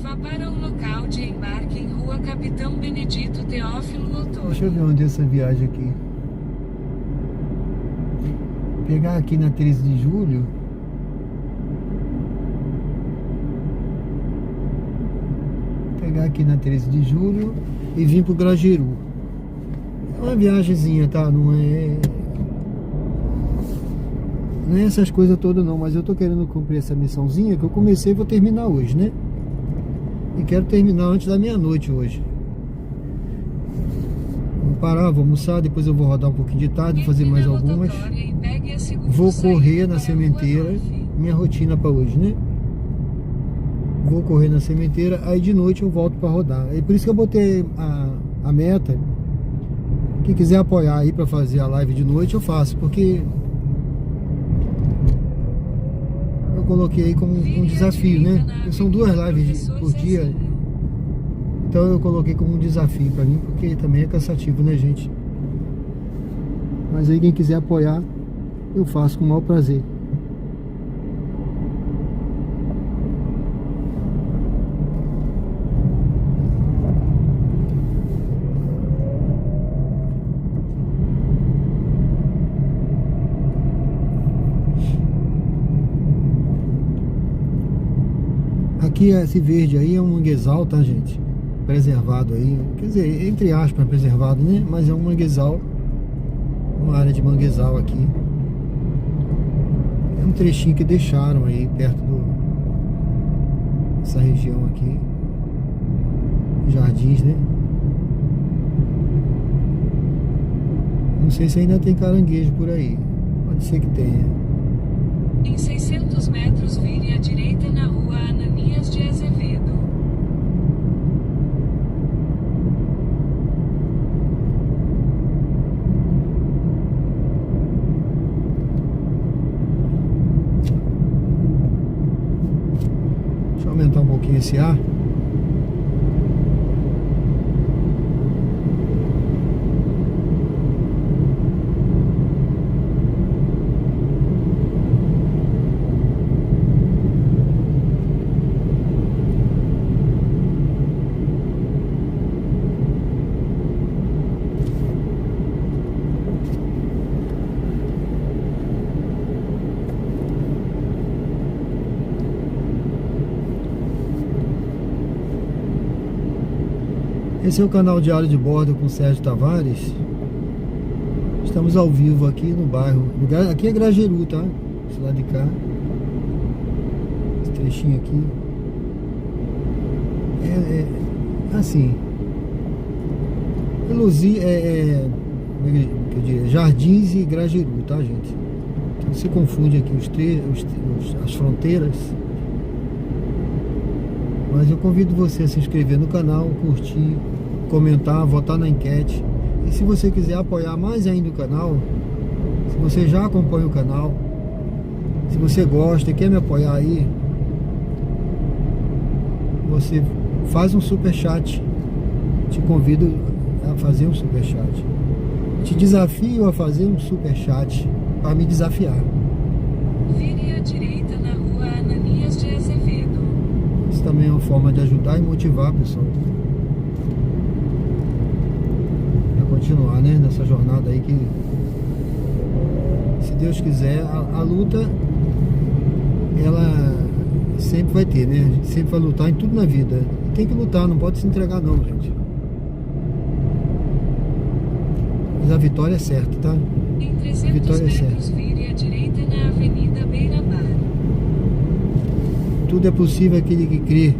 Vá para o local de embarque em Rua Capitão Benedito Teófilo Otoni. Deixa eu ver onde é essa viagem aqui. Pegar aqui na 13 de julho. Pegar aqui na 13 de julho e vir pro Grajeru. É uma viagemzinha, tá? Não é essas coisas todas não, mas eu tô querendo cumprir essa missãozinha que eu comecei e vou terminar hoje, né? E quero terminar antes da meia-noite hoje. Vou parar, vou almoçar, depois eu vou rodar um pouquinho de tarde, fazer mais algumas. Vou correr na sementeira, minha rotina para hoje, né? Vou correr na sementeira, aí de noite eu volto para rodar. É por isso que eu botei a meta. Quem quiser apoiar aí para fazer a live de noite, eu faço, porque eu coloquei aí como um desafio, né? São 2 lives por dia. Então eu coloquei como um desafio pra mim, porque também é cansativo, né, gente? Mas aí quem quiser apoiar, eu faço com o maior prazer. Aqui esse verde aí é um manguezal, tá, gente? Preservado aí, quer dizer, entre aspas, preservado, né? Mas é um manguezal, uma área de manguezal aqui. É um trechinho que deixaram aí perto dessa região aqui, jardins, né? Não sei se ainda tem caranguejo por aí, pode ser que tenha. Em 600 metros vire à direita na rua Ananias de Azevedo. Deixa eu aumentar um pouquinho esse ar. Esse é o canal Diário de Bordo com Sérgio Tavares. Estamos ao vivo aqui no bairro. Aqui é Grajeru, tá? Esse lado de cá. Esse trechinho aqui. Assim. Jardins e Grajeru, tá, gente? Então se confunde aqui as fronteiras. Mas eu convido você a se inscrever no canal, curtir, comentar, votar na enquete. E se você quiser apoiar mais ainda o canal, se você já acompanha o canal, se você gosta e quer me apoiar aí, você faz um superchat. Te convido a fazer um superchat. Te desafio a fazer um superchat para me desafiar. Vire à direita na rua Ananias de Azevedo. Isso também é uma forma de ajudar e motivar, pessoal, a continuar, né, nessa jornada aí que, se Deus quiser, a luta, ela sempre vai ter, né? A gente sempre vai lutar em tudo na vida. Tem que lutar, não pode se entregar não, gente. Mas a vitória é certa, tá? Em 300 metros, vire à direita na Avenida Beira-Mar. Tudo é possível aquele que crê,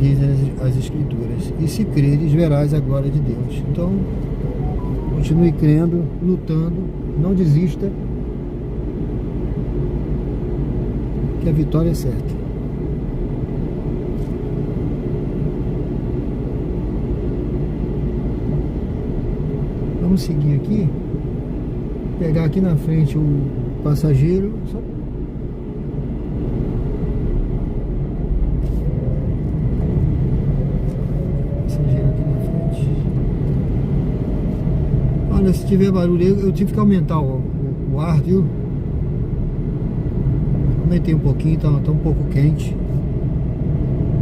dizem as Escrituras. E se creres, verás a glória de Deus. Então, continue crendo, lutando, não desista, que a vitória é certa. Vamos seguir aqui, pegar aqui na frente o passageiro. Passageiro aqui na frente. Olha, se tiver barulho, eu tive que aumentar o ar, viu? Aumentei um pouquinho, tá um pouco quente.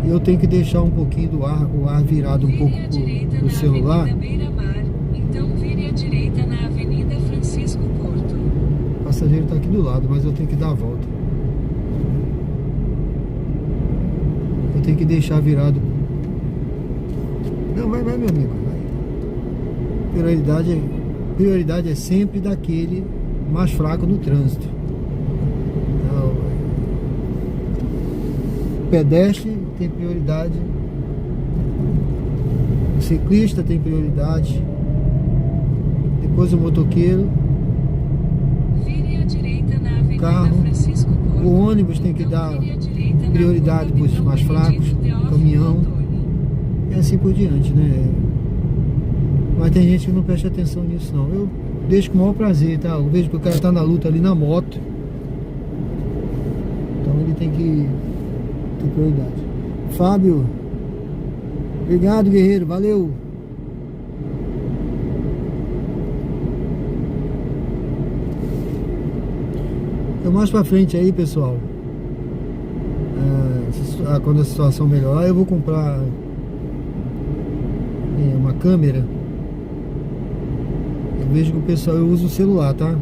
E eu tenho que deixar um pouquinho o ar virado um pouco pro celular. Então vire à direita na Avenida Francisco Porto. O passageiro está aqui do lado, mas eu tenho que dar a volta. Eu tenho que deixar virado. Não, vai meu amigo, vai. Prioridade é sempre daquele mais fraco no trânsito. Então, o pedestre tem prioridade, o ciclista tem prioridade, depois o motoqueiro, vire à direita na Avenida carro, Francisco Porto. o ônibus tem que dar prioridade para os mais fracos, caminhão, e assim por diante, né? Mas tem gente que não presta atenção nisso não. Eu deixo com o maior prazer, tá? Eu vejo que o cara tá na luta ali na moto, então ele tem que ter prioridade. Fábio, obrigado, guerreiro, valeu. Eu mais pra frente aí, pessoal, quando a situação melhorar, eu vou comprar uma câmera. Eu vejo que o pessoal, eu uso o celular, tá?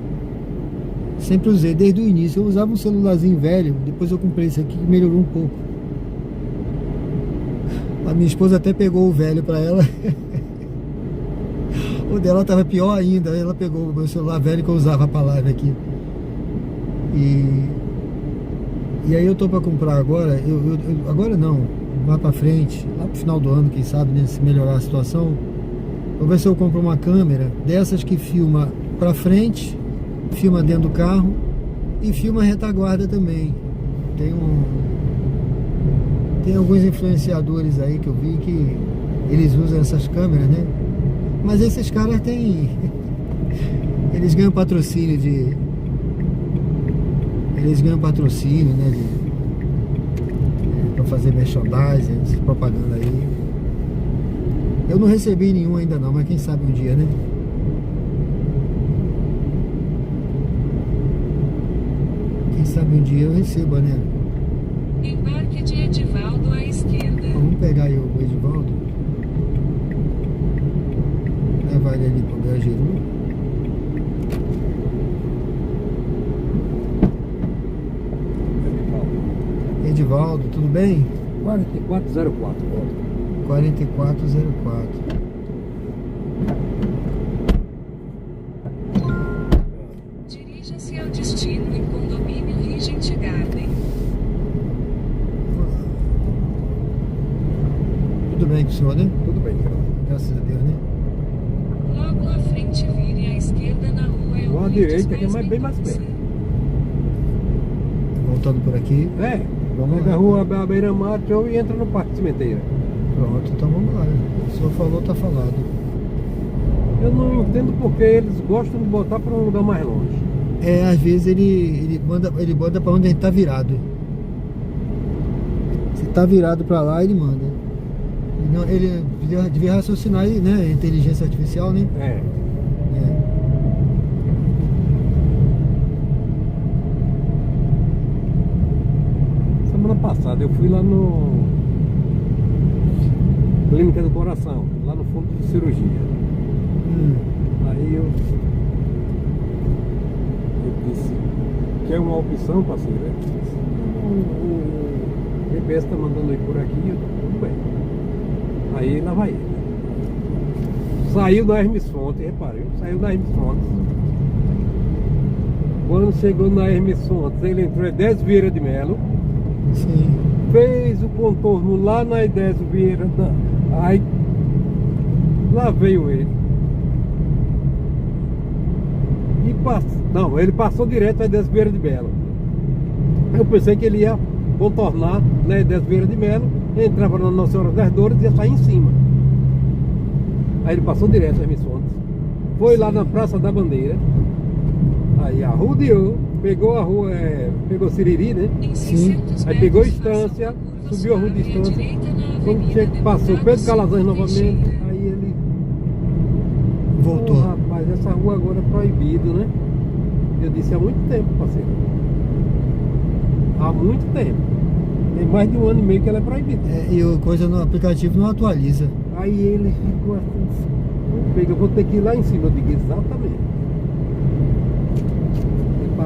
Sempre usei, desde o início. Eu usava um celularzinho velho, depois eu comprei esse aqui que melhorou um pouco. A minha esposa até pegou o velho pra ela. O dela tava pior ainda. Ela pegou o meu celular velho que eu usava pra live aqui. E aí eu tô pra comprar agora. Agora não, lá pra frente, lá pro final do ano, quem sabe, né, se melhorar a situação, vou ver se eu compro uma câmera dessas que filma pra frente, filma dentro do carro e filma retaguarda também. Tem alguns influenciadores aí que eu vi que eles usam essas câmeras, né? Mas esses caras têm... Eles ganham patrocínio né? Pra fazer merchandising, essa propaganda aí. Eu não recebi nenhum ainda não, mas quem sabe um dia, né? Quem sabe um dia eu recebo, né? Embarque de Edivaldo à esquerda. Vamos pegar aí o Edivaldo. Levar ele ali pro Gajeru. Edivaldo, tudo bem? 4404. 4404. Dirija-se ao destino em condomínio Regent Garden. Tudo bem com o senhor, né? Tudo bem, graças a Deus, né? Logo à frente, vire à esquerda na rua Ou à direita, que é bem mais perto. Voltando por aqui. Vamos pegar a rua Beira-Mar e entra no Parque Cimenteira. Pronto, então vamos lá. O senhor falou, tá falado. Eu não entendo porque eles gostam de botar para um lugar mais longe. Às vezes ele manda para onde a gente tá virado. Se tá virado para lá, ele manda. Ele devia raciocinar, né? Inteligência artificial, né? Semana passada eu fui lá no Clínica do Coração, lá no fundo de cirurgia. Aí eu disse que é uma opção, parceiro. O GPS está mandando ir por aqui, eu tô tudo bem. Aí lá vai ele. Saiu da Hermes Fontes, repare, saiu da Hermes Fontes. Quando chegou na Hermes Fontes, ele entrou em Décio Vieira de Melo, Sim. fez o contorno lá na Décio Vieira, aí lá veio ele. E não, ele passou direto a Décio Vieira de Melo. Eu pensei que ele ia contornar na Décio Vieira de Melo, entrava na Nossa Senhora das Dores e ia sair em cima. Aí ele passou direto a Hermes Fontes, foi lá na Praça da Bandeira, aí arrodeou, pegou a rua, pegou Siriri, né? Sim. Aí pegou a Estância, subiu a rua de Estância, quando passou Pedro Calazans novamente, aí ele Voltou. "Oh, rapaz, essa rua agora é proibido, né?" Eu disse: há muito tempo, parceiro. Há muito tempo. Tem mais de 1 ano e meio que ela é proibida. E o coisa no aplicativo não atualiza. Aí ele ficou assim, eu vou ter que ir lá em cima. Eu digo: exatamente.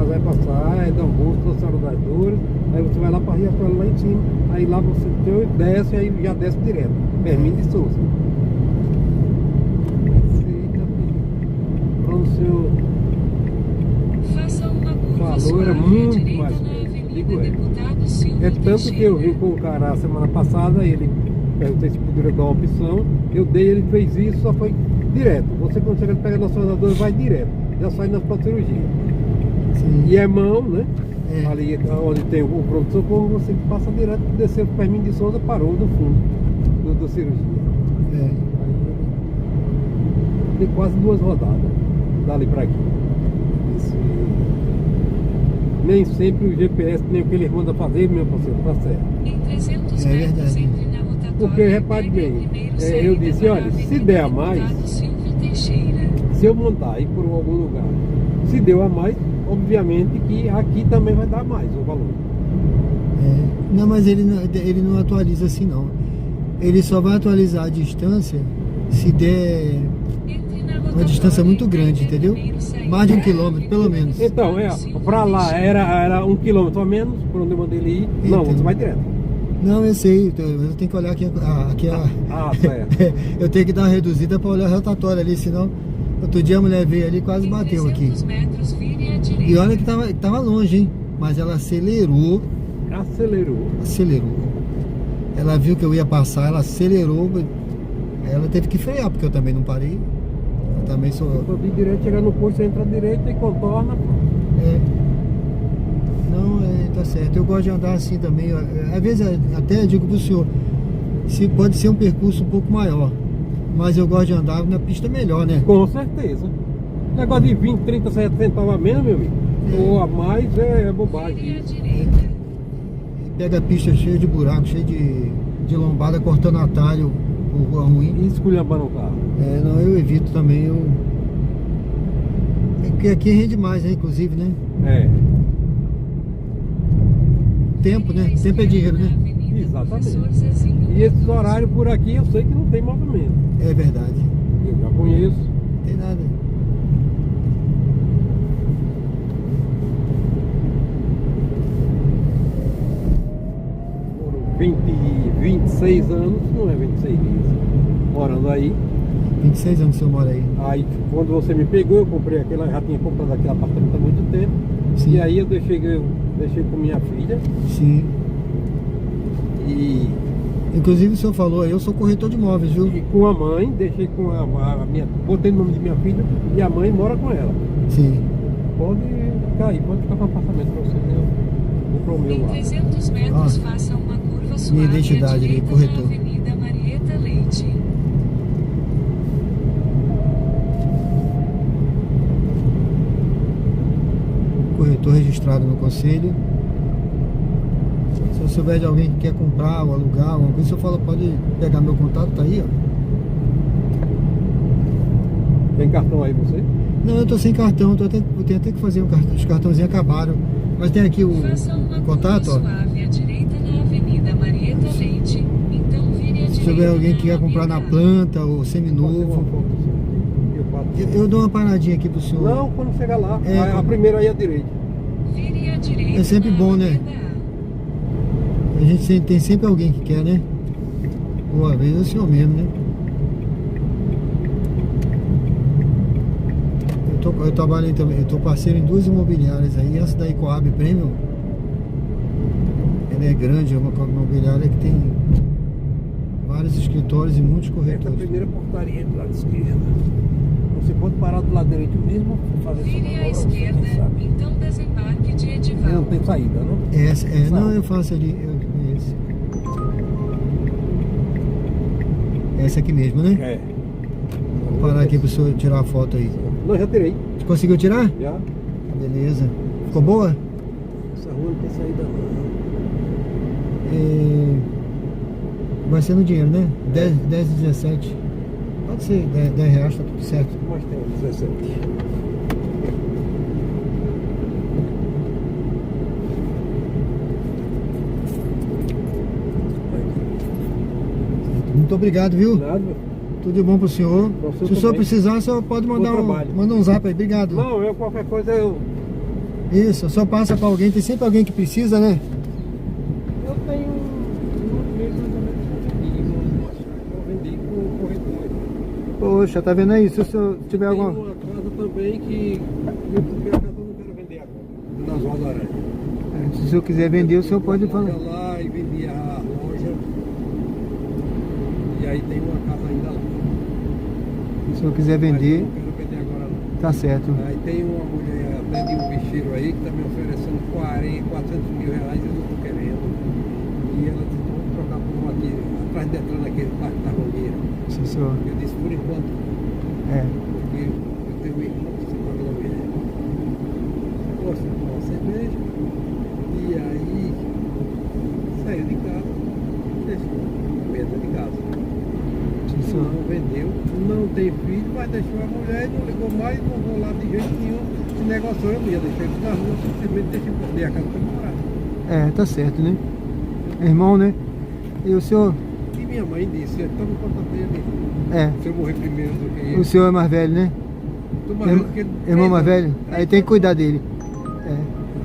Vai passar, Dom Bosco, Nossa Senhora das Dores, aí você vai lá para Riachuelo lá em cima, aí lá você desce, aí já desce direto, Hermínio de Souza. Quando o senhor falou, era muito mais perto, digo é tanto que eu vim com o cara a semana passada, ele perguntei se poderia dar uma opção, eu dei, ele fez isso, só foi direto. Você quando chega, pega Nossa Senhora das Dores, vai direto, já sai na sua cirurgia. Sim. E é mão, né? É. Ali onde tem o pronto-socorro, você passa direto, desceu o Hermínio de Souza, parou no fundo do cirurgia. É. Aí tem quase 2 rodadas dali pra aqui. Nem sempre o GPS nem o que ele manda fazer, meu parceiro, tá certo. Em 300 É metros verdade. entre na rotatória, Porque, repare pegue a bem, primeiro eu saída disse: para a olha, se Avenida der a mais, Deputado Silvio Teixeira. se eu montar aí por algum lugar, se deu a mais, obviamente que aqui também vai dar mais o valor. Não, mas ele não atualiza assim não. Ele só vai atualizar a distância se der uma distância muito grande, entendeu? Mais de 1 quilômetro, pelo menos. Então, pra lá era 1 quilômetro a menos, por onde eu mandei ele ir. Não, você vai direto. Não, eu sei, eu tenho que olhar aqui certo. eu tenho que dar uma reduzida para olhar a rotatória ali, senão outro dia a mulher veio ali e quase bateu aqui. E olha que tava longe, hein? Mas ela acelerou. Ela viu que eu ia passar, ela acelerou. Ela teve que frear, porque eu também não parei. Eu também sou. Eu vim direito, chegar no posto, você entra direito e contorna. Não, tá certo. Eu gosto de andar assim também. Às vezes até digo pro senhor, se pode ser um percurso um pouco maior, mas eu gosto de andar na pista melhor, né? Com certeza. Negócio de 20, 30, 70 centavos a menos, meu amigo, ou a mais, é bobagem. Pega a pista cheia de buraco, cheia de lombada, cortando atalho por rua ruim. E esculhambando o carro. Não, eu evito também. Porque aqui rende mais, né? Inclusive, né? Tempo, né? Tempo é dinheiro, né? Exatamente. E esses horários por aqui eu sei que não tem movimento. É verdade. Eu já conheço. Não tem nada. Foram 26 anos, não é 26 dias, morando aí. 26 anos que o senhor mora aí. Aí quando você me pegou, eu comprei já tinha comprado aquele apartamento há muito tempo. Sim. E aí eu deixei com minha filha. Sim. E inclusive o senhor falou, eu sou corretor de imóveis, viu? E com a mãe, deixei com a minha. Botei o nome de minha filha e a mãe mora com ela. Sim. Pode ficar aí, pode ficar com o apartamento pra você. Eu vou pro meu Em lado. 300 metros, faça uma curva suave. Minha identidade ali, corretor. Na Avenida Marieta Leite. Corretor registrado no conselho. Se eu souber de alguém que quer comprar ou alugar, alguma coisa, eu falo, pode pegar meu contato, tá aí, ó. Tem cartão aí você? Não, eu tô sem cartão, eu tenho até que fazer os cartãozinhos acabaram. Mas tem aqui o contato, ó. Suave à direita na Avenida Marieta Leite. Então vire à Se direita. souber alguém que quer comprar na planta ou seminovo, eu dou uma paradinha aqui pro senhor. Não, quando chegar lá, a primeira aí à direita. Vire à direita. É sempre bom, né? A gente tem sempre alguém que quer, né? Ou às vezes é o senhor mesmo, né? Eu trabalhei também, eu tô parceiro em 2 imobiliárias aí. Essa daí, Coab Premium, ela é grande, é uma imobiliária que tem vários escritórios e muitos Essa corretores. primeira portaria do lado esquerdo. Você pode parar do lado direito mesmo, fazer sua Vire à manobra, você esquerda, não sabe. então desembarque de Não Edivaldo. tem saída, não? Essa, não, eu faço ali, eu conheço. Essa aqui mesmo, né? É. Vou parar aqui pro senhor tirar a foto aí. Não, já tirei. Você conseguiu tirar? Já. Beleza. Ficou boa? Essa rua não tem saída, não. Vai ser no dinheiro, né? 10 e 17. Pode ser, 10 reais, tá tudo certo. Mas tem 17. Muito obrigado, viu? Nada, meu. Tudo de bom pro senhor. Pra você Se o senhor também. precisar, o senhor pode mandar trabalho. manda um zap aí. Obrigado. Não, eu qualquer coisa eu Isso, o senhor passa pra alguém, tem sempre alguém que precisa, né? tenho um mês mais ou menos que eu vendi com o corretor. Poxa, tá vendo aí? Se o senhor tiver Tem alguma... uma casa também que eu comprei a casa, eu não quero vender agora. Nas Rodas Aranha. Se o senhor quiser vender, o senhor pode Eu falar. ia lá e vendi a loja. E aí tem uma casa ainda lá. Se o senhor quiser Mas eu vender, não quero vender agora não. tá certo. Aí tem uma mulher até de um bicheiro aí que tá me oferecendo 400 mil reais e eu não tô querendo. E ela disse, vamos trocar por uma aqui, atrás de Detran, naquele parque da Rogueira. Sim, senhor. Eu disse, por enquanto, É. porque eu tenho um irmão que se paga da mulher. Gosta de tomar cerveja. E aí, saiu de casa, deixou a mesa de casa. Sim, senhor. Não vendeu, não tem filho, mas deixou a mulher e não ligou mais, não vou lá de jeito nenhum. Se negociou, eu não ia deixar ele na rua, simplesmente deixei a casa para morar. É, tá certo, né? Irmão, né? E o senhor? E minha mãe disse, toma conta dele, É. se eu morrer primeiro do que O ele. senhor é mais velho, né? Tô mais velho do que ele. Irmão mais velho? Aí tem que cuidar dele. É.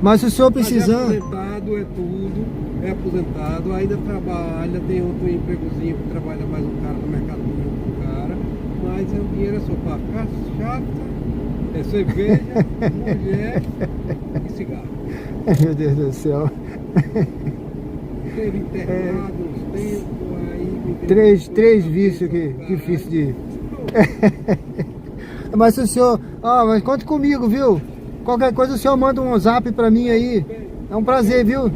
Mas se o senhor Mas precisar... é aposentado, é tudo, é aposentado, ainda trabalha, tem outro empregozinho que trabalha mais um cara no mercadinho com um cara, mas o dinheiro é só para cachaça, é cerveja, mulher e cigarro. Meu Deus do céu. Teve internado uns tempos, aí me deu- Três vícios que difícil de... Mas se o senhor... mas conte comigo, viu? Qualquer coisa o senhor manda um zap pra mim aí. É um prazer, viu?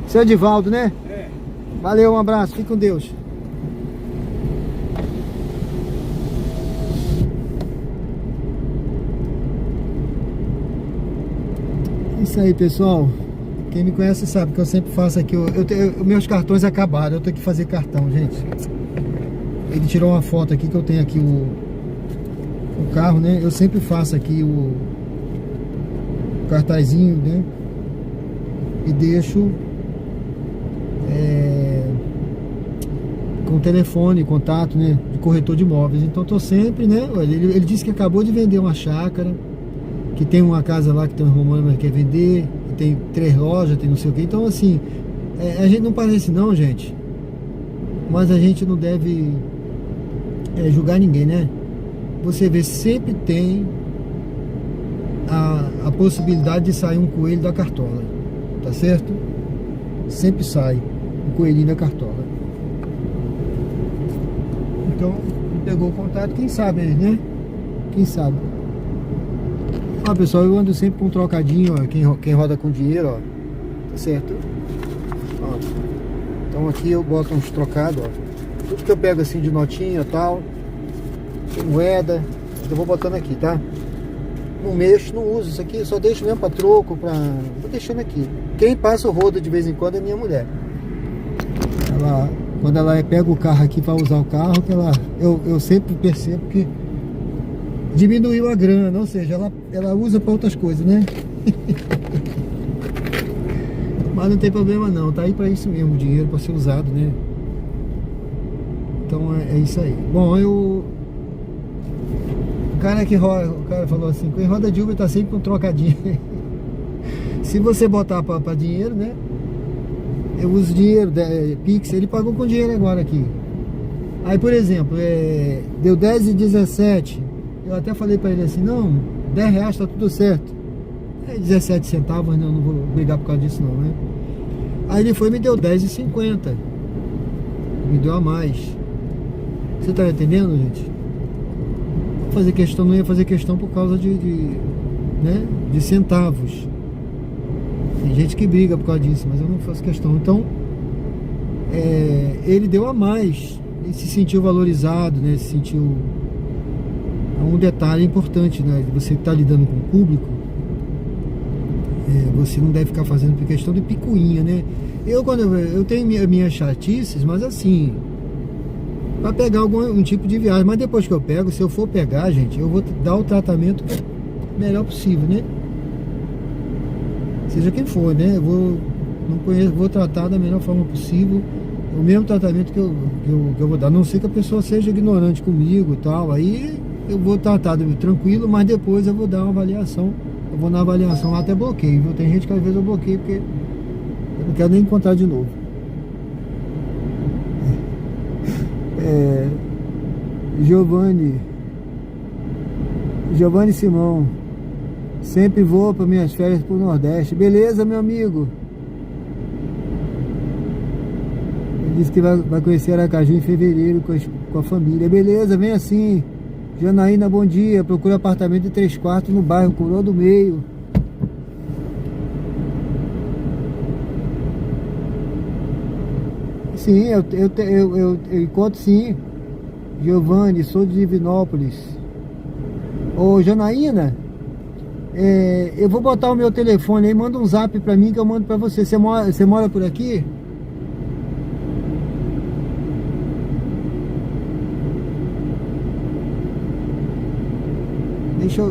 Seu Edivaldo, né? É. Valeu, um abraço. Fique com Deus. Isso aí, pessoal. Quem me conhece sabe que eu sempre faço aqui. Meus cartões acabaram. Eu tenho que fazer cartão, gente. Ele tirou uma foto aqui que eu tenho aqui o carro, né? Eu sempre faço aqui o cartazinho, né? E deixo com telefone, contato, né? De corretor de imóveis. Então tô sempre, né? Ele disse que acabou de vender uma chácara, que tem uma casa lá que tem um irmão que quer vender, que tem 3 lojas, tem não sei o que. Então assim, a gente não parece não, gente. Mas a gente não deve julgar ninguém, né? Você vê, sempre tem a possibilidade de sair um coelho da cartola, tá certo? Sempre sai um coelhinho da cartola. Então, pegou o contato, quem sabe, né? Quem sabe? Ó, pessoal, eu ando sempre com um trocadinho, ó, quem roda com dinheiro, ó, tá certo? Ó, então aqui eu boto uns trocados, ó, tudo que eu pego assim de notinha e tal, moeda, eu vou botando aqui, tá? Não mexo, não uso isso aqui, só deixo mesmo pra troco, vou deixando aqui. Quem passa o rodo de vez em quando é minha mulher. Quando ela pega o carro aqui para usar o carro, eu sempre percebo que diminuiu a grana, ou seja, ela usa para outras coisas, né? Mas não tem problema não, tá aí para isso mesmo, o dinheiro para ser usado, né? Então é isso aí. Bom, o cara falou assim, quem roda de Uber tá sempre com trocadinho. Se você botar para dinheiro, né? Eu uso dinheiro, Pix, ele pagou com dinheiro agora aqui. Aí, por exemplo, deu 10 e 17. Eu até falei para ele assim, não, R$10 tá tudo certo. É 17 centavos, né? Eu não vou brigar por causa disso não, né? Aí ele foi e me deu R$10,50. Me deu a mais. Você tá entendendo, gente? Fazer questão, não ia fazer questão por causa né, de centavos. Tem gente que briga por causa disso, mas eu não faço questão. Então, ele deu a mais. Ele se sentiu valorizado, né? Se sentiu... Um detalhe importante, né? Você que está lidando com o público, você não deve ficar fazendo por questão de picuinha, né? Eu tenho minhas chatices, mas assim, para pegar um tipo de viagem. Mas depois que eu pego, se eu for pegar, gente, eu vou dar o tratamento melhor possível, né? Seja quem for, né? Vou tratar da melhor forma possível. O mesmo tratamento que eu vou dar. A não ser que a pessoa seja ignorante comigo e tal. Aí eu vou tratar tranquilo, mas depois eu vou dar uma avaliação. Eu vou na avaliação lá até bloqueio, viu? Tem gente que às vezes eu bloqueio porque eu não quero nem encontrar de novo. Giovanni Simão. Sempre vou para minhas férias pro Nordeste. Beleza, meu amigo? Ele disse que vai conhecer Aracaju em fevereiro com a família. Beleza, vem assim. Janaína, bom dia. Procura apartamento de 3 quartos no bairro Coroa do Meio. Sim, eu encontro sim. Giovanni, sou de Divinópolis. Ô, Janaína, eu vou botar o meu telefone aí, manda um zap pra mim que eu mando pra você. Você mora por aqui?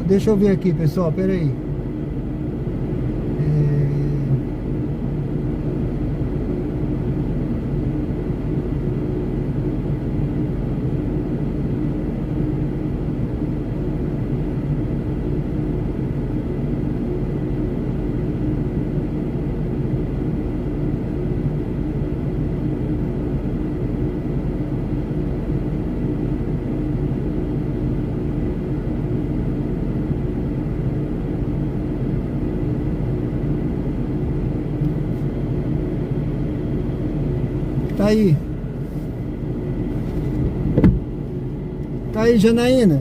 Deixa eu ver aqui, pessoal, pera aí. Tá aí, Janaína.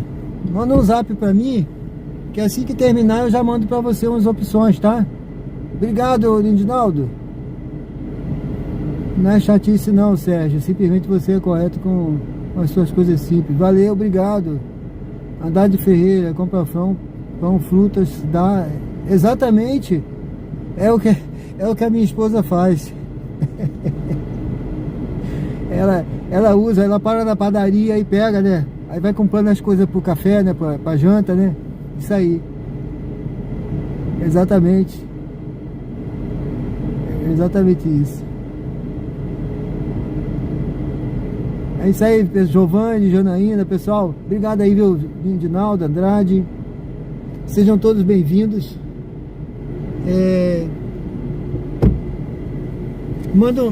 Manda um zap pra mim, que assim que terminar eu já mando pra você umas opções, tá? Obrigado, Lindinaldo. Não é chatice não, Sérgio. Simplesmente você é correto com as suas coisas simples. Valeu, obrigado. Haddad Ferreira, compra pão, frutas, dá... Exatamente. É o que a minha esposa faz. Ela para na padaria e pega, né? Aí vai comprando as coisas pro café, né? Pra janta, né? Isso aí. Exatamente. É exatamente isso. É isso aí, Giovanni, Janaína, pessoal. Obrigado aí, viu? Lindinaldo, Andrade. Sejam todos bem-vindos. Manda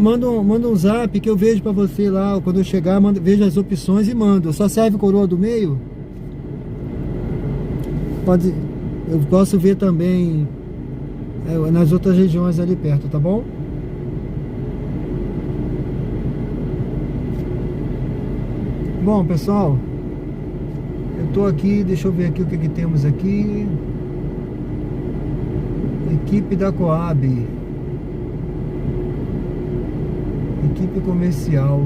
um zap que eu vejo pra você lá. Quando eu chegar, vejo as opções e mando. Só serve Coroa do Meio? Eu posso ver também nas outras regiões ali perto, tá bom? Bom, pessoal, eu tô aqui, deixa eu ver aqui o que temos aqui. Equipe da Coab. Equipe comercial.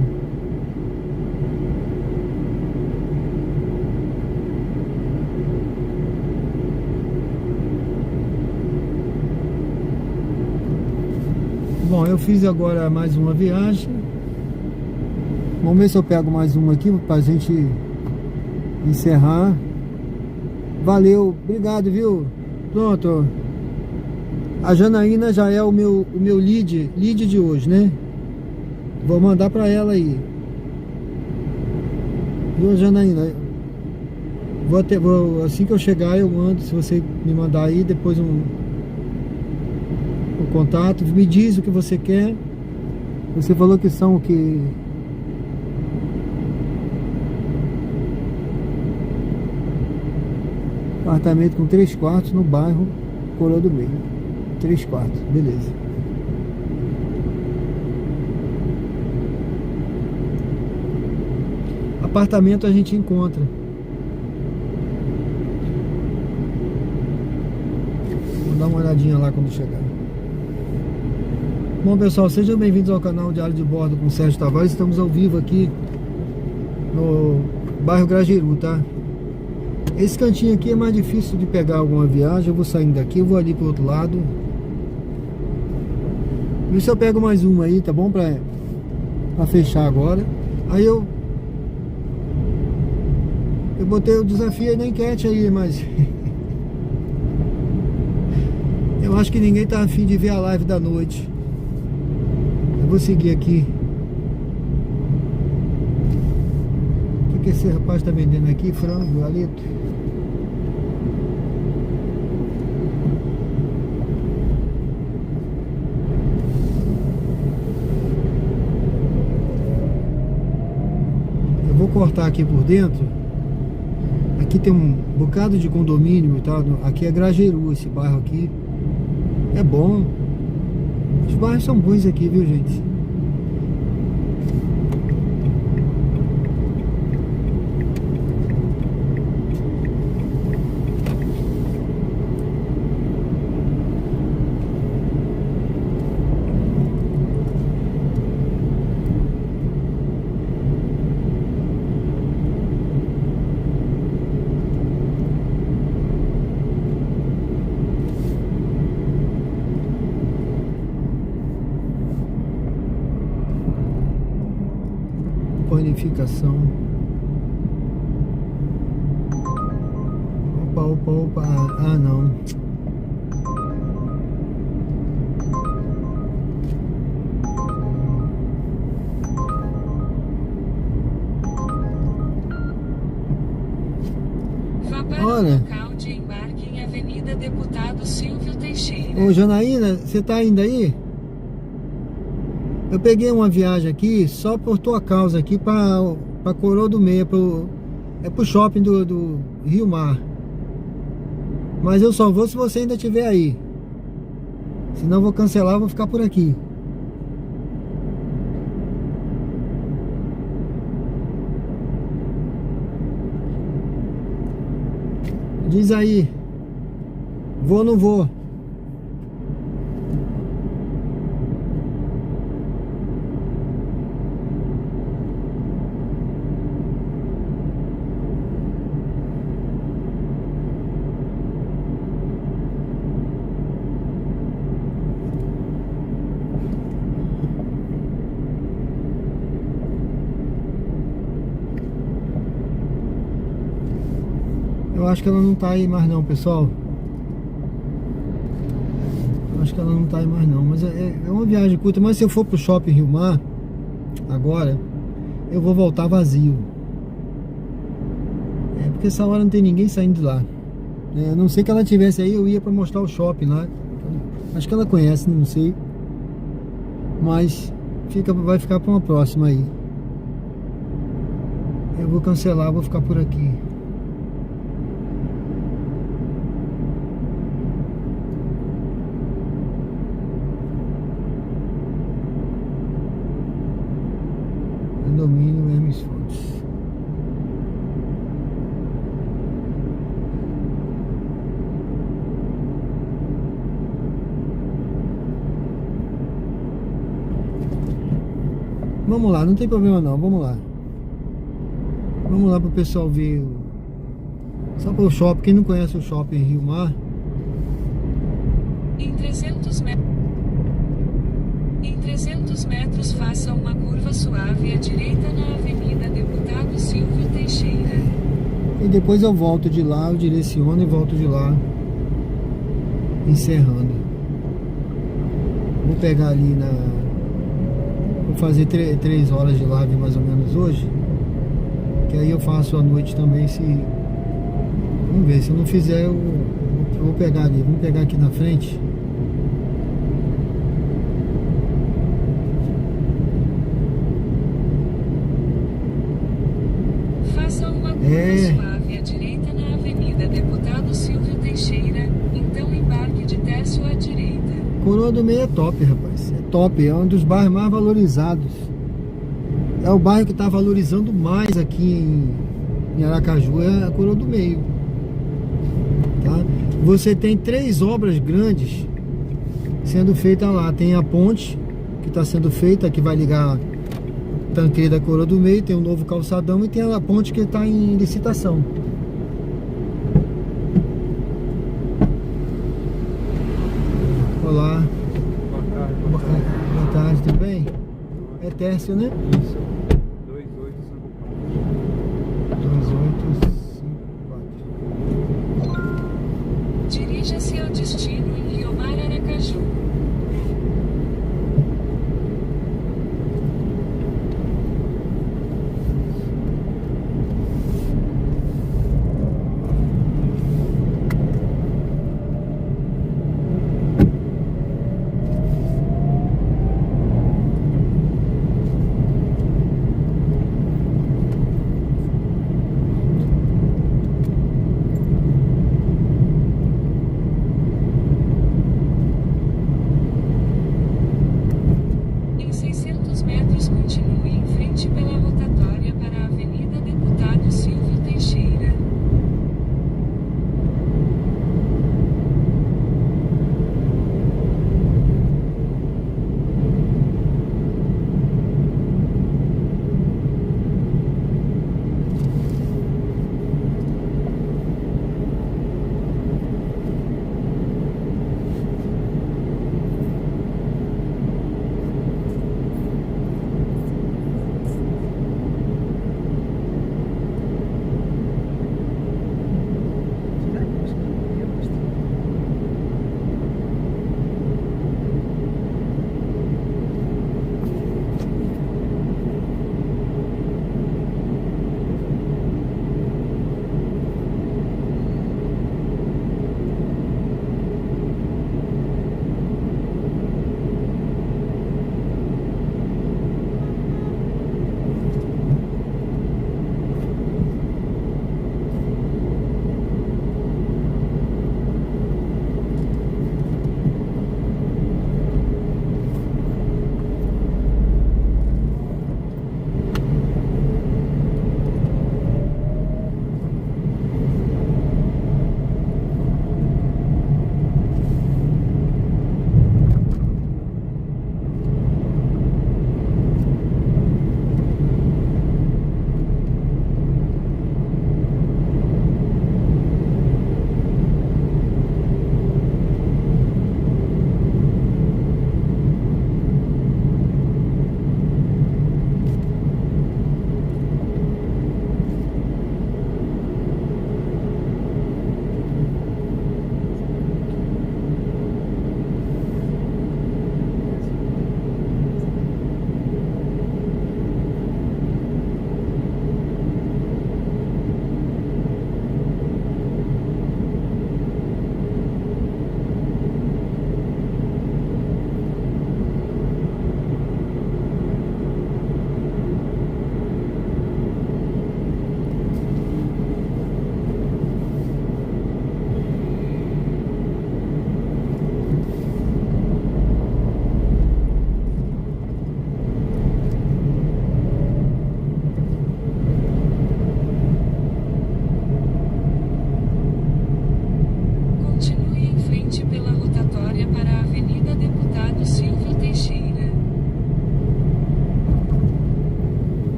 Bom, eu fiz agora mais uma viagem. Vamos ver se eu pego mais uma aqui pra gente encerrar. Valeu, obrigado, viu? Pronto. A Janaína já é o meu lead de hoje, né? Vou mandar pra ela aí. Viu, Janaína? Assim que eu chegar eu mando. Se você me mandar aí depois o contato, me diz o que você quer. Você falou que são o que... Apartamento com 3 quartos no bairro Coroa do Meio. 3 quartos, beleza. Apartamento a gente encontra. Vou dar uma olhadinha lá quando chegar. Bom, pessoal, sejam bem-vindos ao canal Diário de Bordo com Sérgio Tavares. Estamos ao vivo aqui no bairro Grajaú, tá? Esse cantinho aqui é mais difícil de pegar alguma viagem. Eu vou saindo daqui, eu vou ali pro outro lado. E se eu pego mais uma aí, tá bom? Pra fechar agora. Aí eu botei o desafio aí na enquete aí, mas eu acho que ninguém tá afim de ver a live da noite. Eu vou seguir aqui. O que esse rapaz tá vendendo aqui? Frango, galeto. Eu vou cortar aqui por dentro. Aqui tem um bocado de condomínio, tá? Aqui é Grajaú, esse bairro aqui. É bom. Os bairros são bons aqui, viu, gente? Panificação. Opa. Ah, não. Vá para Olha. o local de embarque em Avenida Deputado Silvio Teixeira. Ô, Janaína, você tá indo aí? Eu peguei uma viagem aqui só por tua causa aqui pra Coroa do Meio, pro shopping do Rio Mar. Mas eu só vou se você ainda estiver aí. Senão eu vou cancelar, vou ficar por aqui. Diz aí. Vou ou não vou? Eu acho que ela não tá aí mais não, pessoal. Eu acho que ela não tá aí mais não. Mas é uma viagem curta. Mas se eu for pro shopping Rio Mar agora, eu vou voltar vazio. Porque essa hora não tem ninguém saindo de lá. A não ser que ela tivesse aí, eu ia pra mostrar o shopping lá. Acho que ela conhece, não sei. Mas vai ficar pra uma próxima aí. Eu vou cancelar, vou ficar por aqui. Domínio Hermes Fontes. Vamos lá, não tem problema não, vamos lá. Vamos lá pro pessoal ver só pro shopping, quem não conhece o shopping Rio Mar. Em 300 metros faça uma curva suave à direita na Avenida Deputado Silvio Teixeira. E depois eu volto de lá, eu direciono e volto de lá, encerrando. Vou pegar ali vou fazer 3 horas de live mais ou menos hoje. Que aí eu faço à noite também, vamos ver, se eu não fizer eu vou pegar ali, vamos pegar aqui na frente. Faça uma curva suave à direita na Avenida Deputado Silvio Teixeira, então embarque de Tércio à direita. Coroa do Meio é top, rapaz. É top, é um dos bairros mais valorizados. É o bairro que está valorizando mais aqui em Aracaju, é a Coroa do Meio. Tá? Você tem 3 obras grandes sendo feitas lá. Tem a ponte que está sendo feita, que vai ligar Tanqueira da Coroa do Meio, tem um novo calçadão e tem a ponte que está em licitação. Olá. Boa tarde, tudo bem? É Tércio, né? Isso. 2854. 2854. Dirija-se ao destino em Riomar, Aracaju.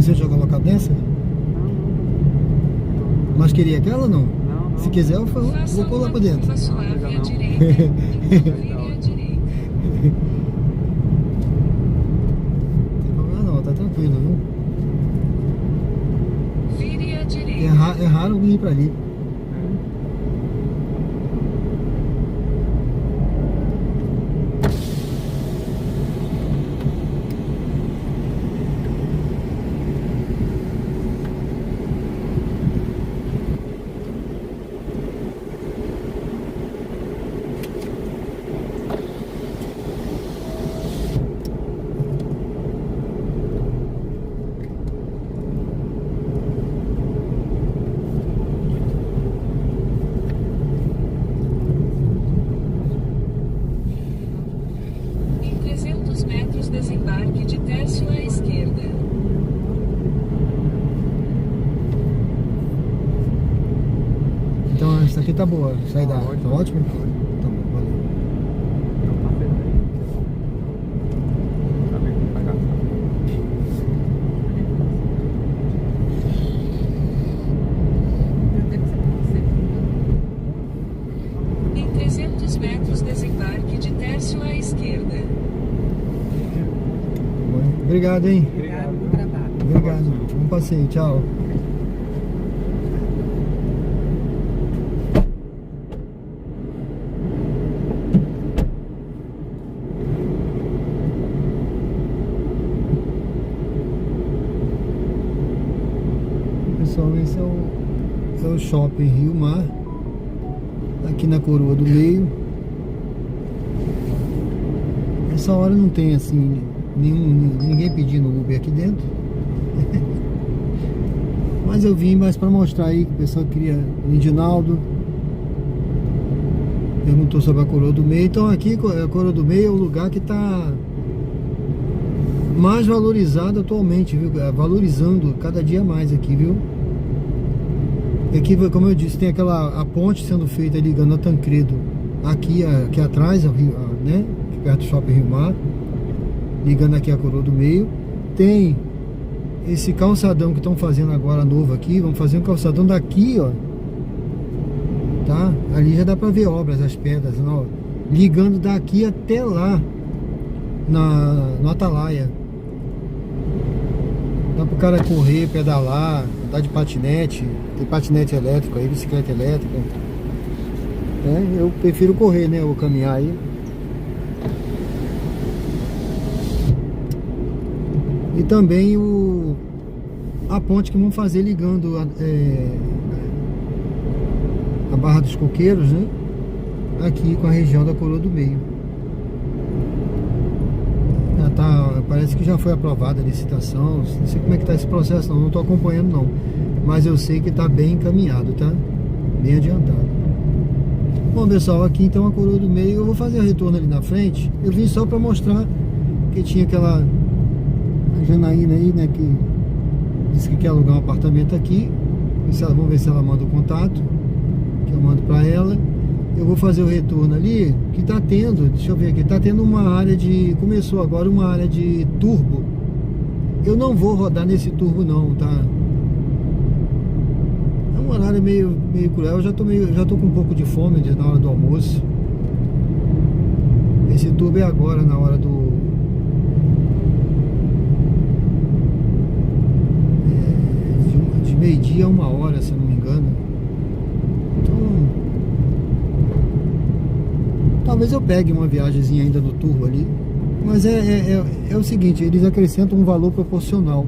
você tinha colocado nessa? Mas queria aquela ou não? Não. Se quiser, eu vou pular pra dentro. Curva suave à direita. Então vire à direita. Não tem problema não, tá tranquilo, viu? Vire à direita. É raro alguém ir pra ali. Em 300 metros, desembarque de tércio à esquerda. Então essa aqui tá boa, saída. Tá ótimo? Tá bom, valeu. Em 300 metros, desembarque de tércio à esquerda. Bom, obrigado, hein? Obrigado pelo trabalho. Obrigado. Bom passeio, tchau. Pessoal, esse é o Shopping Rio Mar, aqui na Coroa do Meio. Essa hora não tem assim ninguém pedindo Uber aqui dentro. Mas eu vim mais para mostrar aí que o pessoal queria. O Edinaldo perguntou sobre a Coroa do Meio. Então aqui a Coroa do Meio é o lugar que está mais valorizado atualmente, viu? Valorizando cada dia mais aqui, viu? E aqui, como eu disse, tem a ponte sendo feita ligando a Tancredo aqui atrás, né? Aqui perto do Shopping Rio Mar, ligando aqui a Coroa do Meio. Tem esse calçadão que estão fazendo agora novo aqui. Vamos fazer um calçadão daqui, ó, tá? Ali já dá pra ver obras, as pedras, ó, ligando daqui até lá no Atalaia. Dá pro cara correr, pedalar, andar de patinete. Tem patinete elétrico aí, bicicleta elétrica. Eu prefiro correr, né? Ou caminhar aí. E também a ponte que vão fazer ligando a Barra dos Coqueiros, né? Aqui com a região da Coroa do Meio. Parece que já foi aprovada a licitação. Não sei como é que tá esse processo, não estou acompanhando não. Mas eu sei que está bem encaminhado, tá? Bem adiantado. Bom, pessoal, aqui então a Coroa do Meio. Eu vou fazer o retorno ali na frente. Eu vim só para mostrar que tinha aquela Janaína aí, né, que disse que quer alugar um apartamento aqui. Vamos ver se ela manda o contato, que eu mando para ela. Eu vou fazer o retorno ali, que tá tendo, deixa eu ver aqui, tá tendo uma área começou agora uma área de turbo. Eu não vou rodar nesse turbo não, tá? É um horário meio cruel, eu já tô com um pouco de fome na hora do almoço. Esse turbo é agora, na hora de meio-dia a 1h, se eu não me engano. Então talvez eu pegue uma viagemzinha ainda no turbo ali. Mas é o seguinte, eles acrescentam um valor proporcional.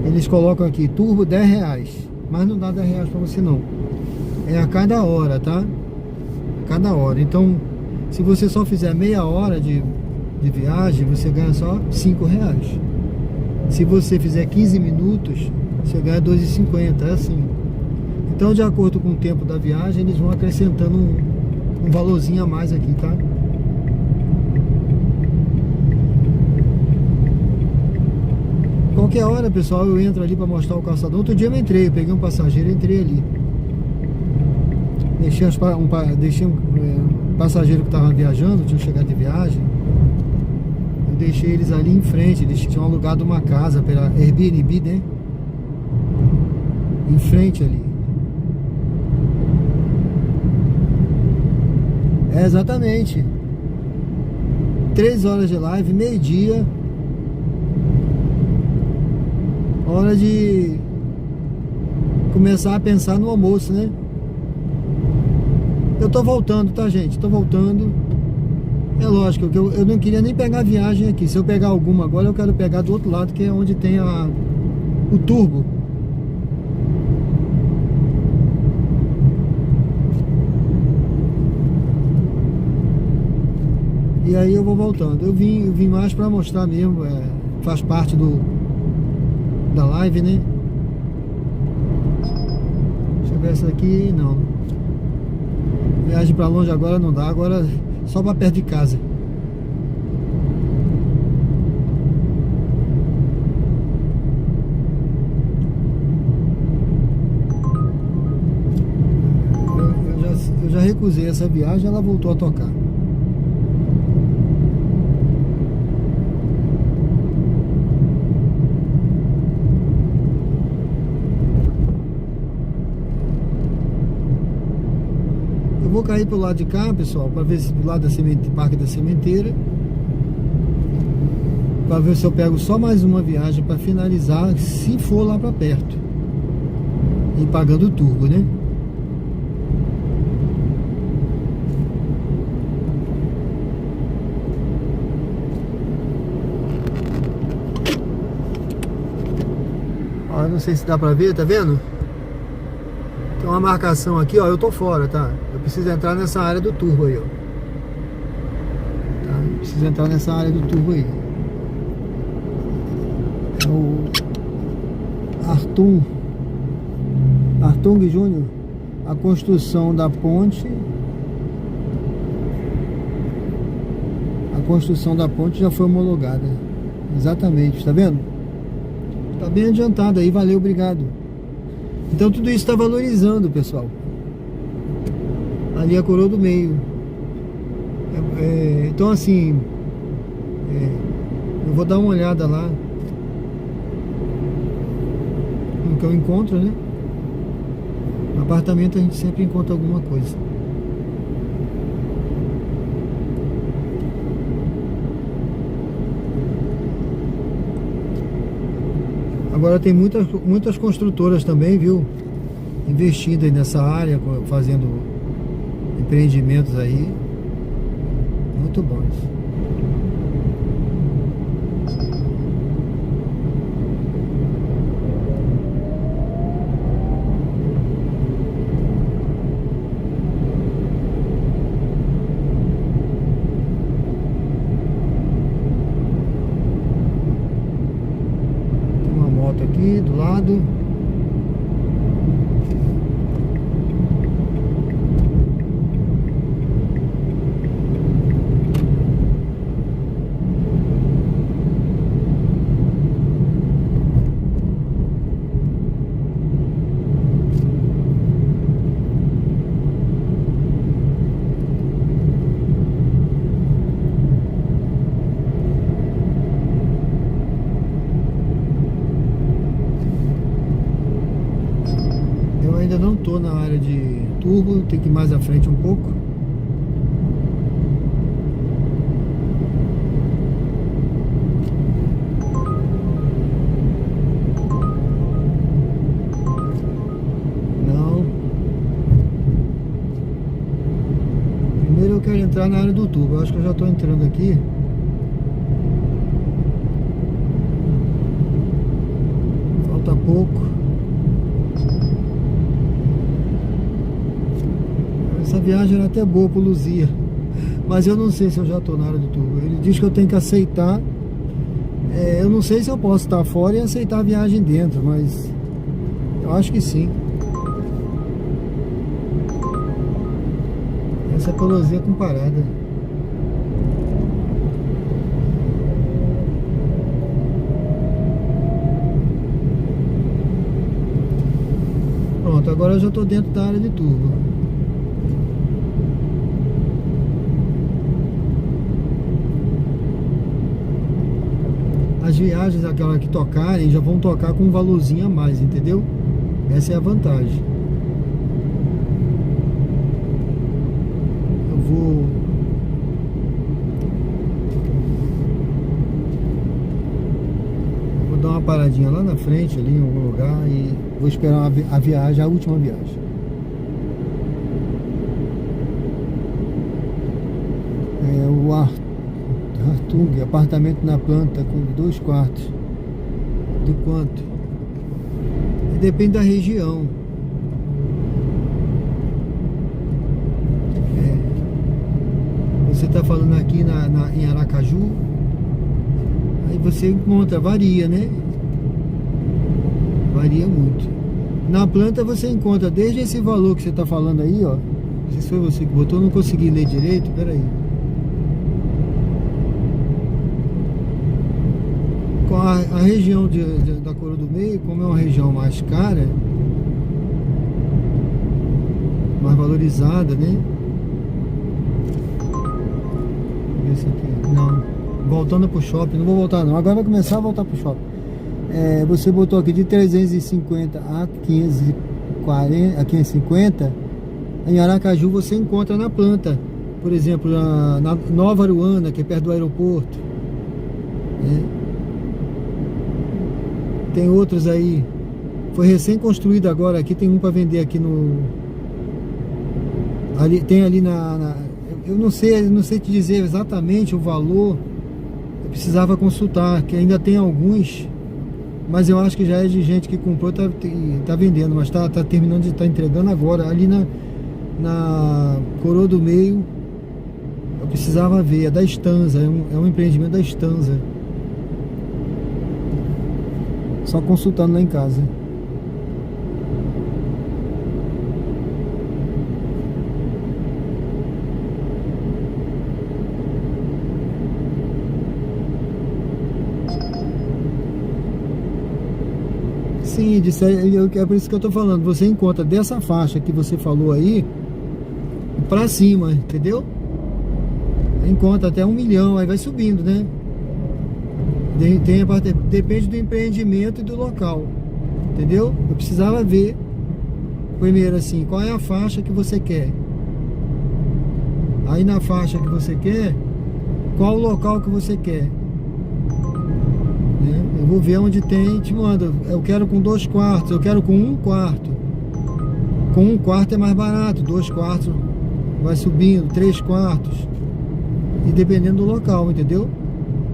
Eles colocam aqui, turbo R$10. Mas não dá R$10 pra você não. É a cada hora, tá? Cada hora. Então, se você só fizer meia hora de viagem, você ganha só R$5. Se você fizer 15 minutos, você ganha R$2,50. É assim. Então, de acordo com o tempo da viagem, eles vão acrescentando um valorzinho a mais aqui, tá? Qualquer hora, pessoal, eu entro ali para mostrar o calçadão. Outro dia eu peguei um passageiro e entrei ali. Deixei um passageiro que estava viajando, tinha chegado de viagem. Eu deixei eles ali em frente. Eles tinham alugado uma casa pela Airbnb, né? Em frente ali. É, exatamente. 3 horas de live, meio-dia. Hora de começar a pensar no almoço, né? Eu tô voltando, tá, gente? Tô voltando. É lógico que eu não queria nem pegar viagem aqui. Se eu pegar alguma agora, eu quero pegar do outro lado, que é onde tem o turbo. E aí eu vou voltando. Eu vim mais pra mostrar mesmo, faz parte da live, né? Deixa eu ver essa aqui, não. Viagem pra longe agora não dá, agora só pra perto de casa. Eu já recusei essa viagem, ela voltou a tocar. Eu vou cair pro lado de cá, pessoal, para ver se do lado da Parque da Sementeira, para ver se eu pego só mais uma viagem para finalizar, se for lá para perto, e pagando o turbo, né? Ó, eu não sei se dá para ver, tá vendo? Tem uma marcação aqui, ó, eu tô fora, tá? Eu preciso entrar nessa área do turbo aí, ó. Tá? Eu preciso entrar nessa área do turbo aí. É o Artung Júnior. A construção da ponte. A construção da ponte já foi homologada. Exatamente, tá vendo? Tá bem adiantado aí, valeu, obrigado. Então tudo isso está valorizando, pessoal. Ali a coroa do meio. Então assim, eu vou dar uma olhada lá no que eu encontro, né? No apartamento a gente sempre encontra alguma coisa. Agora tem muitas construtoras também, viu? Investindo aí nessa área, fazendo empreendimentos aí. Muito bons. Aqui do lado. Ainda não estou na área de turbo, tem que ir mais à frente um pouco. Não. Primeiro eu quero entrar na área do turbo. Eu acho que eu já estou entrando aqui. Falta pouco. Essa viagem era até boa pro Luzia, mas eu não sei se eu já estou na área do turbo. Ele diz que eu tenho que aceitar. Eu não sei se eu posso estar fora e aceitar a viagem dentro, mas eu acho que sim. Essa é pra Luzia com parada. Pronto, agora eu já estou dentro da área de turbo. as viagens, aquela que tocarem, já vão tocar com um valorzinho a mais, entendeu? Essa é a vantagem. Eu vou dar uma paradinha lá na frente, ali em algum lugar, e vou esperar a viagem, a última viagem. O Artung, apartamento na planta com 2 quartos. De quanto? Depende da região. Você está falando aqui em Aracaju, aí você encontra, varia, né? Varia muito. Na planta você encontra desde esse valor que você está falando aí, ó. Não sei se foi você que botou, não consegui ler direito, peraí. A região da Coroa do Meio, como é uma região mais cara, mais valorizada, né? Esse aqui, não. Voltando pro shopping, não vou voltar não. Agora vai começar a voltar pro shopping. Você botou aqui de 350 a 540, a 550. Em Aracaju você encontra na planta. Por exemplo, na Nova Aruana, que é perto do aeroporto. Tem outros aí. Foi recém-construído agora. Aqui tem um para vender aqui no... Ali, tem ali eu não sei te dizer exatamente o valor. Eu precisava consultar, que ainda tem alguns, mas eu acho que já é de gente que comprou, tá vendendo, mas tá terminando de entregando agora. Ali na Coroa do Meio, eu precisava ver, é da Stanza, é um empreendimento da Stanza. Só consultando lá em casa. Sim, é por isso que eu tô falando. Você encontra dessa faixa que você falou aí pra cima, entendeu? Encontra até 1 milhão, aí vai subindo, né? Depende do empreendimento e do local, entendeu? Eu precisava ver primeiro assim, qual é a faixa que você quer. Aí na faixa que você quer, qual o local que você quer. Eu vou ver onde tem, te mando. Eu quero com 2 quartos, eu quero com 1 quarto. Com 1 quarto é mais barato, 2 quartos vai subindo, 3 quartos. E dependendo do local, entendeu?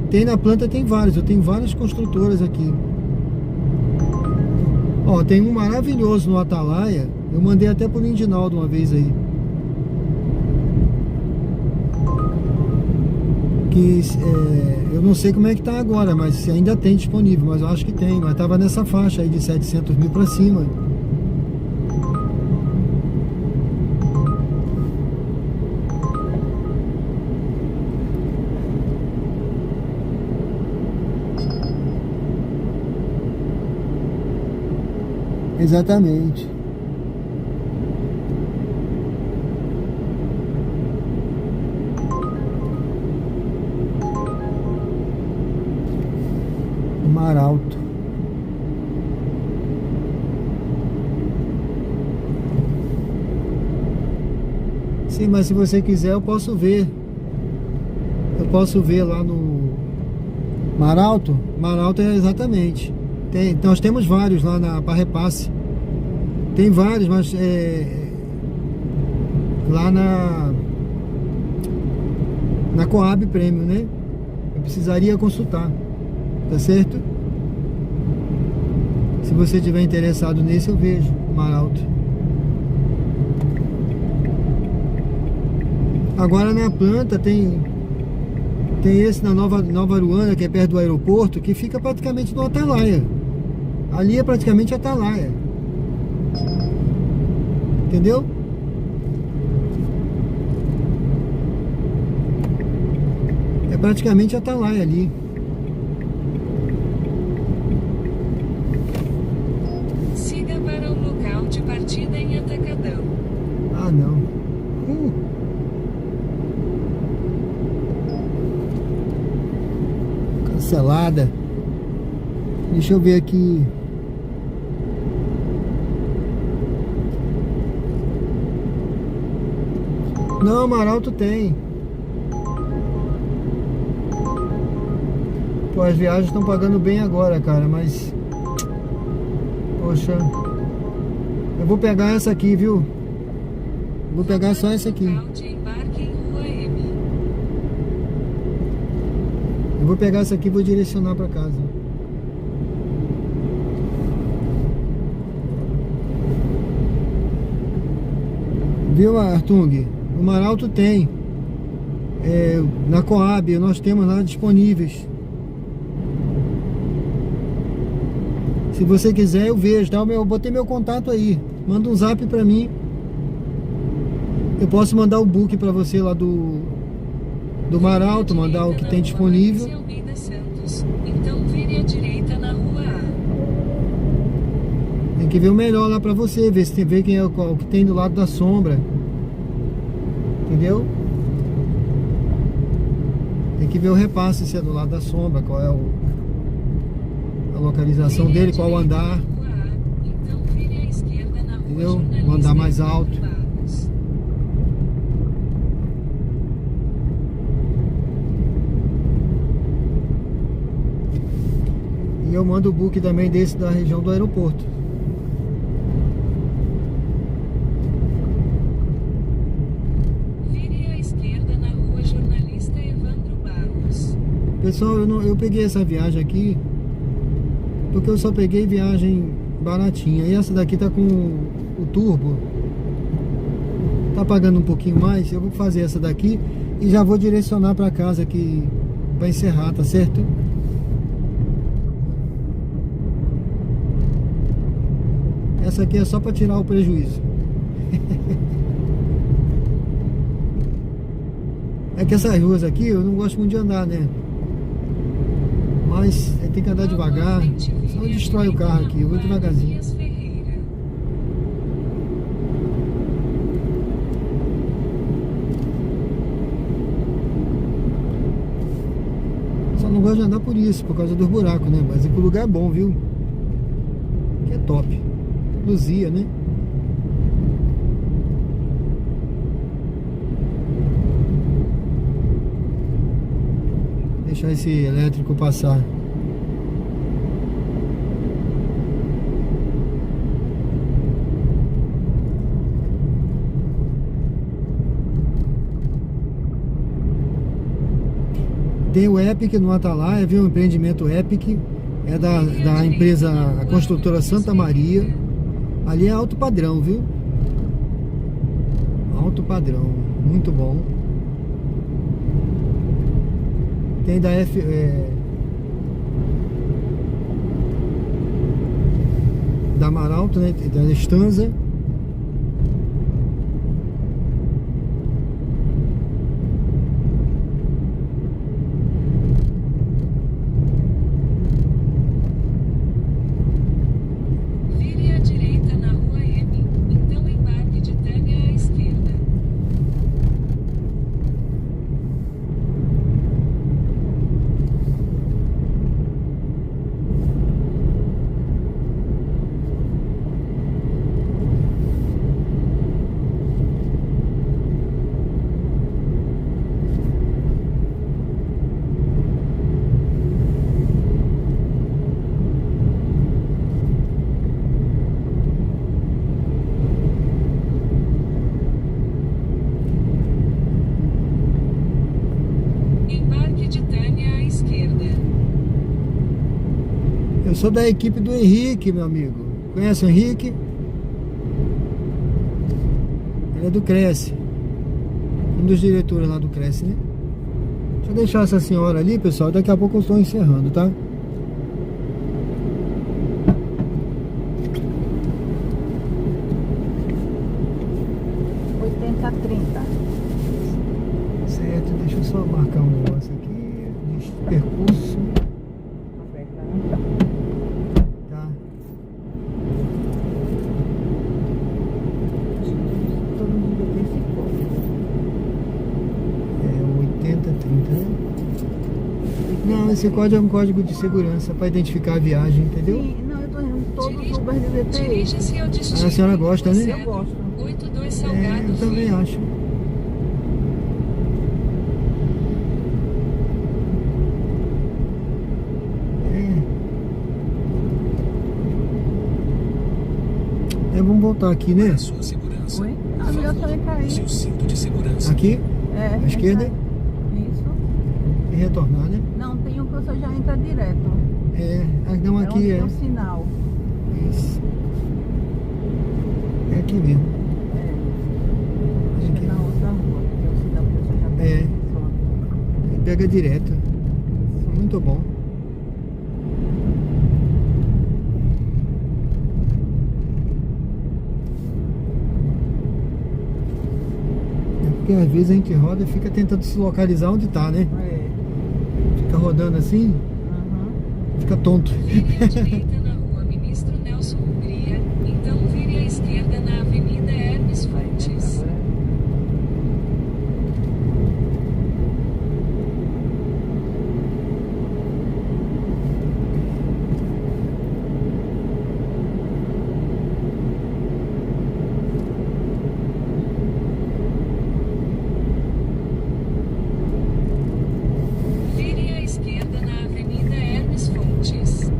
Tem na planta, tem vários. Eu tenho várias construtoras aqui. Ó, tem um maravilhoso no Atalaia. Eu mandei até pro Lindinaldo uma vez aí. Que eu não sei como é que tá agora, mas se ainda tem disponível, mas eu acho que tem. Mas tava nessa faixa aí de 700 mil pra cima. Exatamente. Mar Alto. Sim, mas se você quiser eu posso ver. Eu posso ver lá no Mar Alto. Mar Alto é exatamente. Nós temos vários lá para repasse. Tem vários, mas lá na Coab Premium, né? Eu precisaria consultar, tá certo? Se você tiver interessado nesse, eu vejo Mar Alto. Agora na planta tem esse na Nova Aruana, que é perto do aeroporto, que fica praticamente no Atalaia. Ali é praticamente Atalaia. Entendeu? É praticamente Atalaia ali. Siga para o local de partida em Atacadão. Ah, não. Cancelada. Deixa eu ver aqui. Não, Amaralto tem. Pô, as viagens estão pagando bem agora, cara, mas... Poxa... Eu vou pegar essa aqui, viu? Vou pegar só essa aqui. Eu vou pegar essa aqui e vou direcionar pra casa. Viu, Artung? O Amaralto tem. Na Coab, nós temos lá disponíveis. Se você quiser, eu vejo, tá? Eu botei meu contato aí. Manda um zap pra mim. Eu posso mandar o book pra você lá do Amaralto, mandar o que tem disponível. Então vire à direita na rua A. Tem que ver o melhor lá pra você, ver se tem, ver quem é o que tem do lado da sombra. Entendeu? Tem que ver o repasse se é do lado da sombra, qual é a localização dele, qual o andar. Então vire à esquerda na rua. Entendeu? O andar mais alto. E eu mando o book também desse da região do aeroporto. Vire à esquerda na rua Jornalista Evandro Barros. Pessoal, eu peguei essa viagem aqui porque eu só peguei viagem baratinha. E essa daqui tá com o turbo. Tá pagando um pouquinho mais. Eu vou fazer essa daqui e já vou direcionar pra casa aqui pra encerrar, tá certo? Essa aqui é só para tirar o prejuízo. É que essas ruas aqui eu não gosto muito de andar, né? Mas tem que andar devagar. Senão destrói o carro aqui. Eu vou devagarzinho. Só não gosto de andar por isso, por causa dos buracos, né? Mas o lugar é bom, viu? Que é top. Luzia, né? Deixar esse elétrico passar. Tem o Epic no Atalaia, viu? O empreendimento Epic é da empresa, a construtora Santa Maria. Ali é alto padrão, viu? Alto padrão, muito bom. Tem da da Amaralto, né? Da Estanza. Eu sou da equipe do Henrique, meu amigo. Conhece o Henrique? Ele é do Cresce. Um dos diretores lá do Cresce, né? Deixa eu deixar essa senhora ali, pessoal. Daqui a pouco eu estou encerrando, tá? Certo, deixa eu só marcar um negócio aqui. Percurso. Tá. Todo mundo tem esse corpo. É 80, 30, né? Não, Esse código é um código de segurança para identificar a viagem, entendeu? Sim, não, eu tô indo todos os Uber de VTI. Dirija-se ao destino. A senhora gosta, né? Eu gosto. 82 É, Salgado eu também Filho. acho. Vamos voltar aqui, né? Para a sua segurança. Oi? Por A melhor favor, foi cair. use o cinto de segurança. Aqui, É, à esquerda, Isso. e retornar, né? Não, tem um que você já entra direto. Não, É onde aqui tem o sinal. Isso. É aqui mesmo. Acho que é na outra rua. Porque o sinal que você já É. Pega direto. Muito bom. Porque às vezes a gente roda e fica tentando se localizar onde tá, né? Fica rodando assim, fica tonto. Vire à direita na rua Ministro Nelson Hungria, então vire à esquerda na Avenida Hermes Fontes. Vire à esquerda na Avenida Hermes Fontes.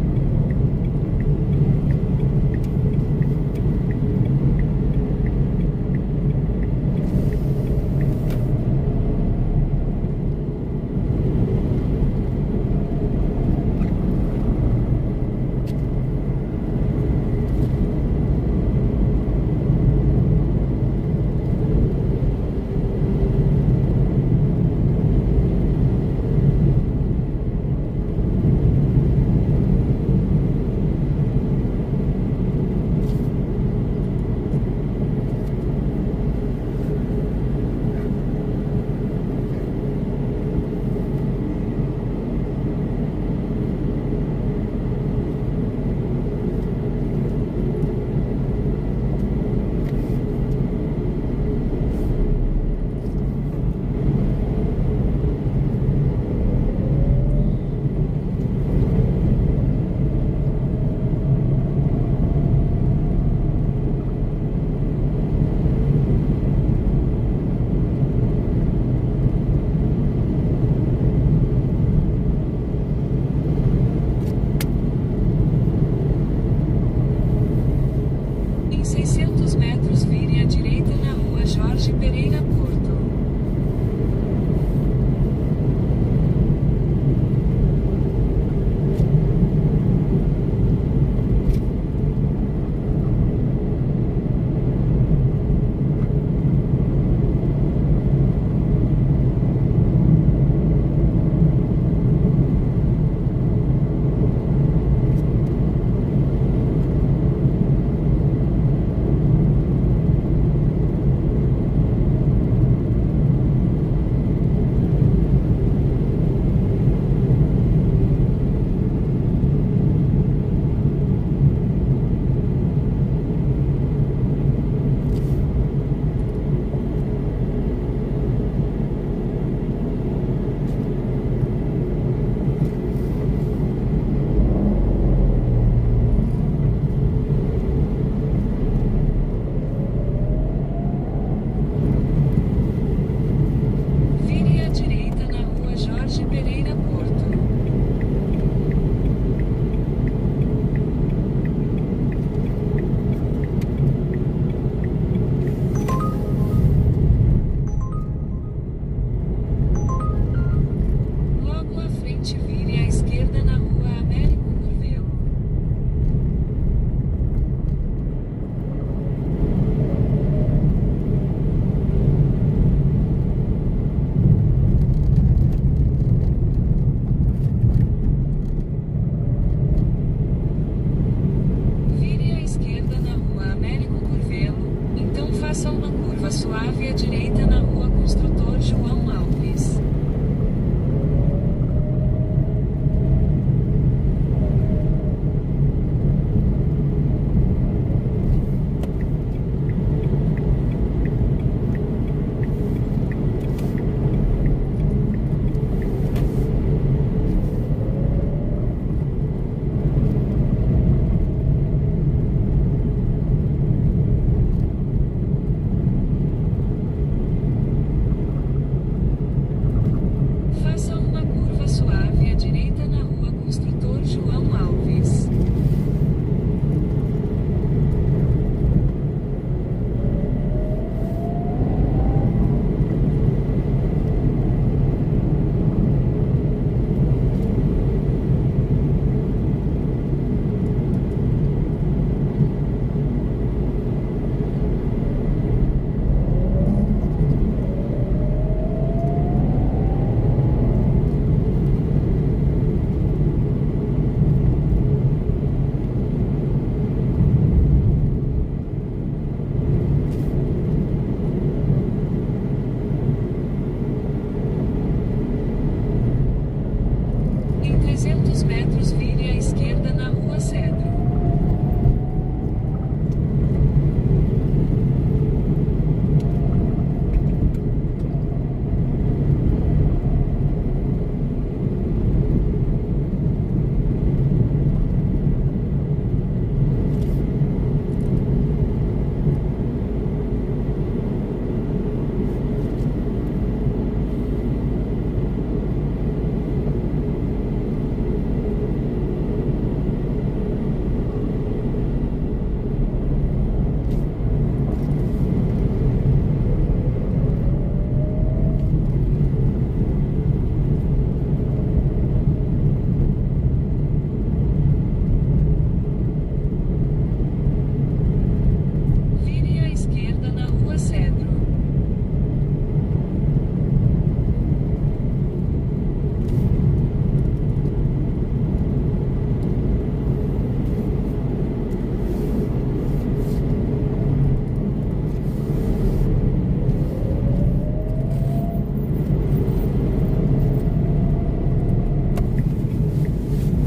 300 metros, vire à esquerda na Rua Cedro.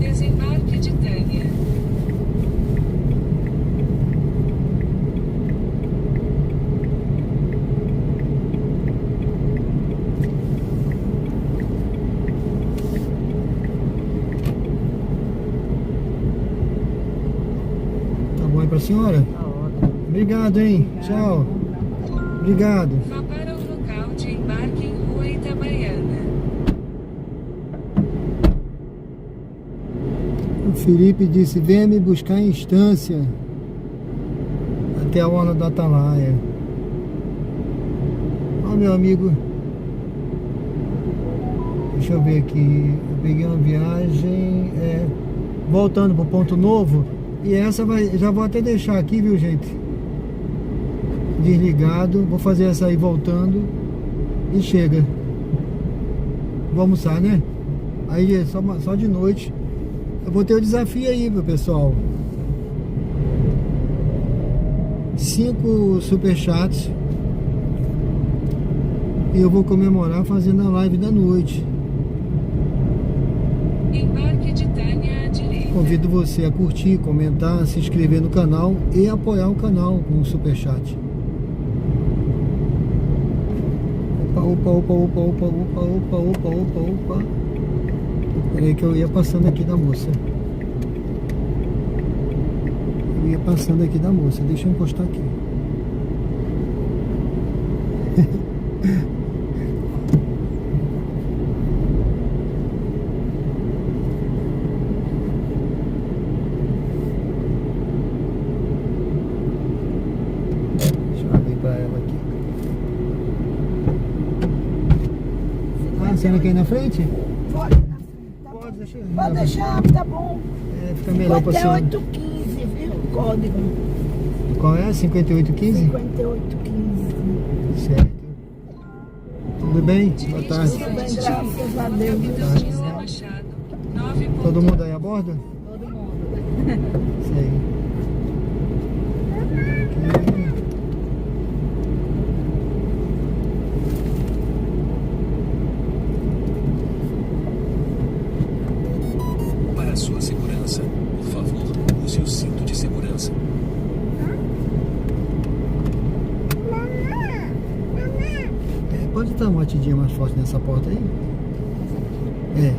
Desembarque de Tânia. Tá bom aí pra senhora? Tá ótimo. Obrigado, hein? Tchau. Obrigado. Vá para o local de embarque em Rua Itabaiana. O Felipe disse, venha me buscar em Estância até a Orla da Atalaia. Ó, meu amigo, deixa eu ver aqui, eu peguei uma viagem voltando pro Ponto Novo, e essa já vou até deixar aqui, viu, gente, desligado. Vou fazer essa aí voltando e chega. Vou almoçar, né? Aí só de noite. Eu vou ter o desafio aí, meu pessoal. 5 superchats. E eu vou comemorar fazendo a live da noite. Embarque de Tânia à direita. Convido você a curtir, comentar, se inscrever no canal e apoiar o canal com o superchat. Opa. Peraí que eu ia passando aqui da moça. Deixa eu encostar aqui. Deixa eu abrir pra ela aqui. Ah, você não quer ir na frente? Pode, na frente, tá bom. Pode deixar, tá bom. Fica melhor pra senhora. 5815, viu? O código. Qual é? 5815? 5815. Certo. Tudo bem? Boa tarde. Tudo bem, graças a Deus. Capitão José Machado. 9. Todo mundo aí a bordo? Todo mundo. Isso aí. Para sua segurança, por favor, use o cinto de segurança. Pode dar uma batidinha mais forte nessa porta aí? É.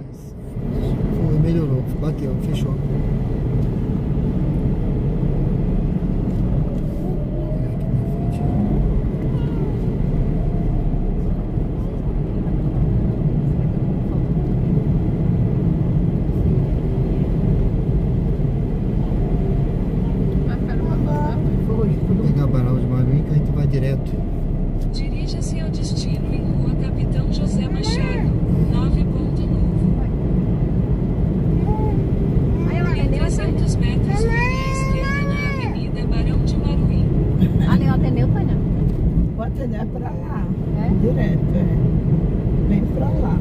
Isso. Foi, melhorou. Bateu, fechou. Pegar Barão de Maruim que a gente vai direto. Dirija-se ao destino em Rua Capitão José Machado. 9 Ponto Novo. Em 300 metros, vire à esquerda na Avenida Barão de Maruim. Ali eu atendeu, Tânia? Vou atender pra lá. É? Direto, Vem pra lá.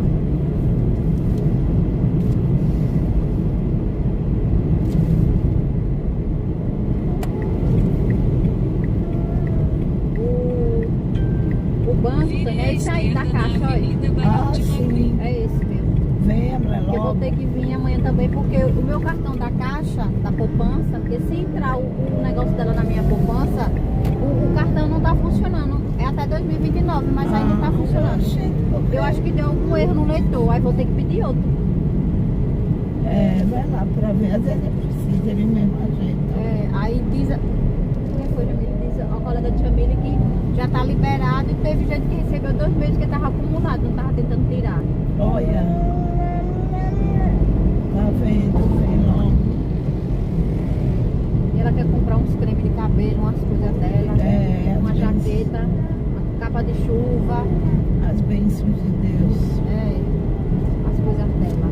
O banco, Tânia, é isso aí, da caixa, olha. Avenida Barão Ah, de sim. Maruim. É esse mesmo. Vem eu vou ter que vir amanhã também, porque o meu cartão da Caixa, da poupança, porque se entrar o negócio dela na minha poupança, o cartão não tá funcionando. É até 2029, mas ainda tá funcionando. Eu acho que deu algum erro no leitor, aí vou ter que pedir outro. É, vai lá pra ver, às vezes precisa, ele mesmo ajeita. É, aí diz, quem foi, Jamile? Diz a colega de Jamile que já tá liberado e teve gente que recebeu 2 meses que tava acumulado, não tava tentando tirar. Olha, tá vendo, filho? E ela quer comprar uns cremes de cabelo, umas coisas dela, uma jaqueta, uma capa de chuva. As bênçãos de Deus. É, as coisas dela.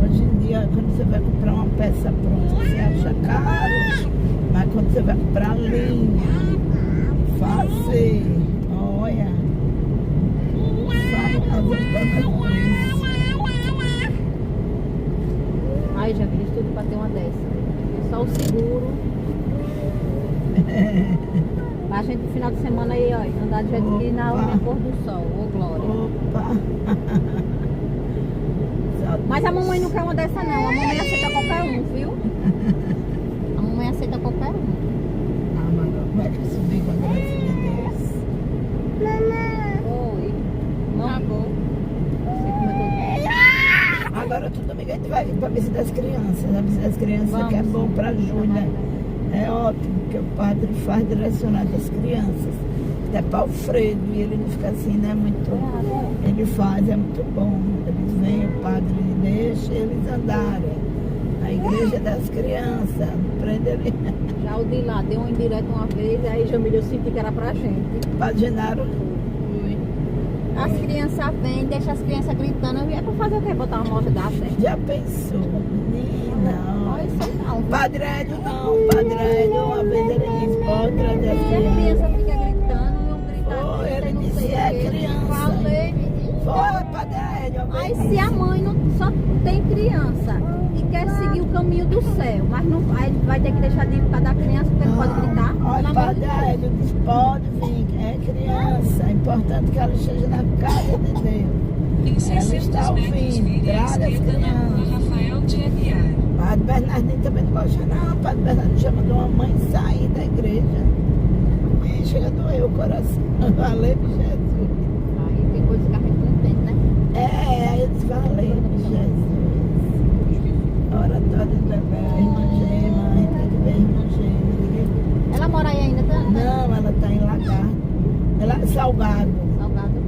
Hoje em dia, quando você vai comprar uma peça pronta, você acha caro. Mas quando você vai comprar linha, fazer, olha, sai aumentando o preço. Ai, já vi tudo pra ter uma dessa. É só o seguro. Pra gente no final de semana aí, ó, andar de jet ski na pôr do sol. Ô, Glória. Opa! Mas a mamãe não quer uma dessa não, a mamãe aceita qualquer um, viu? A mamãe aceita qualquer um. Ah, mano, como é que eu subi com a graça de Deus? Oi. Acabou. Você comentou. Agora tu domingo a gente vai vir pra visita das crianças. A visita das crianças Vamos. que é bom pra Júlia. É ótimo que o padre faz direcionado às crianças. Até para Alfredo, e ele não fica assim, né? Muito. Ele faz, é muito bom. Eles vêm, o padre deixa eles andarem. A igreja das crianças, não prende ele. Já o de lá deu um indireto uma vez, aí Jamile eu senti que era pra gente. Padre Genaro. As crianças vêm, deixa as crianças gritando. E é pra fazer o quê? Botar uma loja da certo. Já pensou? Menina. Olha isso aí não. Padre Hélio não, Padre Hélio, uma vez ele disse, pode trazer as E a crianças. criança fica gritando, e um grita Oh, grita, ele e não disse, sei é o quê. criança. Falei, Foi, Padre Hélio. uma aí vez se a disse. mãe não só tem criança e quer seguir o caminho do céu, mas não aí vai ter que deixar de ir por causa da criança porque não pode gritar. Olha, Pelo amor de Padre Deus. Hélio disse, pode vir, é criança. É importante que ela esteja na casa de Deus. Em Ela 600 está metros, ouvindo, vire à traga as esquerda na rua crianças. Rafael de Aguiar. Padre Bernardinho também não gosta não. Padre Bernardinho já mandou uma mãe sair da igreja. E chega a doer o coração. Valeu, Jesus. Aí tem coisas que a gente não entende, né? Aí eu disse, valeu, Jesus. Oratório do bebê, a irmã Gema, a gente tem que ver a irmã Gema. Ela mora aí ainda, tá? Não, ela tá em Lagarto. Ela é Salgado. Salgado.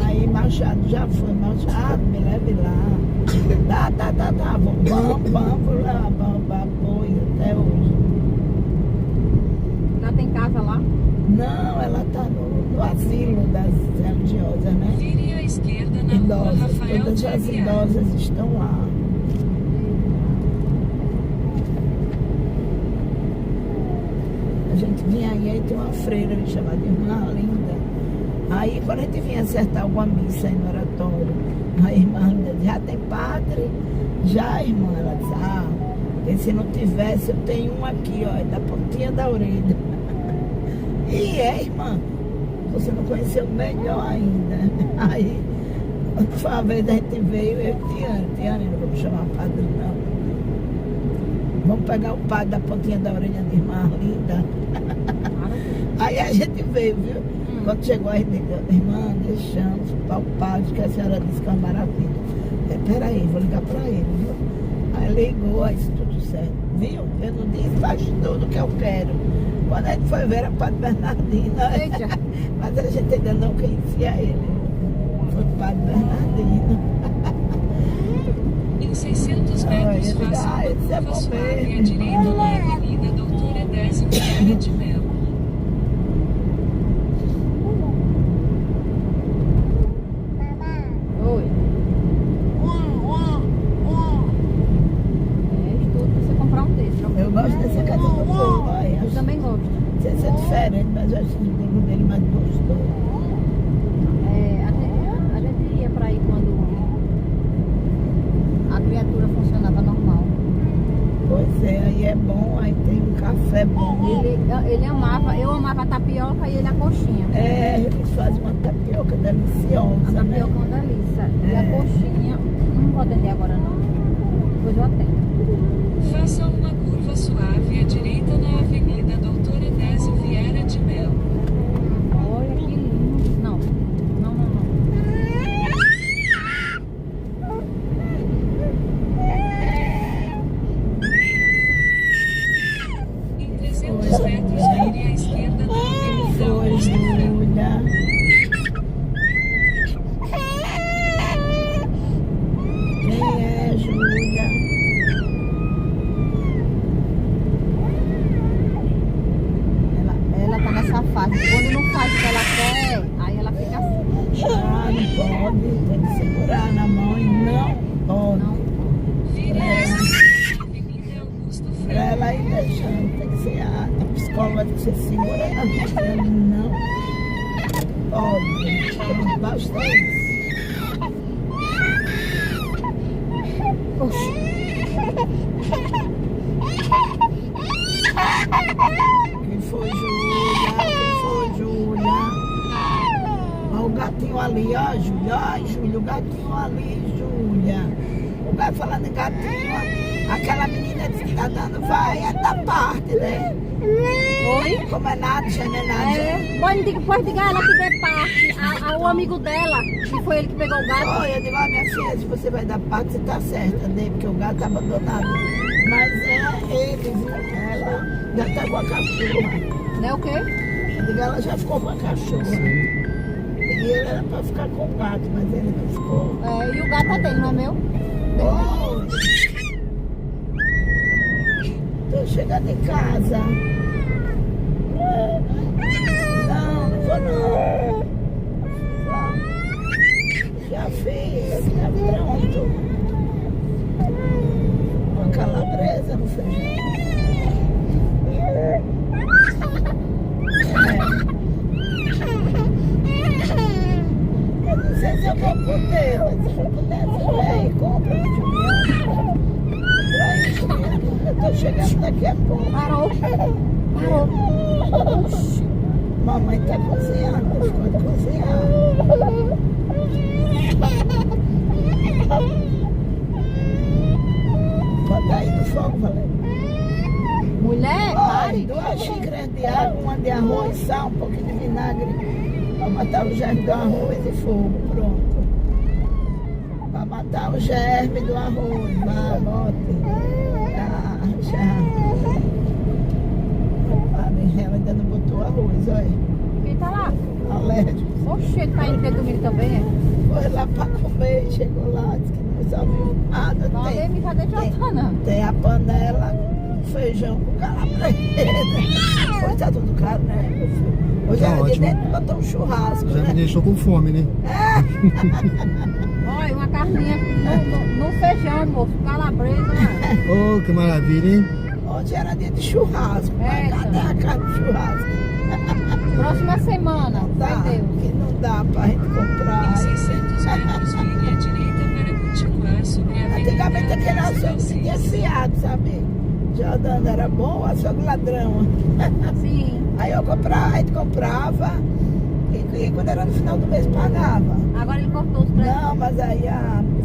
Aí Machado já foi. Machado, me leve lá. Tá. Vamos lá, vamos apoio até hoje. Ela tem casa lá? Não, ela tá no asilo das religiosas, né? Vire à esquerda na rua Idosas, Rafael todas de as Aguiar. idosas estão lá. A gente vinha aí tem uma freira chamada Irmã Linda. Aí quando a gente vinha acertar alguma missa aí no oratório, a irmã Linda disse, já tem padre? Já, irmã, ela disse, e se não tivesse, eu tenho um aqui, ó, da pontinha da orelha. E irmã, você não conheceu melhor ainda. Aí, quando foi uma vez a gente veio, eu e Tiane, não vamos chamar padre não. Vamos pegar o padre da pontinha da orelha de irmã Linda. Aí a gente veio, viu? Quando chegou aí, irmã, deixamos palpável, que a senhora disse que é uma maravilha. Peraí, vou ligar pra ele, viu? Aí ligou, aí disse tudo certo, viu? Eu não disse, faz tudo que eu quero. Quando a gente foi ver, era o padre Bernardino. Mas a gente ainda não conhecia ele. Foi o padre Bernardino. Em 600 metros, faça uma curva suave à direita na Avenida Doutora Désio Ferreira de Melo. Oi. Estudo pra você comprar um desse. Eu gosto dessa casa do povo. Eu também gosto. Não sei se é diferente, mas eu acho o livro dele mais gostoso. A gente ia pra é bom. Ele amava, eu amava a tapioca e ele a coxinha. É, eles fazem uma tapioca deliciosa, A tapioca é uma delícia. E a coxinha, não vou atender agora não. Depois eu atendo. Faça uma curva suave à direita na Avenida Doutor Edésio Vieira de Mello. Olha que lindo. Não. Em 300 metros, vire à esquerda na Avenida Augusto Franco. Júlia. Quem é Júlia? Ela tá nessa fase. Quando não faz o que ela quer, aí ela fica assim. Ah, não pode. Tem que segurar na mão e não pode. Não. Vire à esquerda na Avenida Augusto Pra Franco. ela ir deixando, tem que ser a psicóloga tem que ser segurando a mão. Não pode. Pronto, basta isso. Oxi. Quem foi, Júlia? Quem foi, Júlia? Olha o gatinho ali, ó, Júlia. Ai, Júlia, o gatinho ali, Júlia. O gato falando em gatinho, ó. Aquela menina disse que tá dando, vai, é da parte, né? Oi? Como é Nádia, né, Nádia? Pode diga ela que dê parte. O amigo dela, que foi ele que pegou o gato. Olha, eu digo, ó, minha filha, se você vai dar parte, você tá certa, né? Porque o gato tá abandonado. Mas é ele, viu? Ela já tá com a cachorra. Né o quê? Eu digo, ela já ficou com a cachorra. E ele era pra ficar com o gato, mas ele não ficou. É, e o gato é dele, não é meu? Oi! Tô chegando em casa. Não vou não. Já fiz, tá pronto. Uma calabresa no feijão. Eu não sei se eu vou poder, mas se eu puder, você vem e compra no Juliano. Eu tô chegando daqui a pouco. Parou. Oxi. Mamãe tá cozinhando, ficou de cozinhar. Bota aí no fogo, Valéria. Mulher, Olha, 2 xícaras de água, uma de arroz, sal, um pouquinho de vinagre. Pra matar o germe do arroz e fogo, pronto. Pra matar o germe do arroz, vai, bote. Ah, já. A minha ainda não botou arroz, olha. quem tá lá? Alérgico. Oxe, ele tá indo ter domingo também, é? Foi lá pra comer, chegou lá, disse que não resolveu nada. Não, ele já deixou a não. Tem a panela com feijão com calabresa. Hoje tá tudo caro, né, meu filho? Hoje Tá era de ótimo. dentro botar um churrasco, Já me né? deixou com fome, né? Olha, uma carninha no feijão, moço, calabresa. Oh, que maravilha, hein? Hoje era dia de churrasco. É, Mas cadê a carne de churrasco? Próxima semana, Não dá, vai Deus. que não dá pra gente Em comprar. 600 metros, vire à direita para continuar sobre a Avenida Antigamente aquele açougue Francisco tinha Alcides. fiado, sabe? Jordano era bom, açougue ladrão. Sim. Aí a gente comprava e quando era no final do mês pagava. Agora ele cortou os preços. Não, mas aí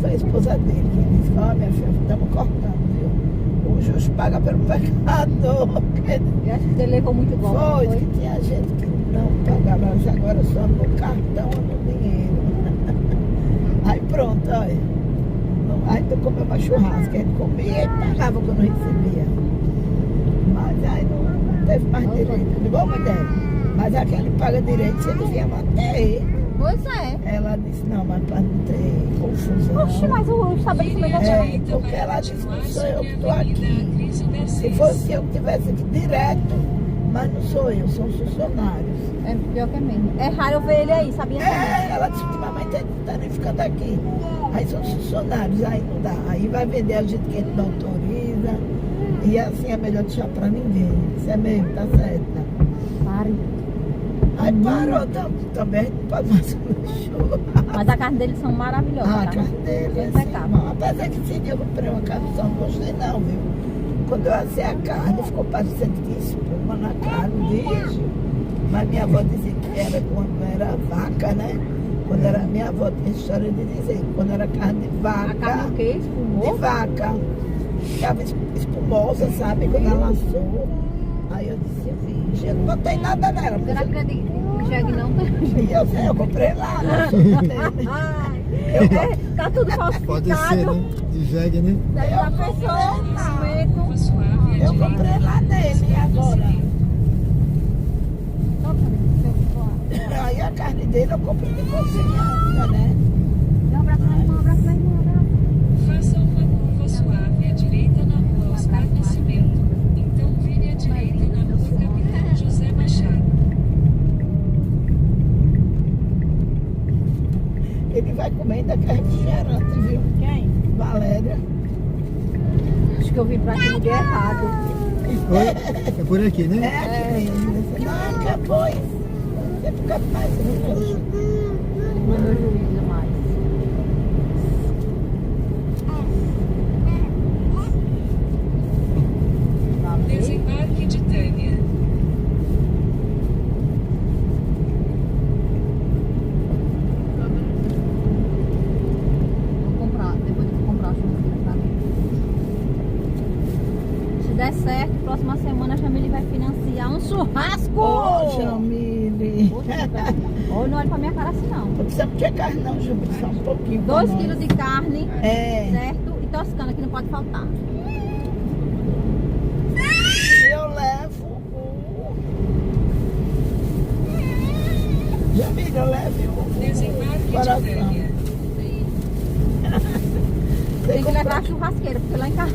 foi a esposa dele que disse, ó, minha filha, estamos cortando, viu? O justo paga pelo pecador. Eu acho que ele levou muito golpe. não Foi, que tinha gente que não pagava, mas agora só no cartão ou no dinheiro. Aí pronto, olha. Aí tu comeu uma churrasca, a gente comia e pagava quando recebia. Mas aí não teve mais direito. De boa, mulher? Mas aquele paga direito, você devia manter. Pois é. Ela disse, não, mas para não ter confusão. Oxe, mas o estabelecimento É, porque ela disse, não sou eu que estou aqui. Se fosse eu que estivesse aqui direto, mas não sou eu, são os funcionários. É pior que é mesmo. É raro eu ver ele aí, sabia? É, ela disse que mamãe tá nem ficando aqui. Aí são os funcionários, aí não dá. Aí vai vender a gente que a gente não autoriza. E assim é melhor deixar pra ninguém. Isso é mesmo, tá certo. Né? Pare. Aí parou também, a gente não pode mais comer show. Mas a carne deles são maravilhosas. Ah, a tá? carne dele é assim, Impecável. apesar que esse dia eu comprei uma carne só, não gostei não, viu? Quando eu assei a carne, ficou parecendo que espuma na carne, bicho. Mas minha avó dizia que era quando era vaca, né? Quando era minha avó tinha história de dizer que quando era carne de vaca. A carne o quê? Espumou? De vaca. Ficava espumosa, sabe? Quando ela assou. Aí eu disse, vixe, eu não botei nada nela. Será que é de jegue não? E eu sei, eu comprei lá, né? Tá tudo falsificado. Pode ser, né? De jegue, né? Daí a pessoa, Curva suave à Eu direita. comprei lá nele agora. Aí a carne dele eu comprei de cozinha, né? Um abraço na irmã, um abraço na irmã. Faça uma curva suave à direita na rua Oscar Nascimento. Então vire à direita na rua Capitão José Machado. Ele vai comer ainda que é refrigerante, viu? Quem? Valéria. Acho que eu vim pra aqui no dia errado. Oi? É por aqui, né? Não, depois. Você fica mais nervoso. Não é meu juízo mais. Desembarque de Tânia. Vou comprar, depois eu vou comprar o churrasco pra mim. Se der certo, próxima semana a Jamile vai financiar um churrasco! Ô, Jamile. Ou não olhe pra minha cara assim não. Não precisa ter carne não, Jamile, só um pouquinho. 2 quilos de carne, É. certo? E toscana, que não pode faltar. E eu levo o... Jamile, eu levo o Desembarque de coração. Tânia. Tem que levar a churrasqueira, porque lá em casa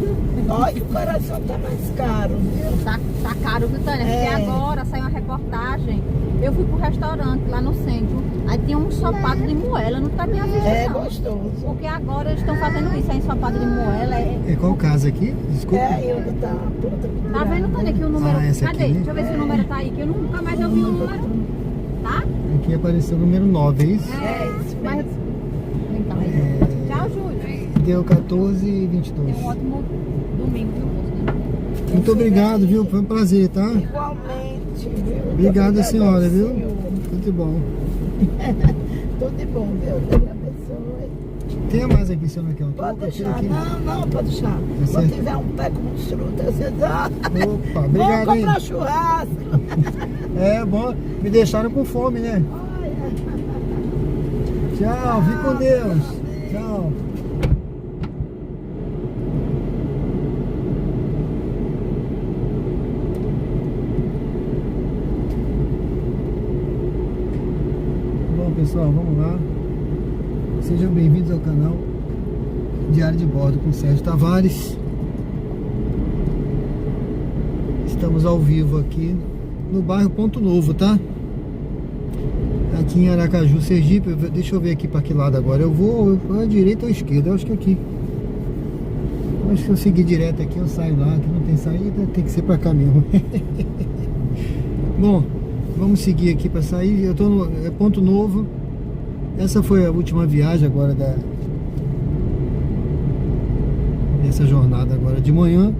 Olha que o coração tá mais caro, viu? tá caro, viu, Tânia? Porque É. agora saiu uma reportagem. Eu fui pro restaurante lá no centro, aí tinha um ensopado de moela, nunca tinha visto É não. gostoso. Porque agora eles estão fazendo isso, é ensopado de moela. É qual casa aqui? Desculpa. É, eu tá pronta. Tá vendo, Tânia, que o número... Ah, essa Cadê? aqui, né? Deixa eu ver se o número tá aí, que eu nunca mais ouvi o número. Tá? Aqui apareceu o número 9, é isso? É isso Mas... mesmo. Então, tchau, Júlio. Deu 14 e 22. Tenha um ótimo domingo, viu, moço? Muito obrigado, viu? Foi um prazer, tá? Igualmente, viu? Obrigado, senhora, viu? Senhor. Tudo de bom. Tudo de bom, Deus abençoe. Tem mais aqui, se eu não quer um Pode toco? Tira deixar, aqui. não, pode deixar. Se certo. tiver um pé com fruta, você dá. Opa, obrigado, Vamos hein? comprar churrasco. É bom, me deixaram com fome, né? Tchau, fique com Deus. Tchau. Bom, pessoal, vamos lá. Sejam bem-vindos ao canal Diário de Bordo com Sérgio Tavares. Estamos ao vivo aqui no bairro Ponto Novo, tá? Aqui em Aracaju, Sergipe. Deixa eu ver aqui para que lado agora. Eu vou à direita ou à esquerda? Eu acho que aqui. Eu acho que eu seguir direto aqui, eu saio lá. Aqui não tem saída, tem que ser para cá mesmo. Bom, vamos seguir aqui para sair. Eu tô no Ponto Novo. Essa foi a última viagem agora dessa jornada agora de manhã.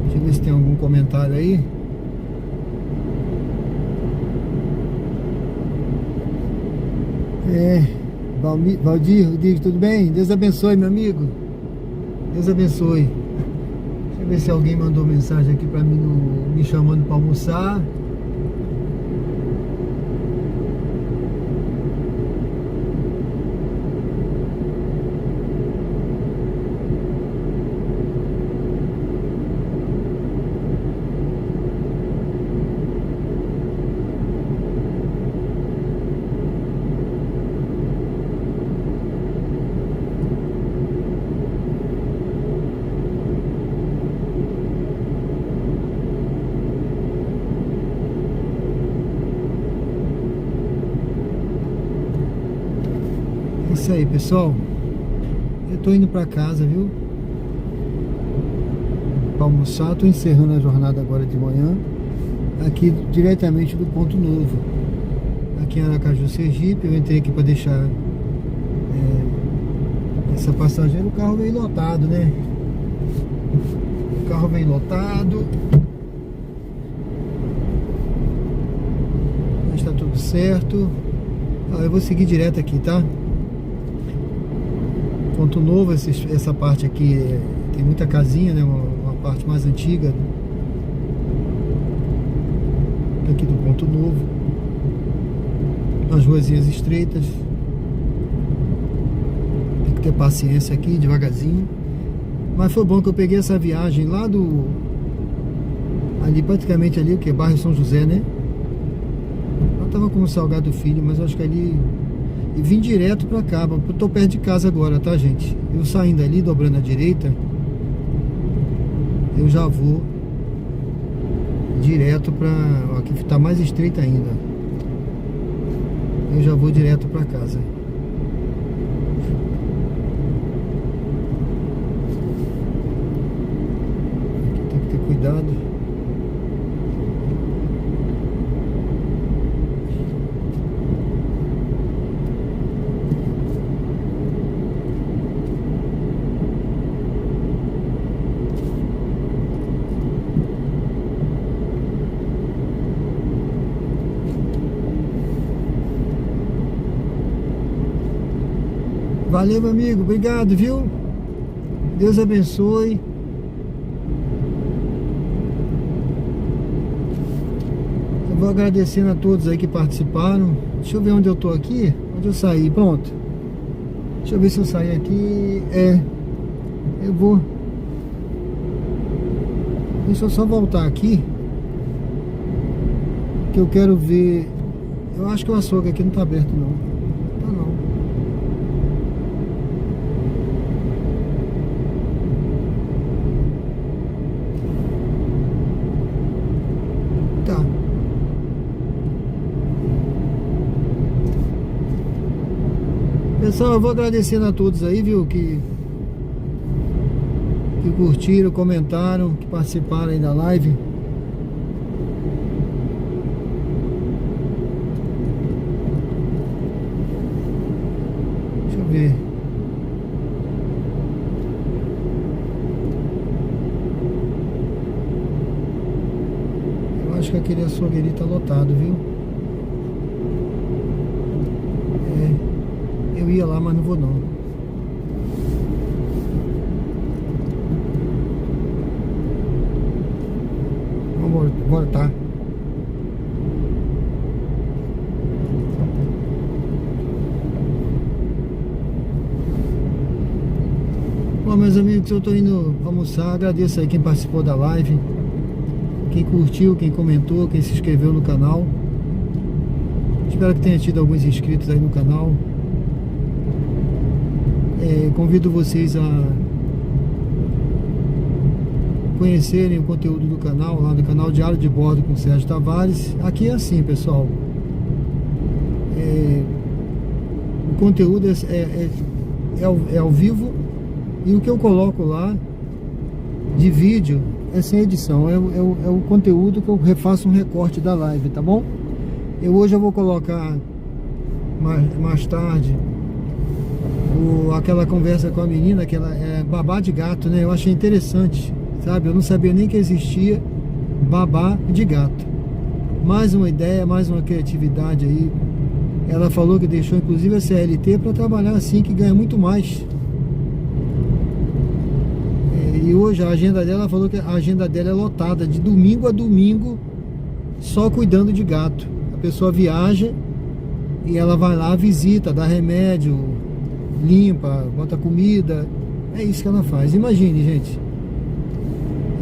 Deixa eu ver se tem algum comentário aí. Valdir, Rodrigues, tudo bem? Deus abençoe, meu amigo. Deus abençoe. Deixa eu ver se alguém mandou mensagem aqui pra mim, me chamando pra almoçar. É isso aí, pessoal. Eu tô indo pra casa, viu? Pra almoçar. Tô encerrando a jornada agora de manhã, aqui diretamente do Ponto Novo. aqui em Aracaju, Sergipe. Eu entrei aqui para deixar essa passageira. O carro veio lotado, né? O carro veio lotado. Mas está tudo certo. Eu vou seguir direto aqui, tá? Ponto Novo, essa parte aqui tem muita casinha, né? Uma parte mais antiga aqui do Ponto Novo. As ruazinhas estreitas. Tem que ter paciência aqui, devagarzinho. Mas foi bom que eu peguei essa viagem lá ali, praticamente ali, o que? Bairro São José, né? Eu tava com o Salgado Filho, mas acho que ali... E vim direto pra cá, eu tô perto de casa agora, tá, gente? Eu saindo ali, dobrando à direita, eu já vou direto pra... Aqui tá mais estreita ainda. Eu já vou direto pra casa. Aqui tem que ter cuidado. Valeu, meu amigo, obrigado, viu? Deus abençoe. Eu vou agradecendo a todos aí que participaram. Deixa eu ver onde eu tô aqui. Onde eu saí, pronto. Deixa eu ver se eu saí aqui. Eu vou. Deixa eu só voltar aqui, que eu quero ver. Eu acho que o açougue aqui não tá aberto não. Pessoal, eu vou agradecendo a todos aí, viu, que curtiram, comentaram, que participaram aí da live. Deixa eu ver. Eu acho que aquele açougue ali tá lotado, viu? Eu ia lá, mas não vou não. Vamos voltar. Bom, meus amigos, eu tô indo almoçar. Agradeço aí quem participou da live, quem curtiu, quem comentou, quem se inscreveu no canal. Espero que tenha tido alguns inscritos aí no canal. Convido vocês a conhecerem o conteúdo do canal, lá do canal Diário de Bordo com Sérgio Tavares. Aqui é assim, pessoal. O conteúdo é ao vivo, e o que eu coloco lá de vídeo é sem edição. É o conteúdo que eu refaço um recorte da live, tá bom? Hoje eu vou colocar mais tarde aquela conversa com a menina, que ela é babá de gato, né? Eu achei interessante, sabe? Eu não sabia nem que existia babá de gato. Mais uma ideia, mais uma criatividade aí. Ela falou que deixou inclusive a CLT para trabalhar assim, que ganha muito mais. E hoje a agenda dela, ela falou que a agenda dela é lotada, de domingo a domingo, só cuidando de gato. A pessoa viaja e ela vai lá, visita, dá remédio, limpa, bota comida. É isso que ela faz. Imagine, gente.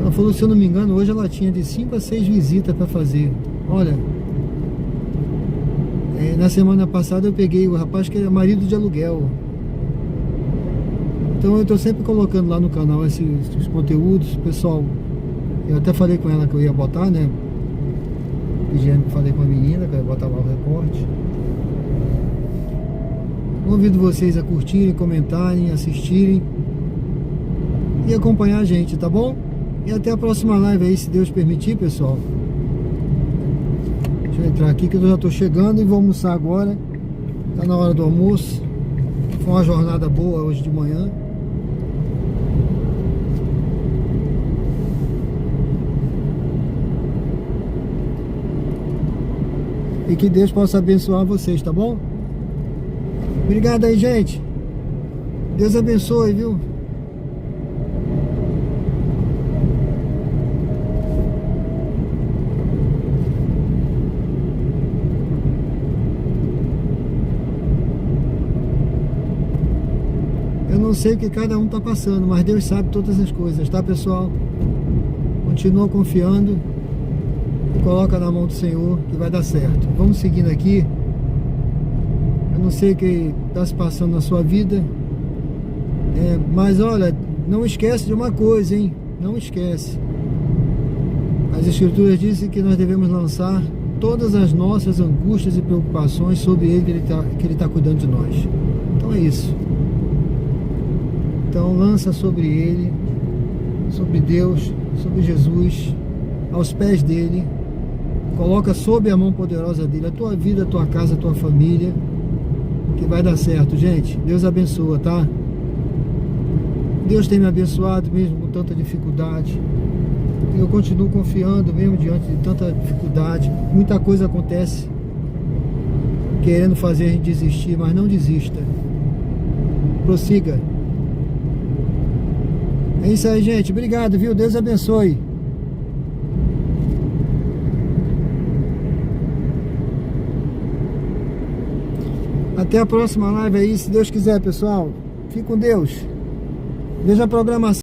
Ela falou, se eu não me engano, hoje ela tinha de 5 a 6 visitas para fazer. Olha, na semana passada eu peguei o rapaz que era marido de aluguel. Então eu estou sempre colocando lá no canal esses conteúdos. Pessoal, eu até falei com ela que eu ia botar, né? Falei com a menina que eu ia botar lá o recorte. Convido vocês a curtirem, comentarem, assistirem e acompanhar a gente, tá bom? E até a próxima live aí, se Deus permitir, pessoal. Deixa Deixa eu entrar aqui que eu já tô chegando e vou almoçar agora. Tá na hora do almoço. Foi uma jornada boa hoje de manhã. E que Deus possa abençoar vocês, tá bom? Obrigado aí, gente. Deus abençoe, viu? Eu não sei o que cada um tá passando, mas Deus sabe todas as coisas, tá, pessoal? Continua confiando. Coloca na mão do Senhor que vai dar certo. Vamos seguindo aqui. Eu não sei o que está se passando na sua vida, mas olha, não esquece de uma coisa, hein? Não esquece. As Escrituras dizem que nós devemos lançar todas as nossas angústias e preocupações sobre Ele, que Ele está cuidando de nós. Então é isso. Então lança sobre Ele, sobre Deus, sobre Jesus, aos pés dEle. Coloca sob a mão poderosa dele a tua vida, a tua casa, a tua família, que vai dar certo, gente. Deus abençoa, tá? Deus tem me abençoado mesmo com tanta dificuldade. Eu continuo confiando mesmo diante de tanta dificuldade. Muita coisa acontece querendo fazer a gente desistir, mas não desista. Prossiga. É isso aí, gente. Obrigado, viu? Deus abençoe. Até a próxima live aí, se Deus quiser, pessoal. Fique com Deus. Veja a programação.